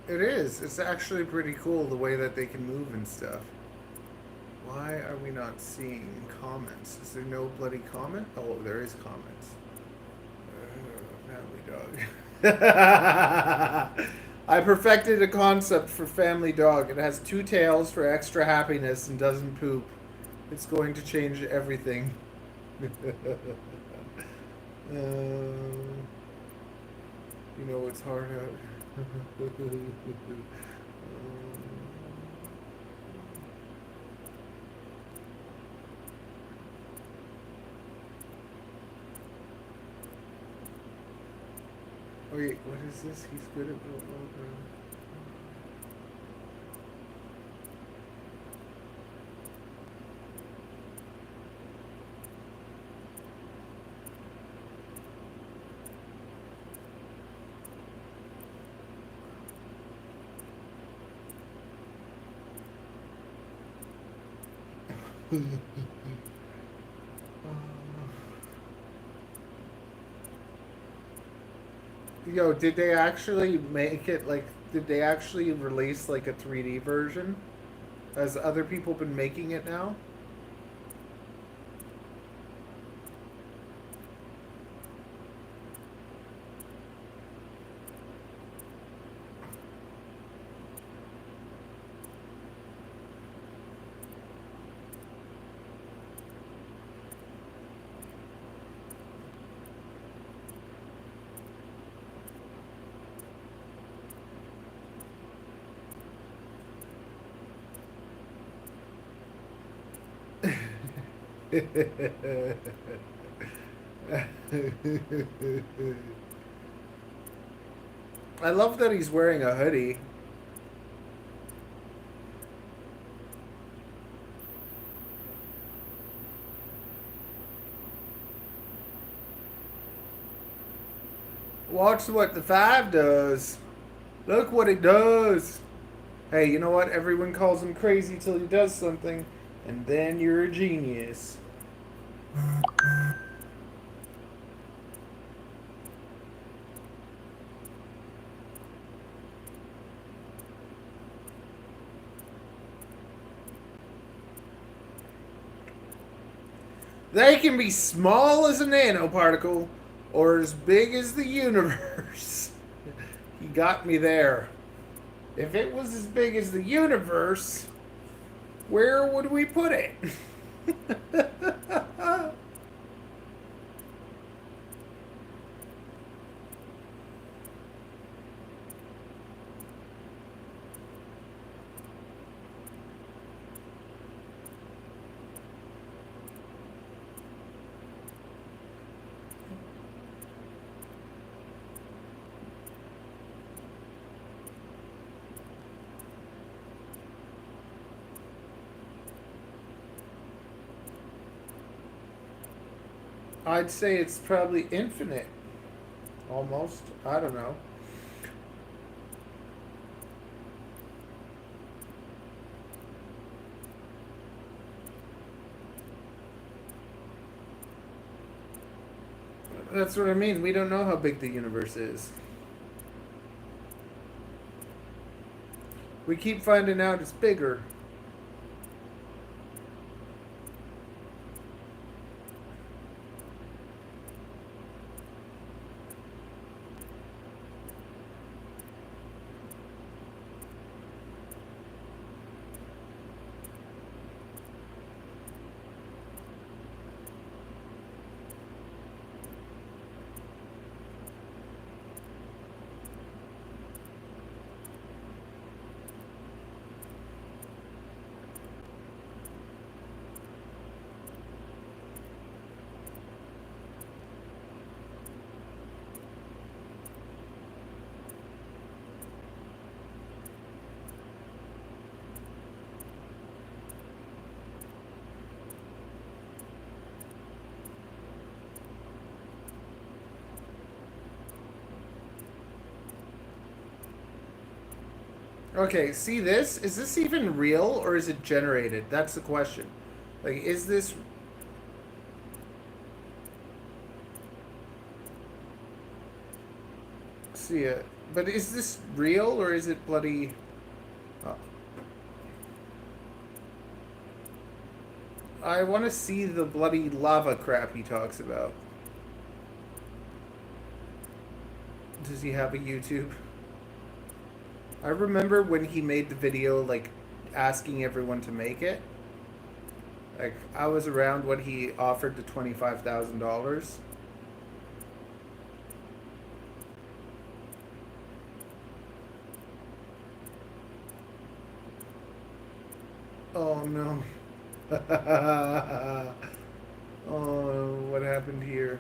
[SPEAKER 1] It is. It's actually pretty cool the way that they can move and stuff. Why are we not seeing comments? Is there no bloody comment? Oh, there is comments. Family dog. I perfected a concept for family dog. It has 2 tails for extra happiness and doesn't poop. It's going to change everything. You know it's hard out. Wait, what is this? He's good at build logo. Yo, did they actually make it like? Did they actually release like a 3D version? Has other people been making it now? I love that he's wearing a hoodie. Watch what the 5 does. Look what it does. Hey, you know what? Everyone calls him crazy till he does something, and then you're a genius. They can be small as a nanoparticle or as big as the universe. He got me there. If it was as big as the universe, where would we put it? I'd say it's probably infinite. Almost. I don't know. That's what I mean. We don't know how big the universe is. We keep finding out it's bigger. Okay, see this? Is this even real or is it generated? That's the question. Like, is this... See it. But is this real or is it bloody... Oh. I want to see the bloody lava crap he talks about. Does he have a YouTube? I remember when he made the video, like, asking everyone to make it. Like, I was around when he offered the $25,000. Oh, no. Oh, what happened here?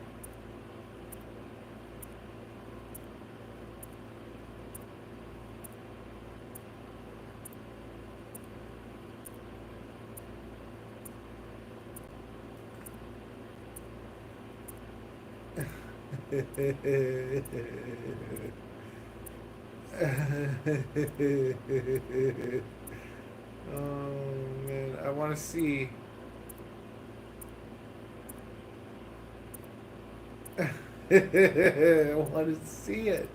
[SPEAKER 1] Oh man, I want to see. I want to see it.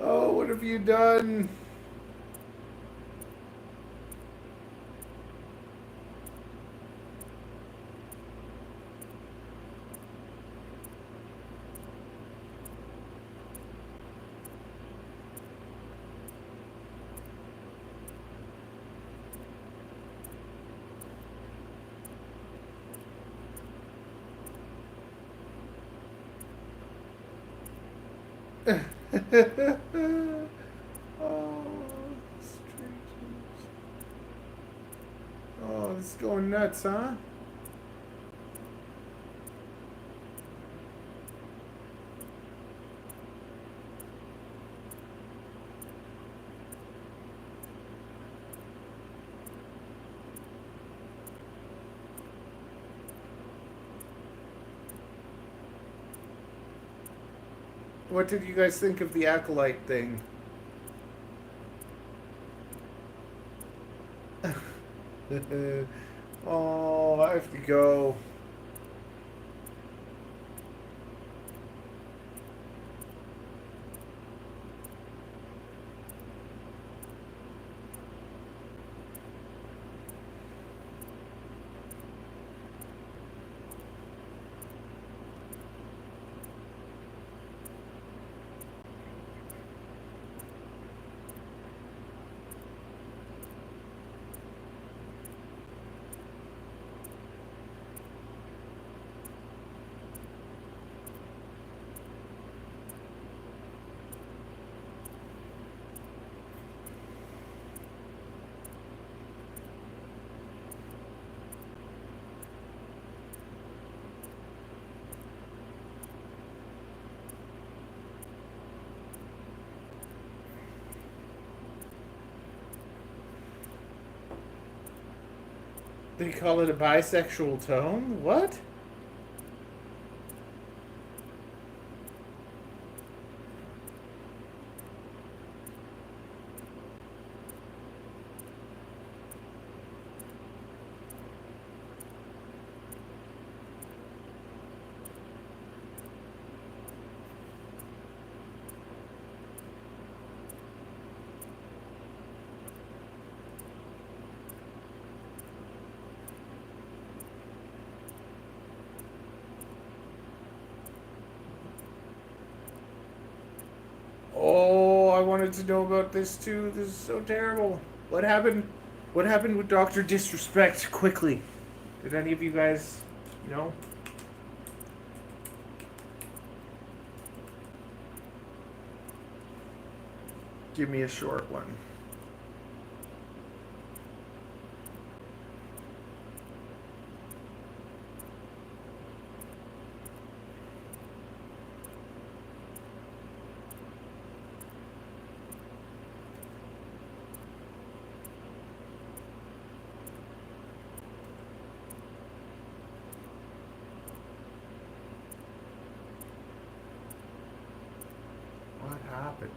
[SPEAKER 1] Oh, what have you done? Oh, oh, it's going nuts, huh? What did you guys think of the acolyte thing? Oh, I have to go. They call it a bisexual tone? What? Oh, I wanted to know about this too. This is so terrible. What happened? What happened with Dr. Disrespect? Quickly. Did any of you guys know? Give me a short one. What happened?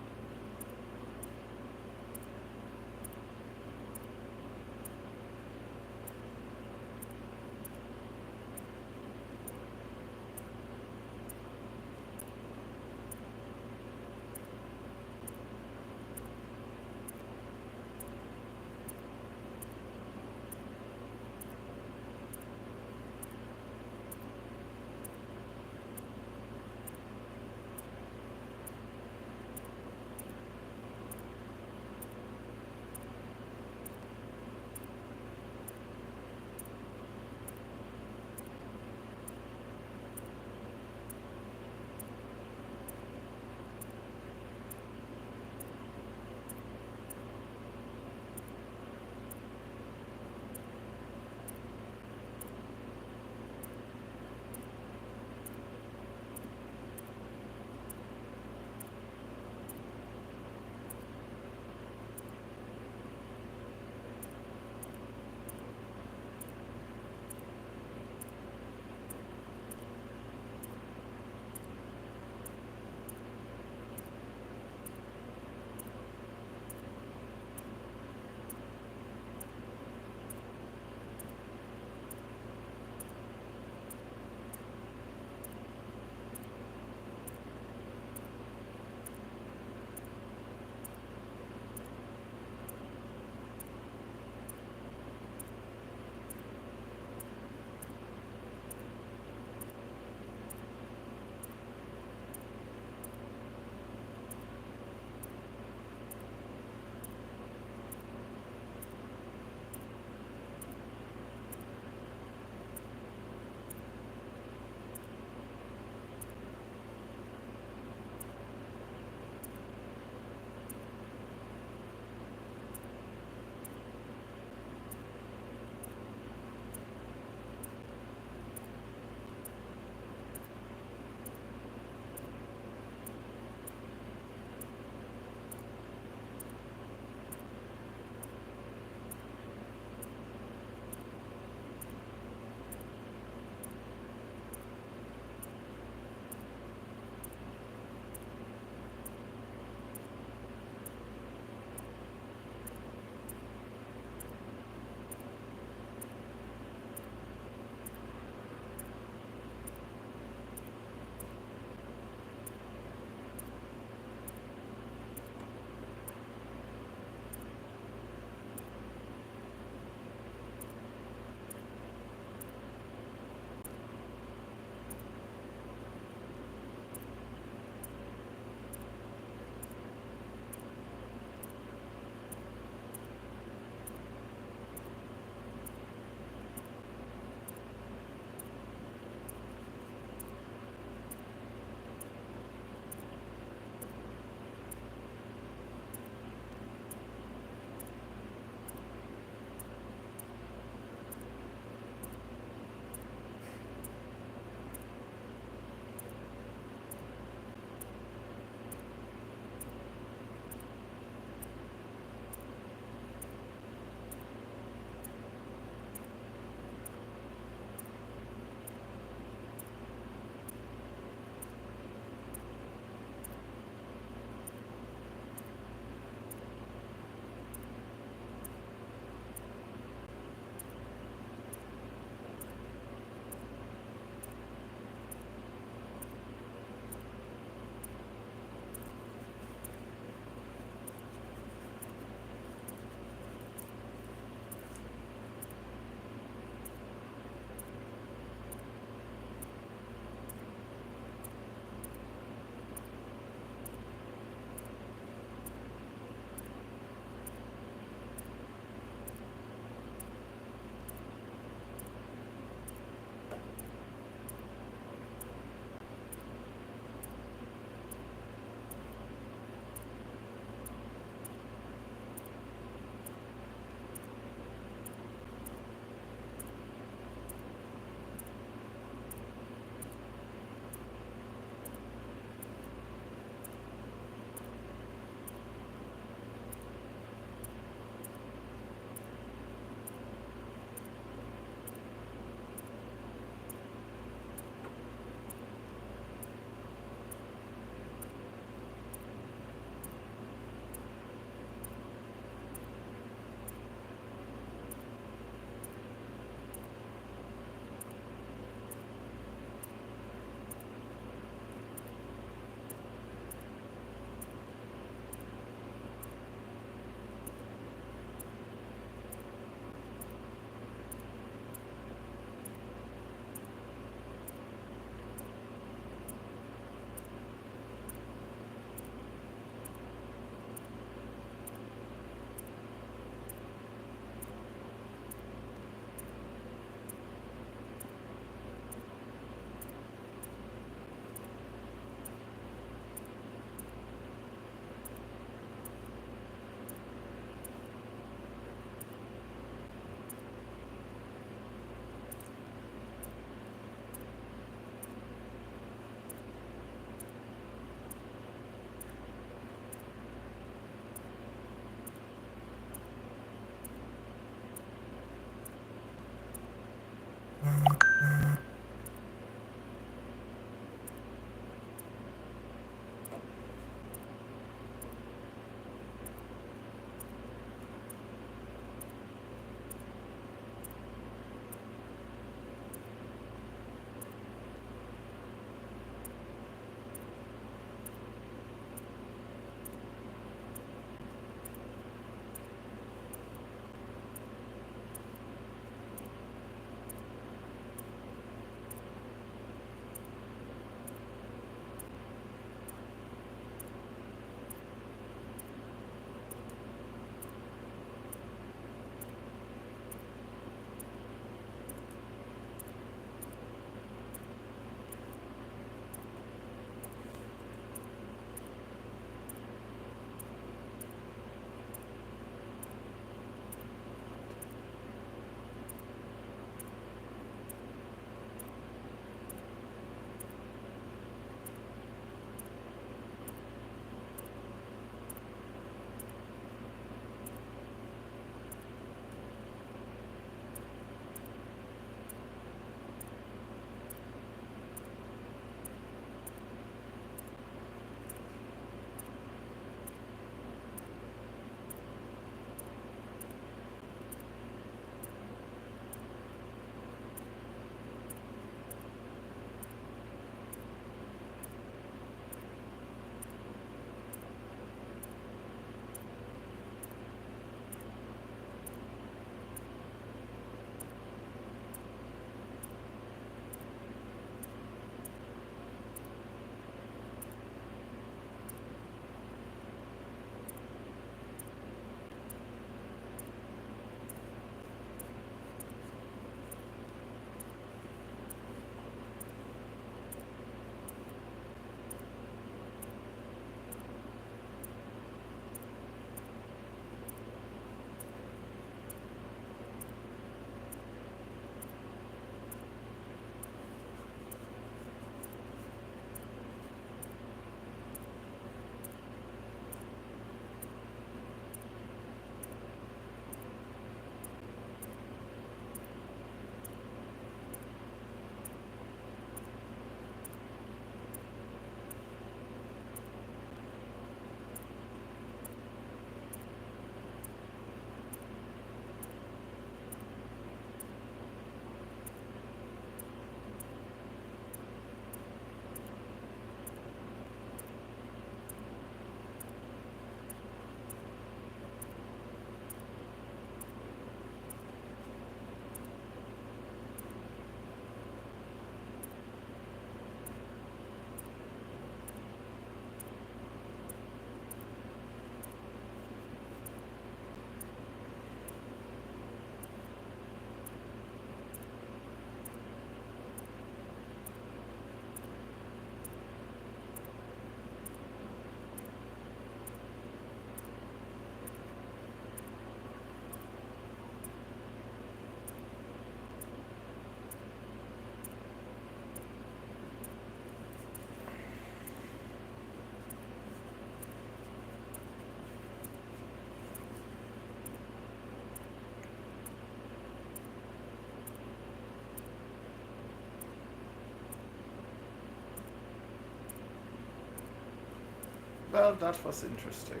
[SPEAKER 1] Well, that was interesting.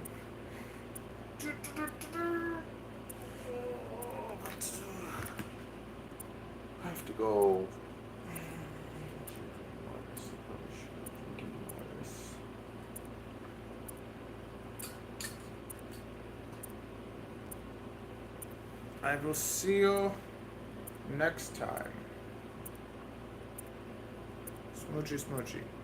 [SPEAKER 1] I have to go. I will see you next time. Smoochy smoochy.